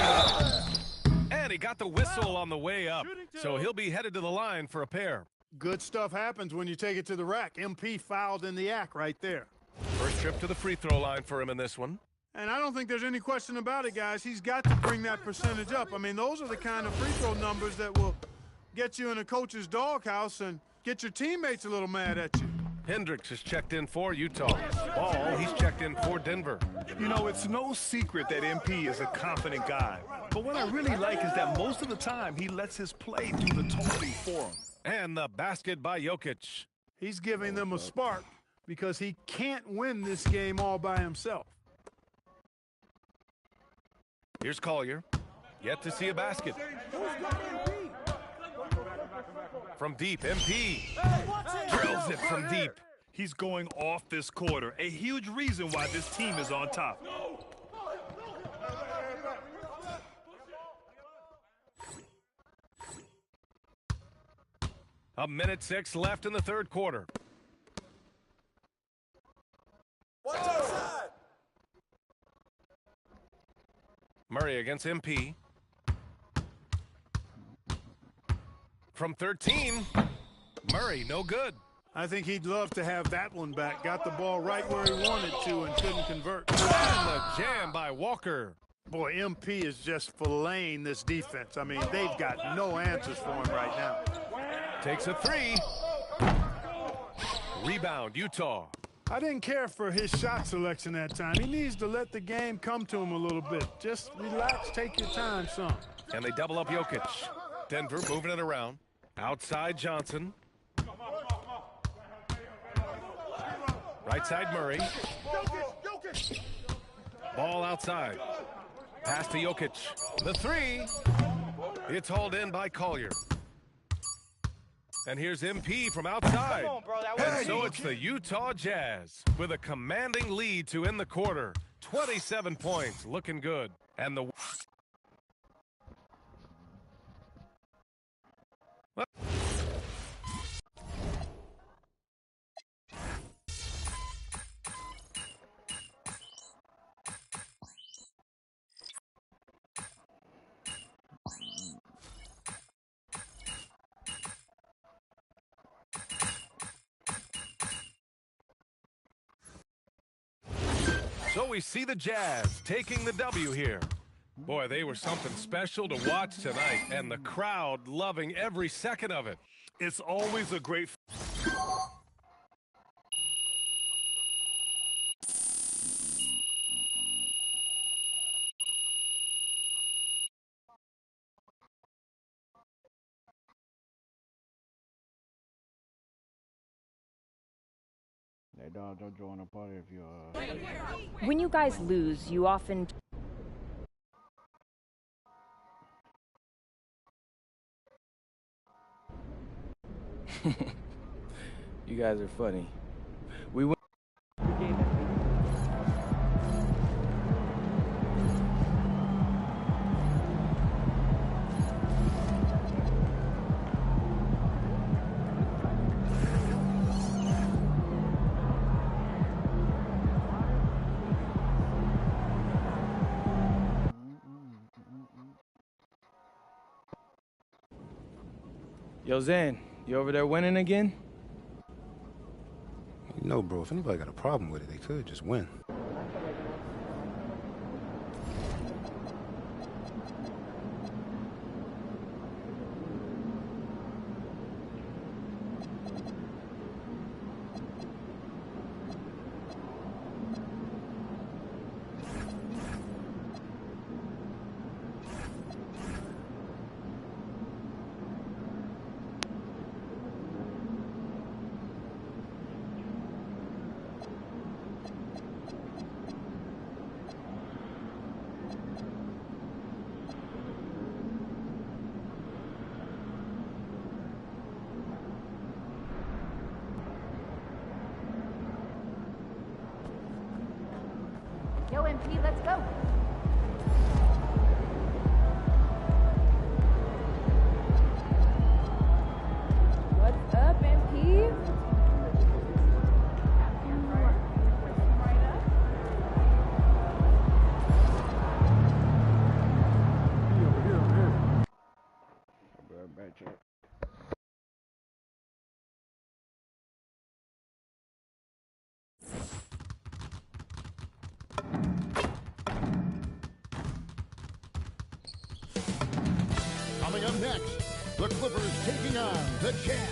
And he got the whistle on the way up. So he'll be headed to the line for a pair. Good stuff happens when you take it to the rack. MP fouled in the act right there. First trip to the free throw line for him in this one. And I don't think there's any question about it, guys. He's got to bring that percentage up. I mean, those are the kind of free throw numbers that will get you in a coach's doghouse and get your teammates a little mad at you. Hendricks is checked in for Utah. Ball, he's checked in for Denver. You know, it's no secret that MP is a confident guy. But what I really like is that most of the time he lets his play do the talking for him. And the basket by Jokic. He's giving them a spark because he can't win this game all by himself. Here's Collier. Yet to see a basket. From deep, MP drills it from deep. He's going off this quarter. A huge reason why this team is on top. A minute 6 left in the third quarter. Watch outside. Murray against MP. From 13, Murray, no good. I think he'd love to have that one back. Got the ball right where he wanted to and couldn't convert. And the jam by Walker. Boy, MP is just filleting this defense. I mean, they've got no answers for him right now. Takes a 3. Rebound, Utah. I didn't care for his shot selection that time. He needs to let the game come to him a little bit. Just relax, take your time, son. And they double up Jokic. Denver moving it around. Outside Johnson. Right side Murray. Ball outside. Pass to Jokic. The 3. It's hauled in by Collier. And here's MP from outside. Come on, bro, and so it's the Utah Jazz with a commanding lead to end the quarter. 27 points, looking good. And the... So we see the Jazz taking the W here. Boy, they were something special to watch tonight, and the crowd loving every second of it. It's always a great... Hey, dog, don't join a party if you're... When you guys lose, you often... You guys are funny. We went... Yo, Zan, you over there winning again? You know, bro, if anybody got a problem with it, they could just win. Yo, MP, let's go. What's up, MP? Coming up next, the Clippers taking on the Jazz.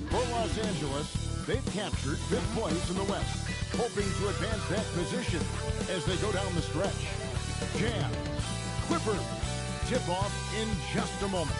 For Los Angeles, They've captured 5th place in the West, hoping to advance that position as they go down the stretch. Jazz, Clippers, tip-off in just a moment.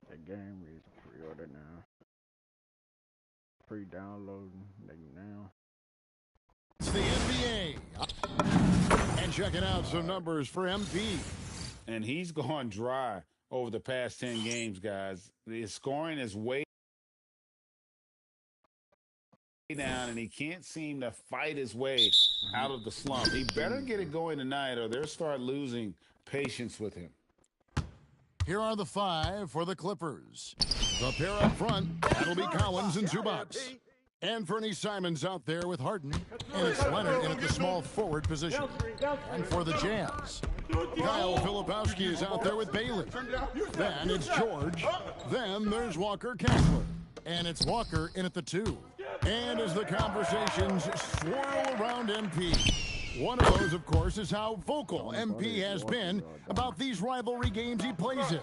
The game is pre-order now. Pre-downloading now. It's the NBA. And checking out some numbers for MP. And he's gone dry over the past 10 games, guys. His scoring is way down, and he can't seem to fight his way out of the slump. He better get it going tonight, or they'll start losing patience with him. Here are the 5 for the Clippers. The pair up front, that'll be Collins and Zubac. And Fernie Simons out there with Harden. And it's Leonard in at the small forward position. And for the Jazz, Kyle Filipowski is out there with Bailey. Then it's George. Then there's Walker Kessler. And it's Walker in at the 2. And as the conversations swirl around MP, one of those, of course, is how vocal MP has been about these rivalry games he plays in.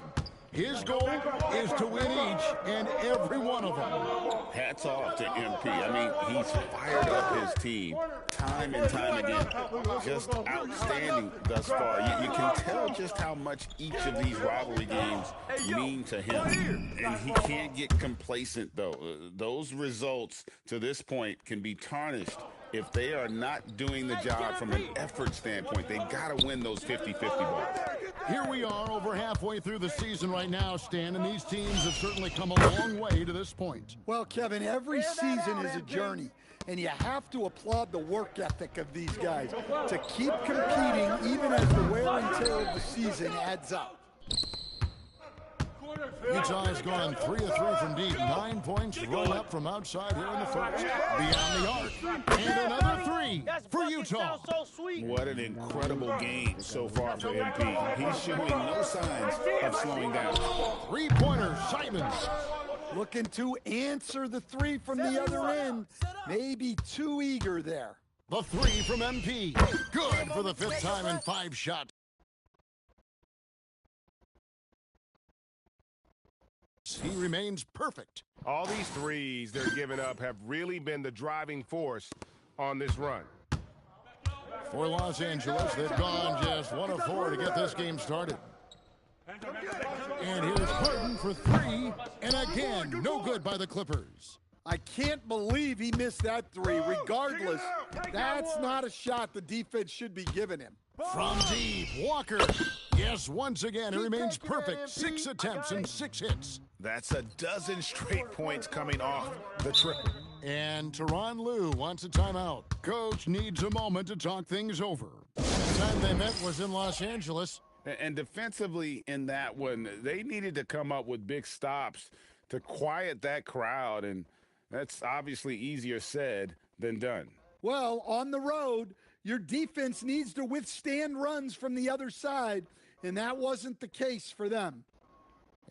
His goal is to win each and every one of them. Hats off to MP. I mean, he's fired up his team time and time again. Just outstanding thus far. You can tell just how much each of these rivalry games mean to him. And he can't get complacent, though. Those results to this point can be tarnished if they are not doing the job from an effort standpoint. They've got to win those 50-50 balls. Here we are over halfway through the season right now, Stan, and these teams have certainly come a long way to this point. Well, Kevin, every season is a journey, and you have to applaud the work ethic of these guys to keep competing even as the wear and tear of the season adds up. Utah has gone 3 of 3 from deep. 9 points run up from outside here in the first. Beyond the arc. And another 3 for Utah. What an incredible game so far for MP. He's showing no signs of slowing down. 3-pointer, Simons. Looking to answer the 3 from the other end. Maybe too eager there. The 3 from MP. Good for the 5th time in 5 shots. He remains perfect. All these threes they're giving up have really been the driving force on this run. For Los Angeles, they've gone just 1 of 4 to get this game started. And here's Harden for 3, and again, no good by the Clippers. I can't believe he missed that 3. Regardless, that's not a shot the defense should be giving him. From deep, Walker. Yes, once again, he remains perfect. 6 attempts and 6 hits. That's a dozen straight points coming off the triple. And Tyronn Lue wants a timeout. Coach needs a moment to talk things over. The time they met was in Los Angeles. And defensively in that one, they needed to come up with big stops to quiet that crowd, and that's obviously easier said than done. Well, on the road, Your defense needs to withstand runs from the other side, and that wasn't the case for them.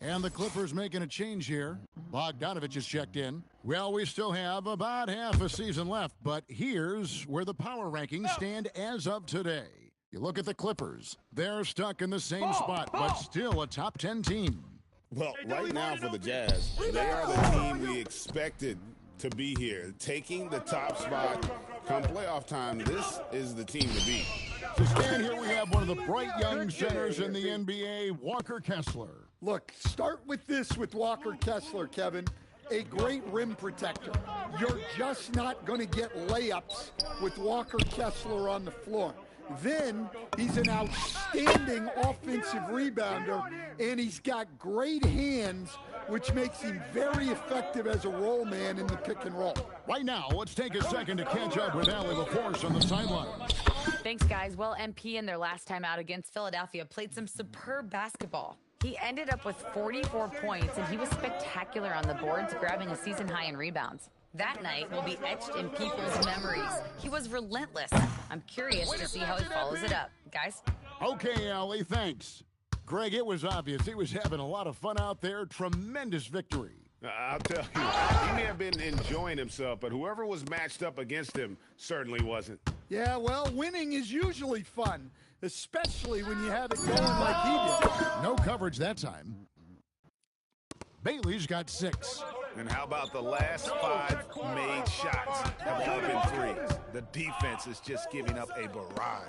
And the Clippers making a change here. Bogdanovich is checked in. Well, we still have about half a season left, but here's where the power rankings stand as of today. You look at the Clippers. They're stuck in the same spot, but still a top 10 team. Well, right now for the Jazz, they are the team we expected to be here. Taking the top spot come playoff time, this is the team to beat. To stand here, we have one of the bright young centers in the NBA, Walker Kessler. Look, start with this with Walker Kessler, Kevin. A great rim protector. You're just not going to get layups with Walker Kessler on the floor. Then he's an outstanding offensive rebounder, and he's got great hands, which makes him very effective as a roll man in the pick and roll. Right now, let's take a second to catch up with Allie LaForce on the sideline. Thanks, guys. Well, MP in their last time out against Philadelphia played some superb basketball. He ended up with 44 points, and he was spectacular on the boards, grabbing a season high in rebounds. That night will be etched in people's memories. He was relentless. I'm curious to see how he follows it up. Guys? Okay, Allie, thanks. Greg, it was obvious he was having a lot of fun out there. Tremendous victory. I'll tell you, he may have been enjoying himself, but whoever was matched up against him certainly wasn't. Yeah, well, winning is usually fun, especially when you have it going like he did. No coverage that time. Bailey's got 6. And how about the last 5 made shots have all been threes? The defense is just giving up a barrage.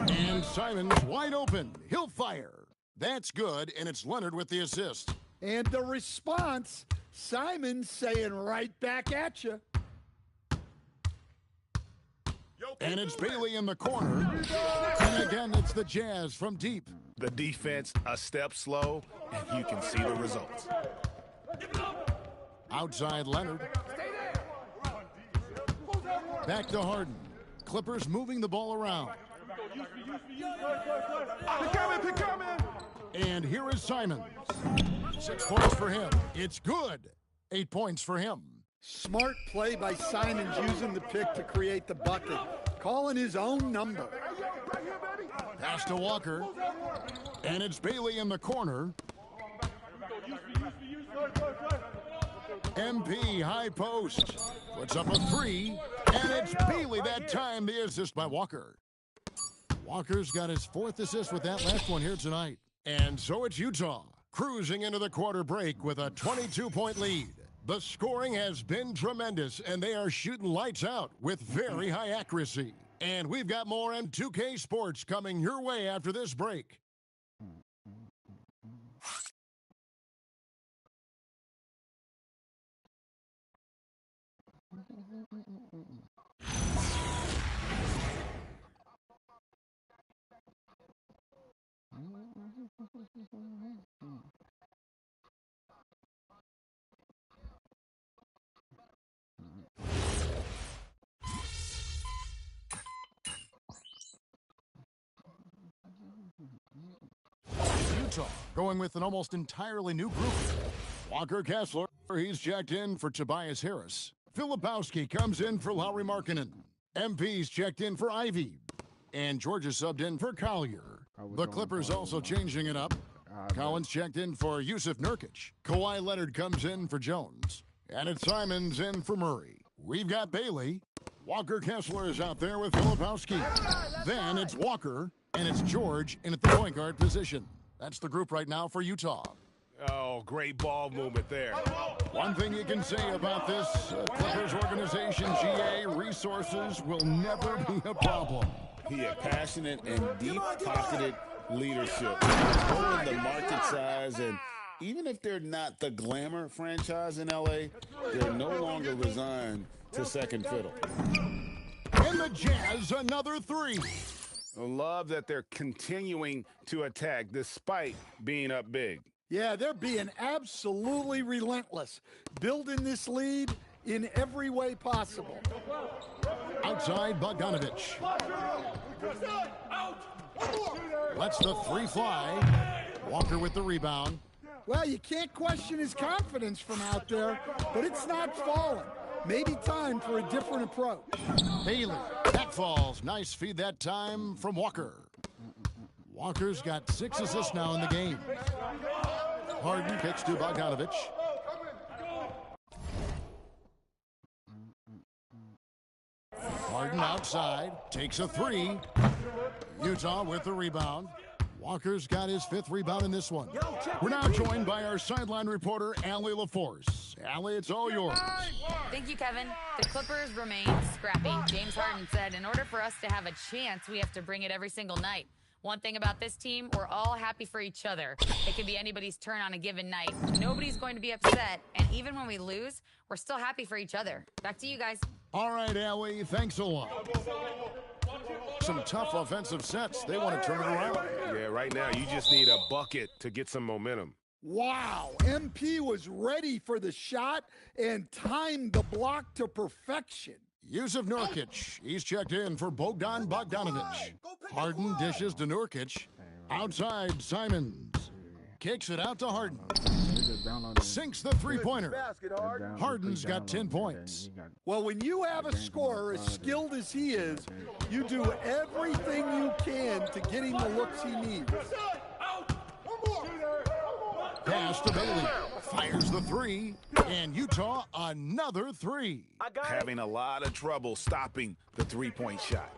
And Simon's wide open. He'll fire. That's good, and it's Leonard with the assist. And the response, Simon's saying right back at you. And it's Bailey in the corner. And again, it's the Jazz from deep. The defense a step slow, and you can see the results. Outside Leonard. Back to Harden. Clippers moving the ball around. And here is Simons. 6 points for him. It's good. 8 points for him. Smart play by Simons using the pick to create the bucket. Calling his own number. Pass to Walker. And it's Bailey in the corner. MP high post. Puts up a 3. And it's Bailey that time. The assist by Walker. Walker's got his 4th assist with that last one here tonight. And so it's Utah, cruising into the quarter break with a 22-point lead. The scoring has been tremendous, and they are shooting lights out with very high accuracy. And we've got more M2K Sports coming your way after this break. Utah going with an almost entirely new group. Walker Kessler, he's checked in for Tobias Harris. Filipowski comes in for Lauri Markkanen. MP's checked in for Ivy. And George is subbed in for Collier. The Clippers also changing it up. Collins checked in for Yusuf Nurkic. Kawhi Leonard comes in for Jones. And it's Simons in for Murray. We've got Bailey. Walker Kessler is out there with Filipowski. Then it's Walker, and it's George in at the point guard position. That's the group right now for Utah. Oh, great ball movement there. One thing you can say about this Clippers organization, GA, resources will never be a problem. He had passionate and deep-pocketed leadership. Knowing the market size, and even if they're not the glamour franchise in LA, they're no longer resigned to second fiddle. And the Jazz, another 3. I love that they're continuing to attack despite being up big. Yeah, they're being absolutely relentless, building this lead in every way possible. Outside Bogdanovich. Lets the 3 fly. Walker with the rebound. Well, you can't question his confidence from out there, but it's not falling. maybe time for a different approach. Bailey, that falls. Nice feed that time from Walker. Walker's got 6 assists now in the game. Harden kicks to Bogdanovich. Harden outside, takes a 3. Utah with the rebound. Walker's got his 5th rebound in this one. We're now joined by our sideline reporter, Allie LaForce. Allie, it's all yours. Thank you, Kevin. The Clippers remain scrappy. James Harden said, in order for us to have a chance, we have to bring it every single night. One thing about this team, we're all happy for each other. It can be anybody's turn on a given night. Nobody's going to be upset, and even when we lose, we're still happy for each other. Back to you guys. All right, Allie, thanks a lot. Some tough offensive sets. They want to turn it around. Yeah, right now you just need a bucket to get some momentum. Wow, MP was ready for the shot and timed the block to perfection. Yusuf Nurkic, he's checked in for Bogdan Bogdanovich. Harden dishes to Nurkic. Outside, Simons. Kicks it out to Harden. Sinks the three-pointer. Harden's got 10 points. Well, when you have a scorer as skilled as he is, you do everything you can to get him the looks he needs. Pass to Bailey. Fires the 3. And Utah, another 3. Having a lot of trouble stopping the three-point shot.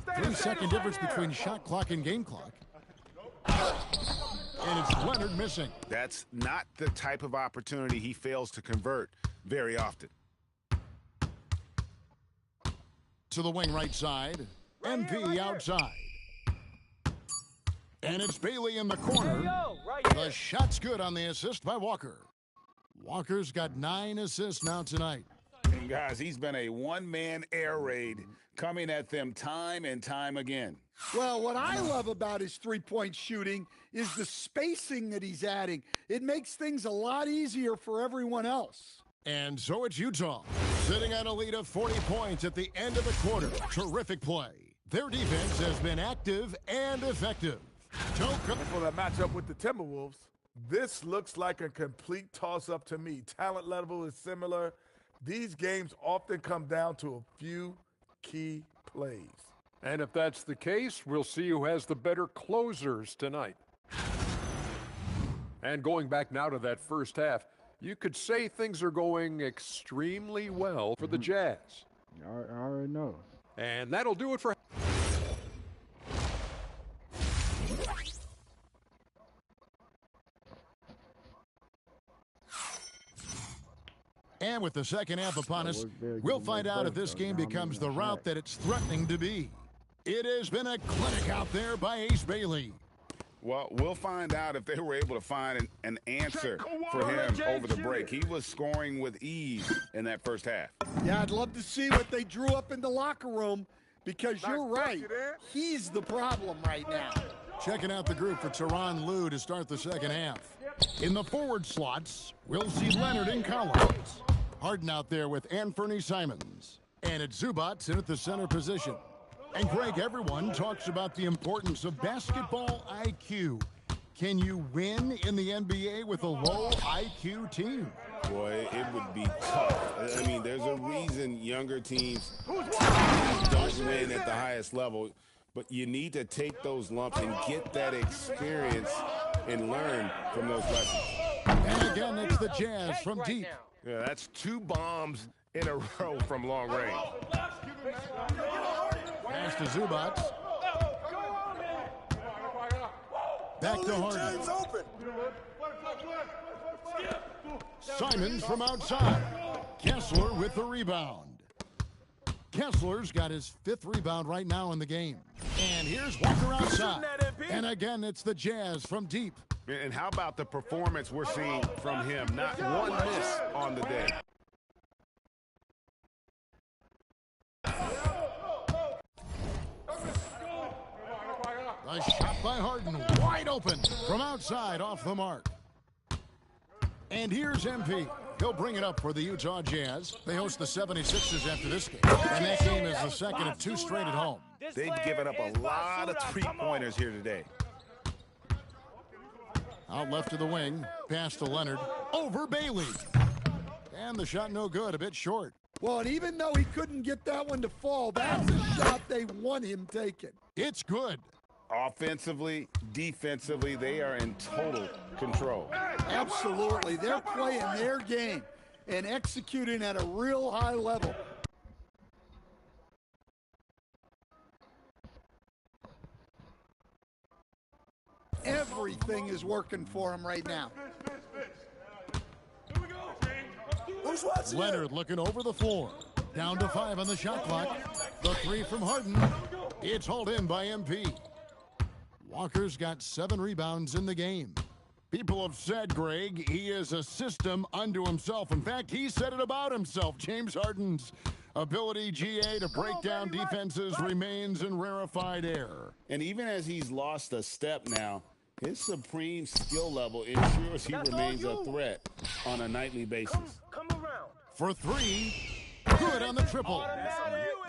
3-second difference between shot clock and game clock. And it's Leonard missing. That's not the type of opportunity he fails to convert very often. To the wing right side. MP outside. And it's Bailey in the corner. The shot's good on the assist by Walker. Walker's got 9 assists now tonight. And guys, he's been a one-man air raid coming at them time and time again. Well, what I love about his three-point shooting is the spacing that he's adding. It makes things a lot easier for everyone else. And so it's Utah, sitting at a lead of 40 points at the end of the quarter. Terrific play. Their defense has been active and effective. For that matchup with the Timberwolves, this looks like a complete toss-up to me. Talent level is similar. These games often come down to a few key plays. And if that's the case, we'll see who has the better closers tonight. And going back now to that first half, you could say things are going extremely well for the Jazz. I already know. And that'll do it for... And with the second half upon us, we'll find out if this game becomes the route that it's threatening to be. It has been a clinic out there by Ace Bailey. Well, we'll find out if they were able to find an answer for him over the break. He was scoring with ease in that first half. Yeah, I'd love to see what they drew up in the locker room because you're right. He's the problem right now. Checking out the group for Tyronn Lue to start the second half. In the forward slots, we'll see Leonard and Collins. Harden out there with Anthony Simons. And it's Zubats in at the center position. And Greg, everyone talks about the importance of basketball IQ. Can you win in the NBA with a low IQ team? Boy, it would be tough. I mean, there's a reason younger teams don't win at the highest level, but you need to take those lumps and get that experience and learn from those lessons. And again, it's the Jazz from deep. Yeah, that's 2 bombs in a row from long range. Pass to Zubats. Back to Harden. Simons from outside. Kessler with the rebound. Kessler's got his 5th rebound right now in the game. And here's Walker outside. And again, it's the Jazz from deep. And how about the performance we're seeing from him? Not one miss on the day. A shot by Harden, wide open from outside off the mark. And here's MP. He'll bring it up for the Utah Jazz. They host the 76ers after this game. And that game is the second of 2 straight at home. They've given up a lot of three-pointers here today. Out left to the wing. Pass to Leonard. Over Bailey. And the shot no good, a bit short. Well, and even though he couldn't get that one to fall, that's a shot they want him taking. It's good. Offensively, defensively, they are in total control. Absolutely. They're playing their game and executing at a real high level. Everything is working for him right now. Leonard looking over the floor. Down to 5 on the shot clock. The 3 from Harden. It's hauled in by MP. Walker's got 7 rebounds in the game. People have said, Greg, he is a system unto himself. In fact, he said it about himself. James Harden's ability, GA, to break down defenses remains in rarefied air. And even as he's lost a step now, his supreme skill level ensures he remains a threat on a nightly basis. Come around. For 3, good on the triple.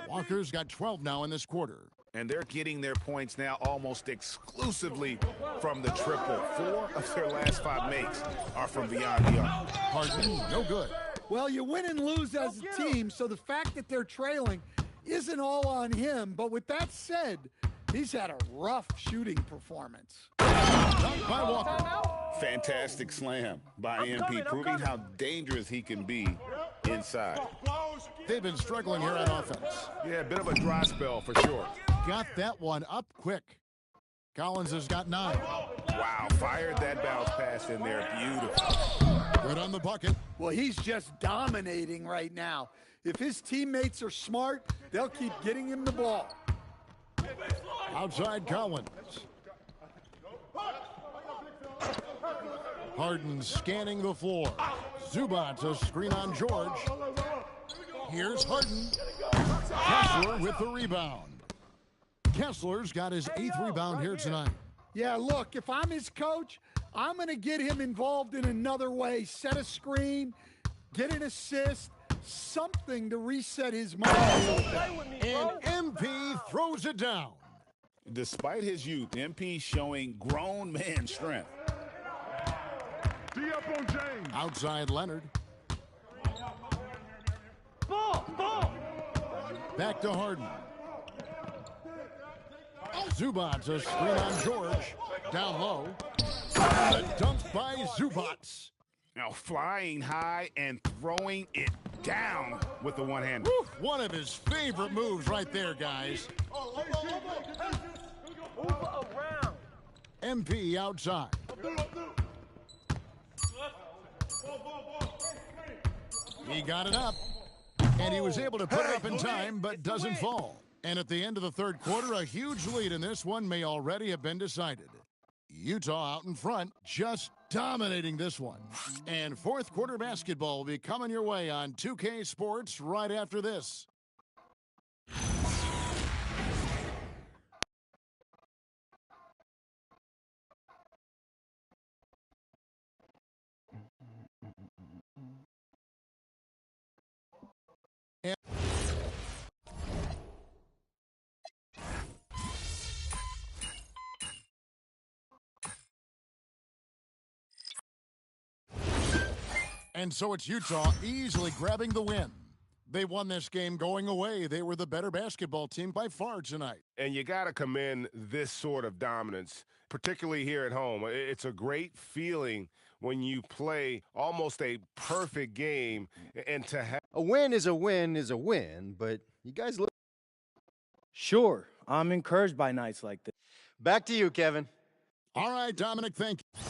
Walker's got 12 now in this quarter. And they're getting their points now almost exclusively from the triple. 4 of their last 5 makes are from beyond the arc. Harden, no good. Well, you win and lose as a team, so the fact that they're trailing isn't all on him. But with that said, he's had a rough shooting performance. Dunked by Walker. Fantastic slam by MP, proving how dangerous he can be inside. They've been struggling here on offense. Yeah, a bit of a dry spell for sure. Got that one up quick. Collins has got 9. Wow, fired that bounce pass in there. Beautiful. Good on the bucket. Well, he's just dominating right now. If his teammates are smart, they'll keep getting him the ball. Outside Collins. Harden scanning the floor. Zubac a screen on George. Here's Harden. Kessler with the rebound. Kessler's got his 8th rebound here tonight. Yeah, look, if I'm his coach, I'm going to get him involved in another way. Set a screen, get an assist, something to reset his mind. And MP throws it down. Despite his youth, MP showing grown man strength. D up on James. Outside Leonard. Ball. Back to Harden. Zubac a screen on George. Down low. A dunk by Zubac. Now flying high and throwing it down with the one-hander. One of his favorite moves right there, guys. Move around. MP outside. He got it up, and he was able to put it up in time, but doesn't fall. And at the end of the 3rd quarter, a huge lead in this one may already have been decided. Utah out in front, just dominating this one. And 4th quarter basketball will be coming your way on 2K Sports right after this. And so it's Utah easily grabbing the win. They won this game going away. They were the better basketball team by far tonight. And you got to commend this sort of dominance, particularly here at home. It's a great feeling when you play almost a perfect game and to have a win is a win is a win, but you guys look. Sure, I'm encouraged by nights like this. Back to you, Kevin. All right, Dominic, thank you.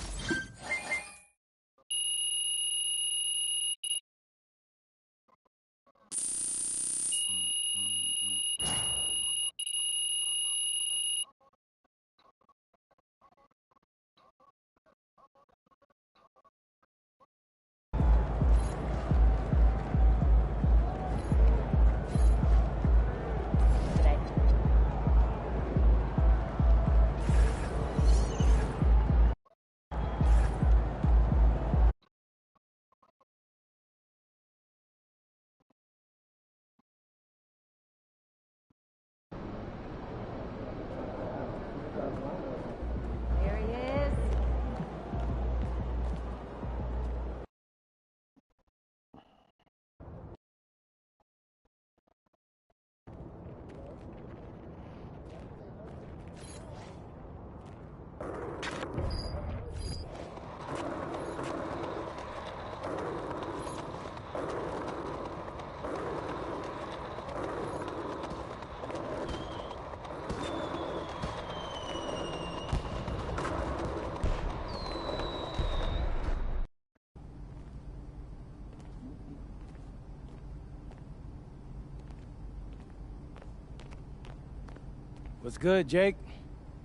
What's good, Jake?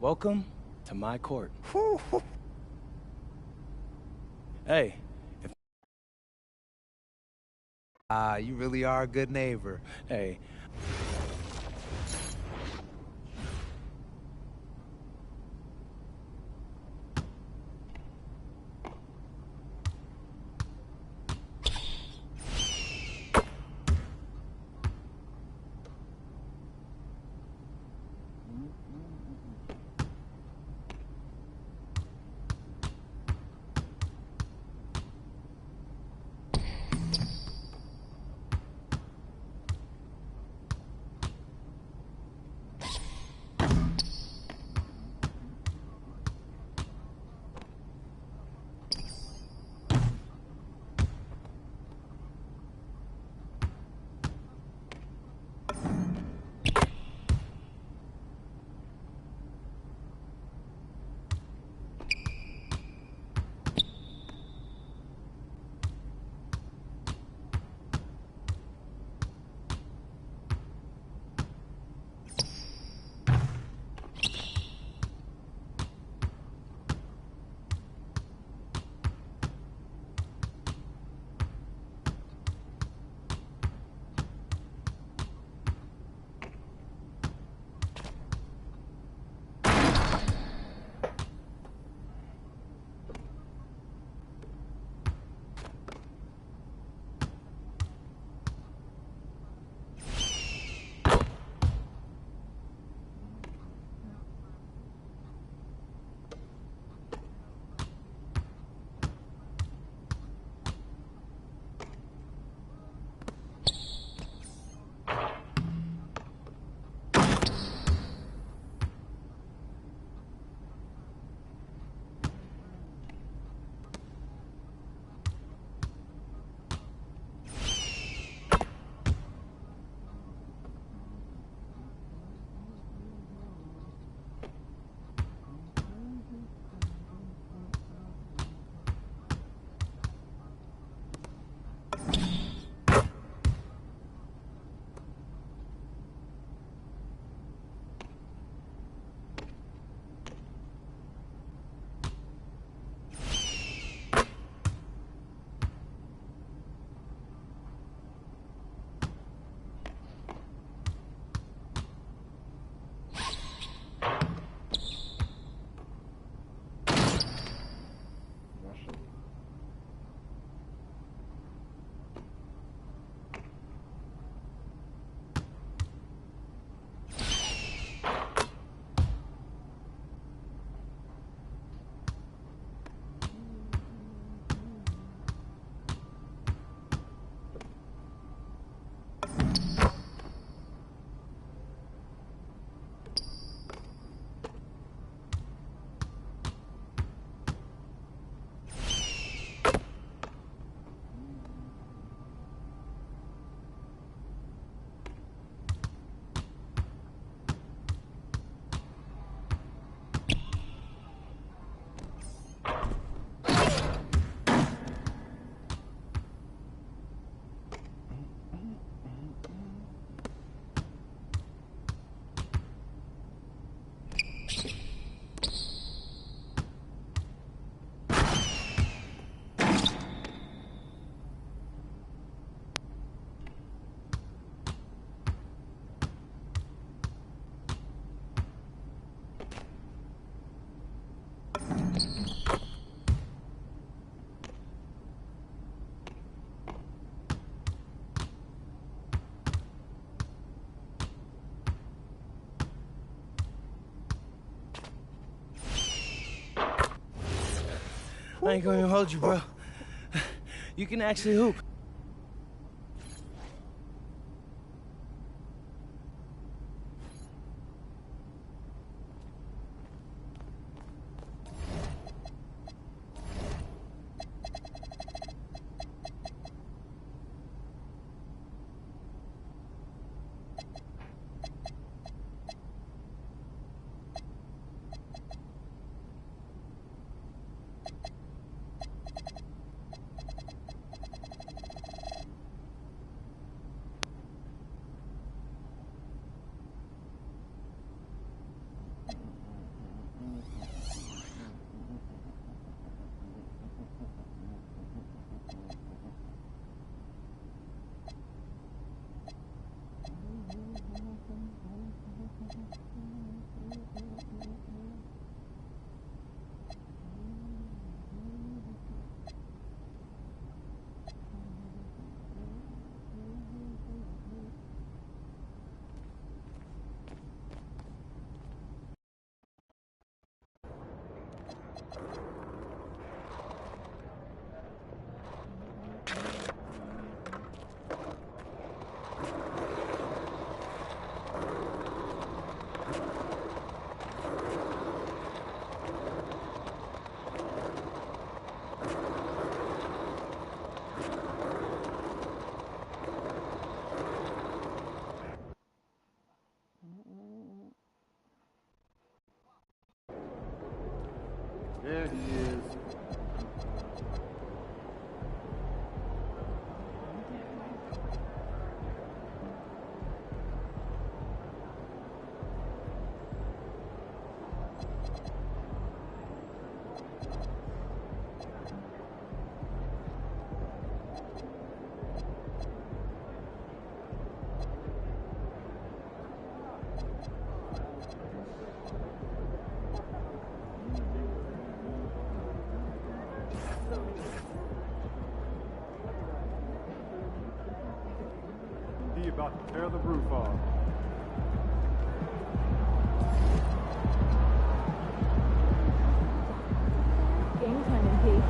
Welcome to my court. Hey. You really are a good neighbor. Hey. I ain't gonna even hold you, bro. You can actually hoop. There he is. He about to tear the roof off. Game time, MP.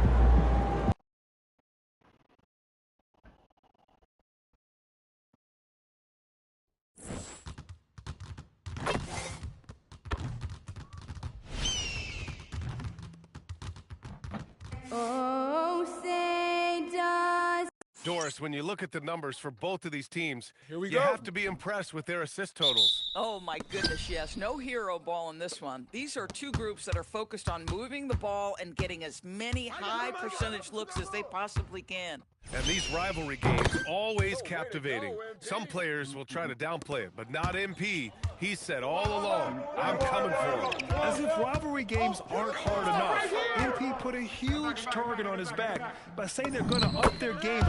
Oh, say does. Doris, when you look at the numbers for both of these teams, you have to be impressed with their assist totals. Oh, my goodness, yes. No hero ball in this one. These are two groups that are focused on moving the ball and getting as many high percentage looks as they possibly can. And these rivalry games, always captivating. Some players will try to downplay it, but not MP. He said all along, I'm coming for him. As if rivalry games aren't hard enough, MP put a huge target on his back by saying they're going to up their game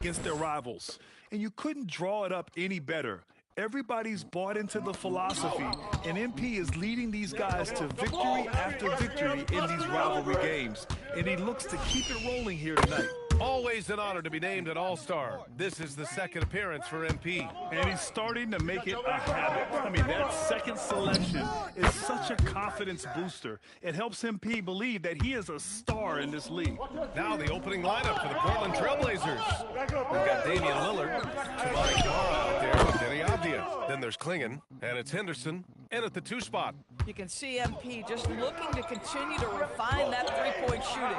against their rivals. And you couldn't draw it up any better. Everybody's bought into the philosophy, and MP is leading these guys to victory after victory in these rivalry games. And he looks to keep it rolling here tonight. Always an honor to be named an All-Star. This is the second appearance for MP. And he's starting to make it a habit. I mean, that second selection is such a confidence booster. It helps MP believe that he is a star in this league. Now the opening lineup for the Portland Trailblazers. We've got Damian Lillard, Tobias Yara out there with Denny Avdia. Then there's Klingon, and it's Henderson in at the 2 spot. You can see MP just looking to continue to refine that three-point shooting.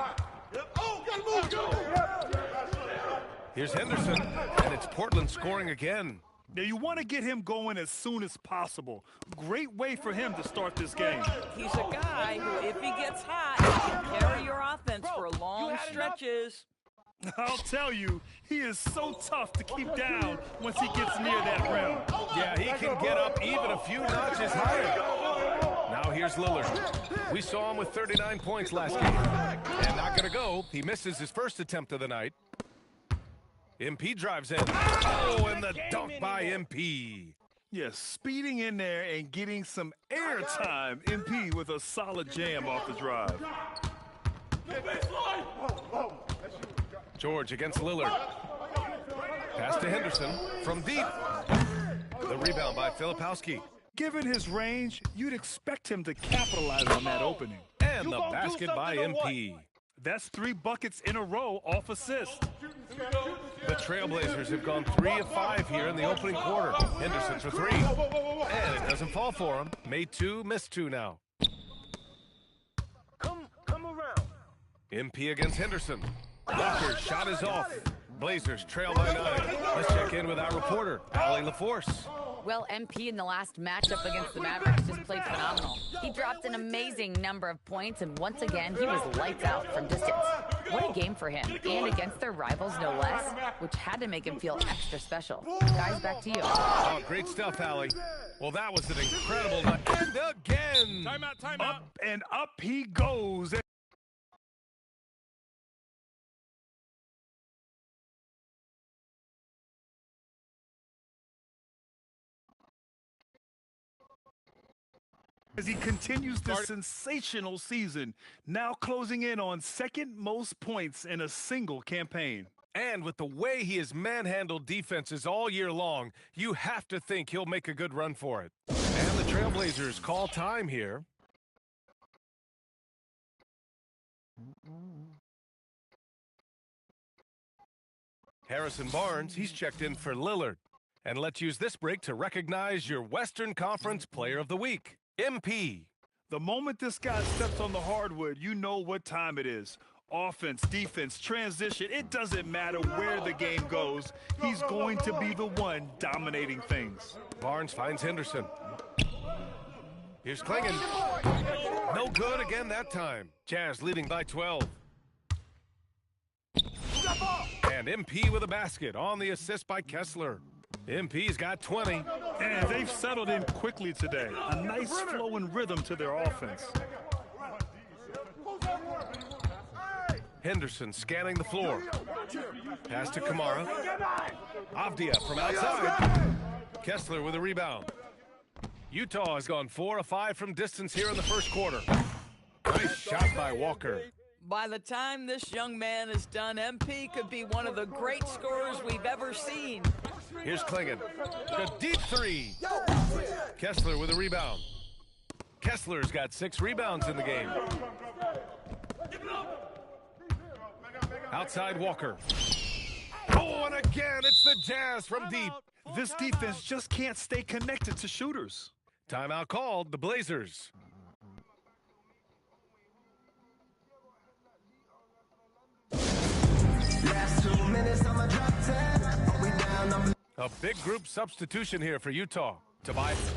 Here's Henderson, and it's Portland scoring again. Now, you want to get him going as soon as possible. Great way for him to start this game. He's a guy who, if he gets hot, can carry your offense for long stretches. I'll tell you, he is so tough to keep down once he gets near that rim. Yeah, he can get up even a few notches higher. Now here's Lillard. We saw him with 39 points last game. And not going to go. He misses his first attempt of the night. MP drives in. Oh, and the dunk by MP. Yes, speeding in there and getting some air time. MP with a solid jam off the drive. George against Lillard. Pass to Henderson from deep. The rebound by Filipowski. Given his range, you'd expect him to capitalize on that opening. And the basket by MP. That's 3 buckets in a row off assist. The Trailblazers have gone 3 of 5 here in the opening quarter. Henderson for 3. And it doesn't fall for him. Made 2, missed 2 now. Come around. MP against Henderson. Walker's shot is off. Blazers trail by 9. Let's check in with our reporter, Allie LaForce. Well, MP in the last matchup against the Mavericks just played phenomenal. He dropped an amazing number of points, and once again, he was lights out from distance. What a game for him, and against their rivals, no less, which had to make him feel extra special. Guys, back to you. Oh, great stuff, Allie. Well, that was an incredible night. And again. Timeout. Up and up he goes. As he continues this sensational season, now closing in on second most points in a single campaign. And with the way he has manhandled defenses all year long, you have to think he'll make a good run for it. And the Trailblazers call time here. Harrison Barnes, he's checked in for Lillard. And let's use this break to recognize your Western Conference Player of the Week, MP. The moment this guy steps on the hardwood, you know what time it is. Offense, defense, transition, it doesn't matter where the game goes. He's going to be the one dominating things. Barnes finds Henderson. Here's Klingon. No good again that time. Jazz leading by 12. And MP with a basket on the assist by Kessler. MP's got 20. And they've settled in quickly today. A nice flow and rhythm to their offense. Henderson scanning the floor. Pass to Kamara. Avdia from outside. Kessler with a rebound. Utah has gone 4 of 5 from distance here in the first quarter. Nice shot by Walker. By the time this young man is done, MP could be one of the great scorers we've ever seen. Here's Klingon. The deep three. Kessler with a rebound. Kessler's got 6 rebounds in the game. Outside Walker. Oh, and again, it's the Jazz from deep. This defense just can't stay connected to shooters. Timeout called, the Blazers. A big group substitution here for Utah. Tobias.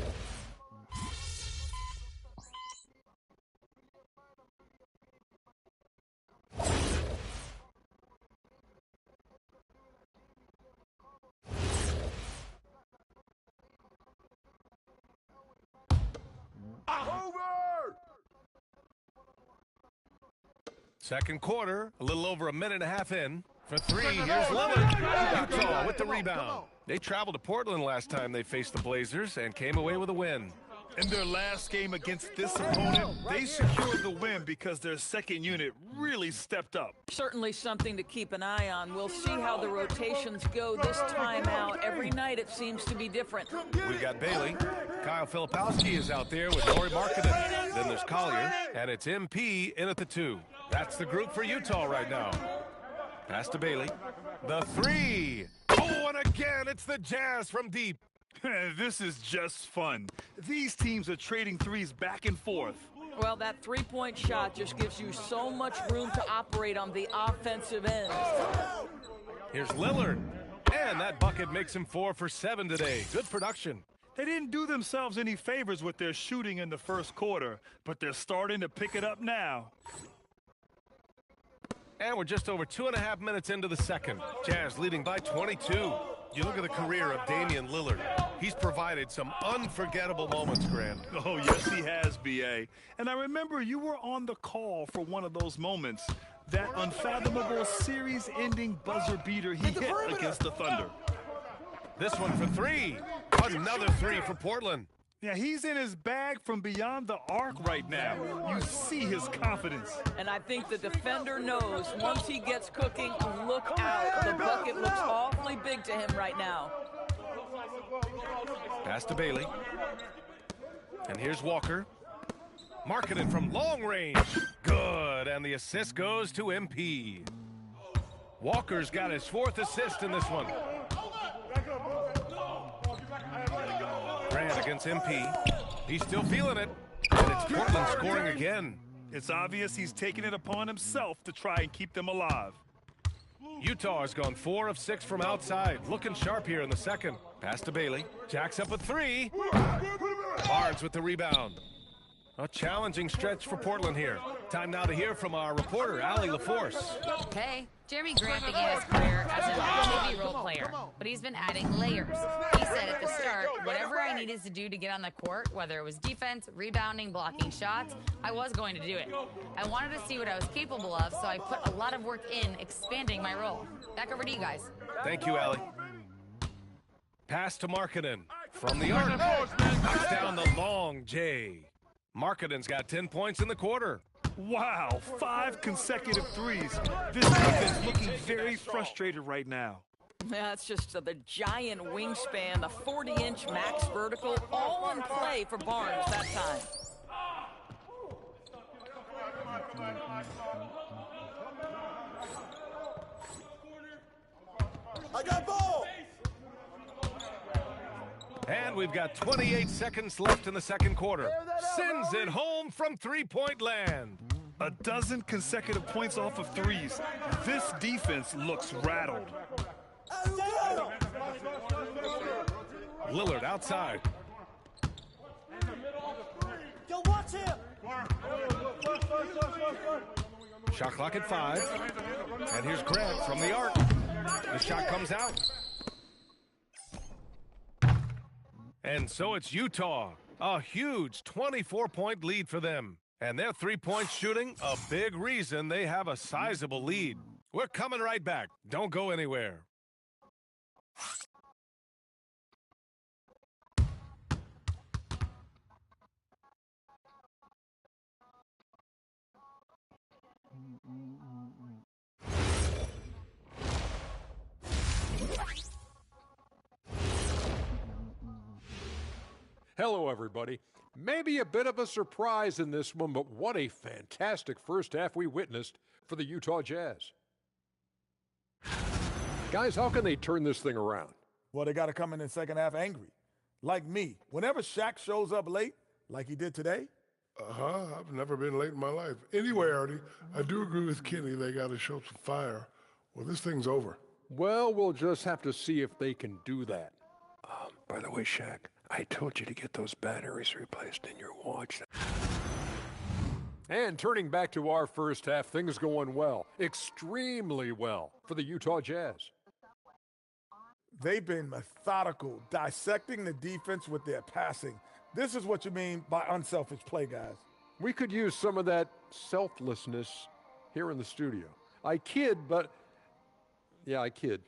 Second quarter, a little over a minute and a half in. For 3, here's Lillard. Utah with the rebound. They traveled to Portland last time they faced the Blazers and came away with a win. In their last game against this opponent, they secured the win because their second unit really stepped up. Certainly something to keep an eye on. We'll see how the rotations go this time out. Every night it seems to be different. We've got Bailey. Kyle Filipowski is out there with Laurie Markkanen. Then there's Collier, and it's MP in at the 2. That's the group for Utah right now. Pass to Bailey. The 3. Oh, and again, it's the Jazz from deep. This is just fun. These teams are trading threes back and forth. Well, that three-point shot just gives you so much room to operate on the offensive end. Here's Lillard. And that bucket makes him 4 for 7 today. Good production. They didn't do themselves any favors with their shooting in the first quarter, but they're starting to pick it up now. And we're just over 2.5 minutes into the second. Jazz leading by 22. You look at the career of Damian Lillard. He's provided some unforgettable moments, Grant. Oh, yes, he has, B.A. And I remember you were on the call for one of those moments. That unfathomable series-ending buzzer beater he hit against the Thunder. This one for 3. Another 3 for Portland. Yeah, he's in his bag from beyond the arc right now. You see his confidence. And I think the defender knows once he gets cooking, look out. The bucket looks awfully big to him right now. Pass to Bailey. And here's Walker. Markkanen from long range. Good. And the assist goes to MP. Walker's got his 4th assist in this one. Grant against MP. He's still feeling it. And it's Portland scoring again. It's obvious he's taking it upon himself to try and keep them alive. Utah has gone 4 of 6 from outside. Looking sharp here in the second. Pass to Bailey. Jacks up a 3. Barnes with the rebound. A challenging stretch for Portland here. Time now to hear from our reporter, Allie LaForce. Okay, Jeremy Grant began his career as a heavy role player, but he's been adding layers. He said at the start, whatever I needed to do to get on the court, whether it was defense, rebounding, blocking shots, I was going to do it. I wanted to see what I was capable of, so I put a lot of work in expanding my role. Back over to you guys. Thank you, Allie. Pass to Markkanen. From the arc. Knocks down the long J. Markkanen's got 10 points in the quarter. Wow, 5 consecutive threes. This defense looking very frustrated right now. Yeah, it's just the giant wingspan, the 40-inch max vertical, all on play for Barnes that time. I got ball! And we've got 28 seconds left in the second quarter. Sends it home from three-point land. A dozen consecutive points off of threes. This defense looks rattled. Lillard outside. Shot clock at 5. And here's Grant from the arc. The shot comes out. And so it's Utah. A huge 24-point lead for them. And their three-point shooting, a big reason they have a sizable lead. We're coming right back. Don't go anywhere. Hello, everybody. Maybe a bit of a surprise in this one, but what a fantastic first half we witnessed for the Utah Jazz. Guys, how can they turn this thing around? Well, they got to come in the second half angry. Like me. Whenever Shaq shows up late, like he did today. I've never been late in my life. Anyway, Artie, I do agree with Kenny. They got to show some fire. Well, this thing's over. Well, we'll just have to see if they can do that. By the way, Shaq, I told you to get those batteries replaced in your watch. And turning back to our first half, things going well, extremely well for the Utah Jazz. They've been methodical, dissecting the defense with their passing. This is what you mean by unselfish play, guys. We could use some of that selflessness here in the studio. I kid, but yeah, I kid.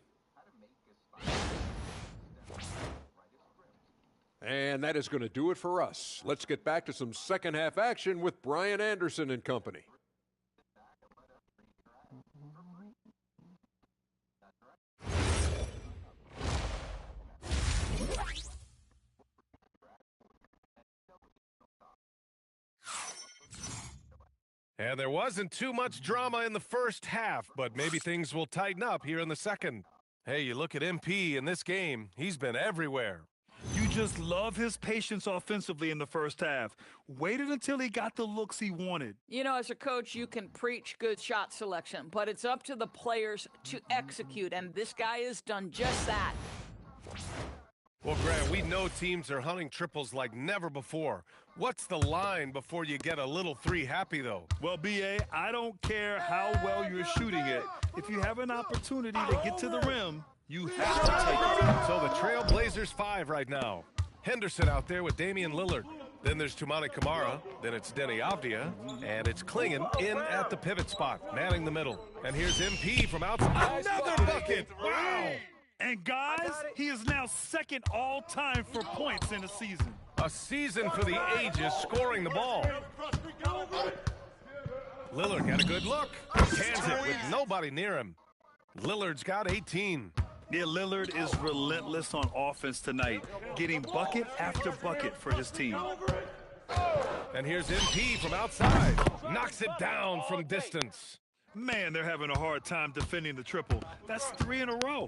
And that is going to do it for us. Let's get back to some second half action with Brian Anderson and company. And there wasn't too much drama in the first half, but maybe things will tighten up here in the second. Hey, you look at MP in this game, he's been everywhere. You just love his patience offensively in the first half. Waited until he got the looks he wanted. You know, as a coach, you can preach good shot selection, but it's up to the players to execute, and this guy has done just that. Well, Grant, we know teams are hunting triples like never before. What's the line before you get a little three happy, though? Well, B.A., I don't care how well you're shooting it. If you have an opportunity to get to the rim, you have to take it. So the Trail Blazers 5 right now. Henderson out there with Damian Lillard. Then there's Toumani Camara. Then it's Denny Avdia. And it's Klingon in at the pivot spot, manning the middle. And here's MP from outside. Another bucket! Wow! And guys, he is now second all-time for points in a season. A season for the ages, scoring the ball. Lillard got a good look. Cans it with nobody near him. Lillard's got 18. Yeah, Lillard is relentless on offense tonight, getting bucket after bucket for his team. And here's MP from outside. Knocks it down from distance. Man, they're having a hard time defending the triple. That's 3 in a row.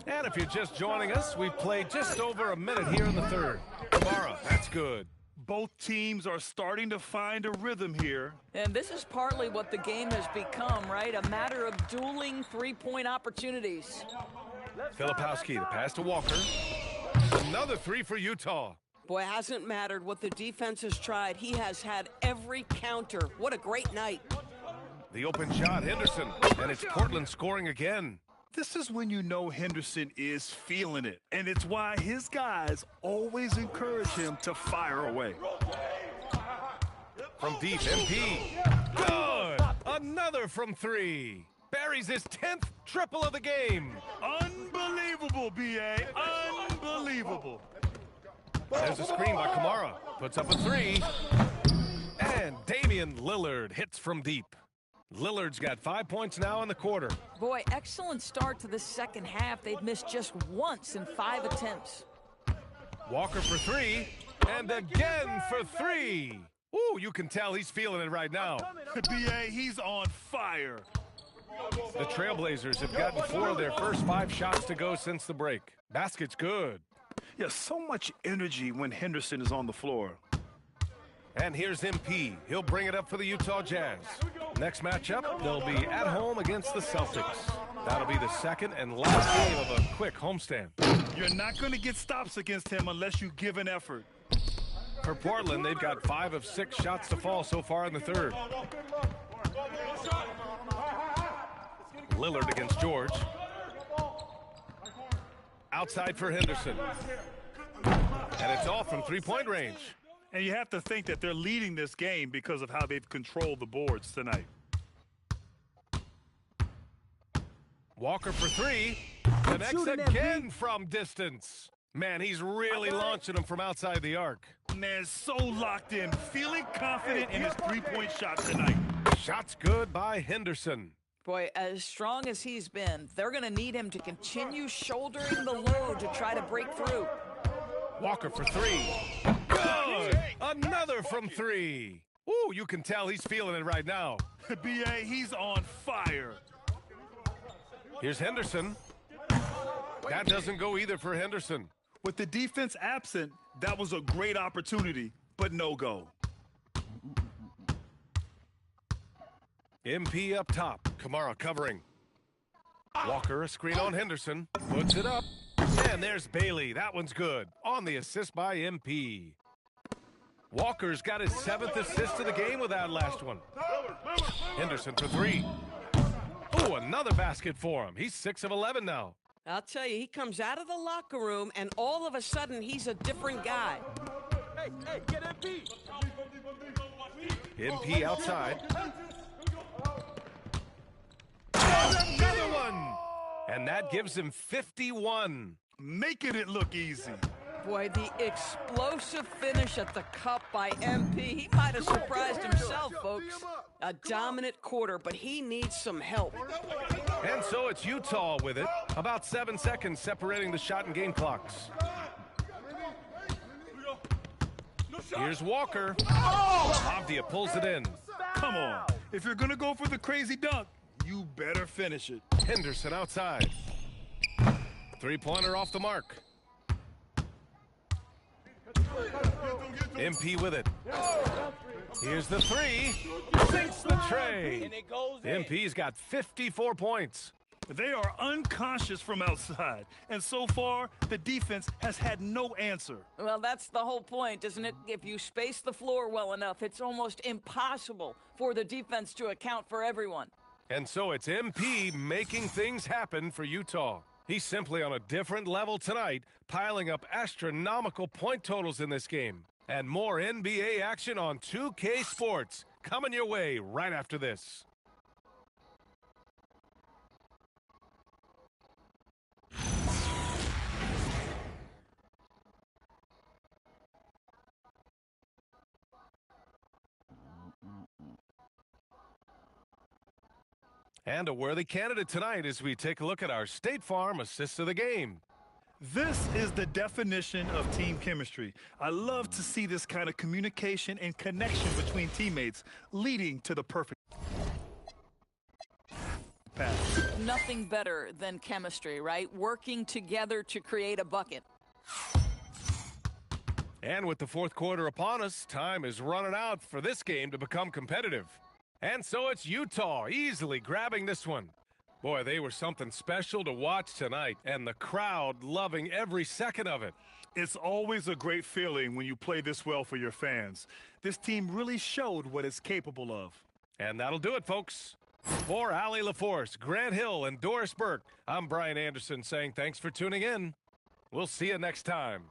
And if you're just joining us, we've played just over a minute here in the third. Kamara, that's good. Both teams are starting to find a rhythm here. And this is partly what the game has become, right? A matter of dueling three-point opportunities. Filipowski, the pass to Walker. Another three for Utah. Boy, it hasn't mattered what the defense has tried. He has had every counter. What a great night. The open shot, Henderson. And it's Portland scoring again. This is when you know Henderson is feeling it. And it's why his guys always encourage him to fire away. From deep, MP. Good! Another from three. Buries his 10th triple of the game. Unbelievable, B.A. Unbelievable. There's a screen by Kamara. Puts up a three. And Damian Lillard hits from deep. Lillard's got 5 points now in the quarter. Boy, excellent start to the second half. They've missed just once in 5 attempts. Walker for three. And again for three. Ooh, you can tell he's feeling it right now. B.A., he's on fire. The Trailblazers have gotten 4 of their first 5 shots to go since the break. Basket's good. Yeah, so much energy when Henderson is on the floor. And here's MP. He'll bring it up for the Utah Jazz. Next matchup, they'll be at home against the Celtics. That'll be the second and last game of a quick homestand. You're not going to get stops against him unless you give an effort. For Portland, they've got 5 of 6 shots to fall so far in the third. Lillard against George. Outside for Henderson. And it's off from three-point range. And you have to think that they're leading this game because of how they've controlled the boards tonight. Walker for 3. Connects again from distance. Man, he's really launching them from outside the arc. Man, so locked in, feeling confident in his three-point shot tonight. Shot's good by Henderson. Boy, as strong as he's been, they're going to need him to continue shouldering the load to try to break through. Walker for 3. Good! Another from 3. Ooh, you can tell he's feeling it right now. B.A., he's on fire. Here's Henderson. That doesn't go either for Henderson. With the defense absent, that was a great opportunity, but no go. MP up top. Kamara covering. Walker, a screen on Henderson. Puts it up. And there's Bailey. That one's good. On the assist by MP. Walker's got his 7th assist of the game with that last one. Henderson for 3. Oh, another basket for him. He's 6 of 11 now. I'll tell you, he comes out of the locker room, and all of a sudden, he's a different guy. Hey, get MP! MP outside. Another one! And that gives him 51. Making it look easy. Boy, the explosive finish at the cup by MP. He might have surprised himself, folks. A dominant quarter, but he needs some help. And so it's Utah with it. About 7 seconds separating the shot and game clocks. Here's Walker. Avdia pulls it in. Come on. If you're going to go for the crazy dunk, you better finish it. Henderson outside. Three-pointer off the mark. MP with it. Here's the 3. Sinks the tray. MP's got 54 points. They are unconscious from outside, and so far, the defense has had no answer. Well, that's the whole point, isn't it? If you space the floor well enough, it's almost impossible for the defense to account for everyone. And so it's MP making things happen for Utah. He's simply on a different level tonight, piling up astronomical point totals in this game. And more NBA action on 2K Sports coming your way right after this. And a worthy candidate tonight as we take a look at our State Farm assists of the game. This is the definition of team chemistry. I love to see this kind of communication and connection between teammates, leading to the perfect pass. Nothing better than chemistry, right? Working together to create a bucket. And with the fourth quarter upon us, time is running out for this game to become competitive. And so it's Utah easily grabbing this one. Boy, they were something special to watch tonight, and the crowd loving every second of it. It's always a great feeling when you play this well for your fans. This team really showed what it's capable of. And that'll do it, folks. For Allie LaForce, Grant Hill, and Doris Burke, I'm Brian Anderson saying thanks for tuning in. We'll see you next time.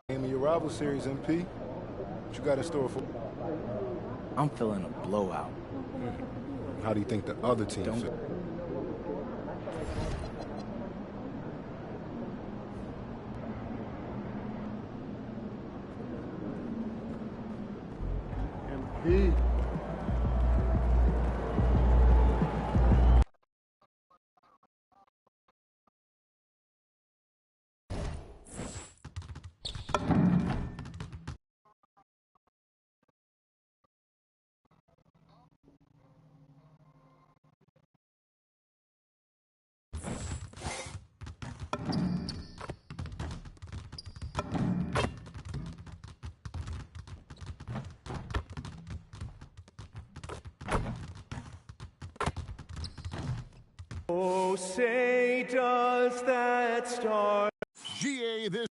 Game of your rival series, MP. What you got in store for? I'm feeling a blowout. How do you think the other team feel? MP. Oh, say does that star GA this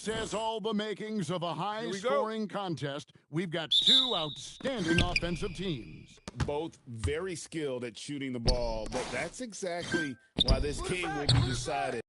has all the makings of a high-scoring contest. We've got two outstanding offensive teams. Both very skilled at shooting the ball, but that's exactly why this game will be decided.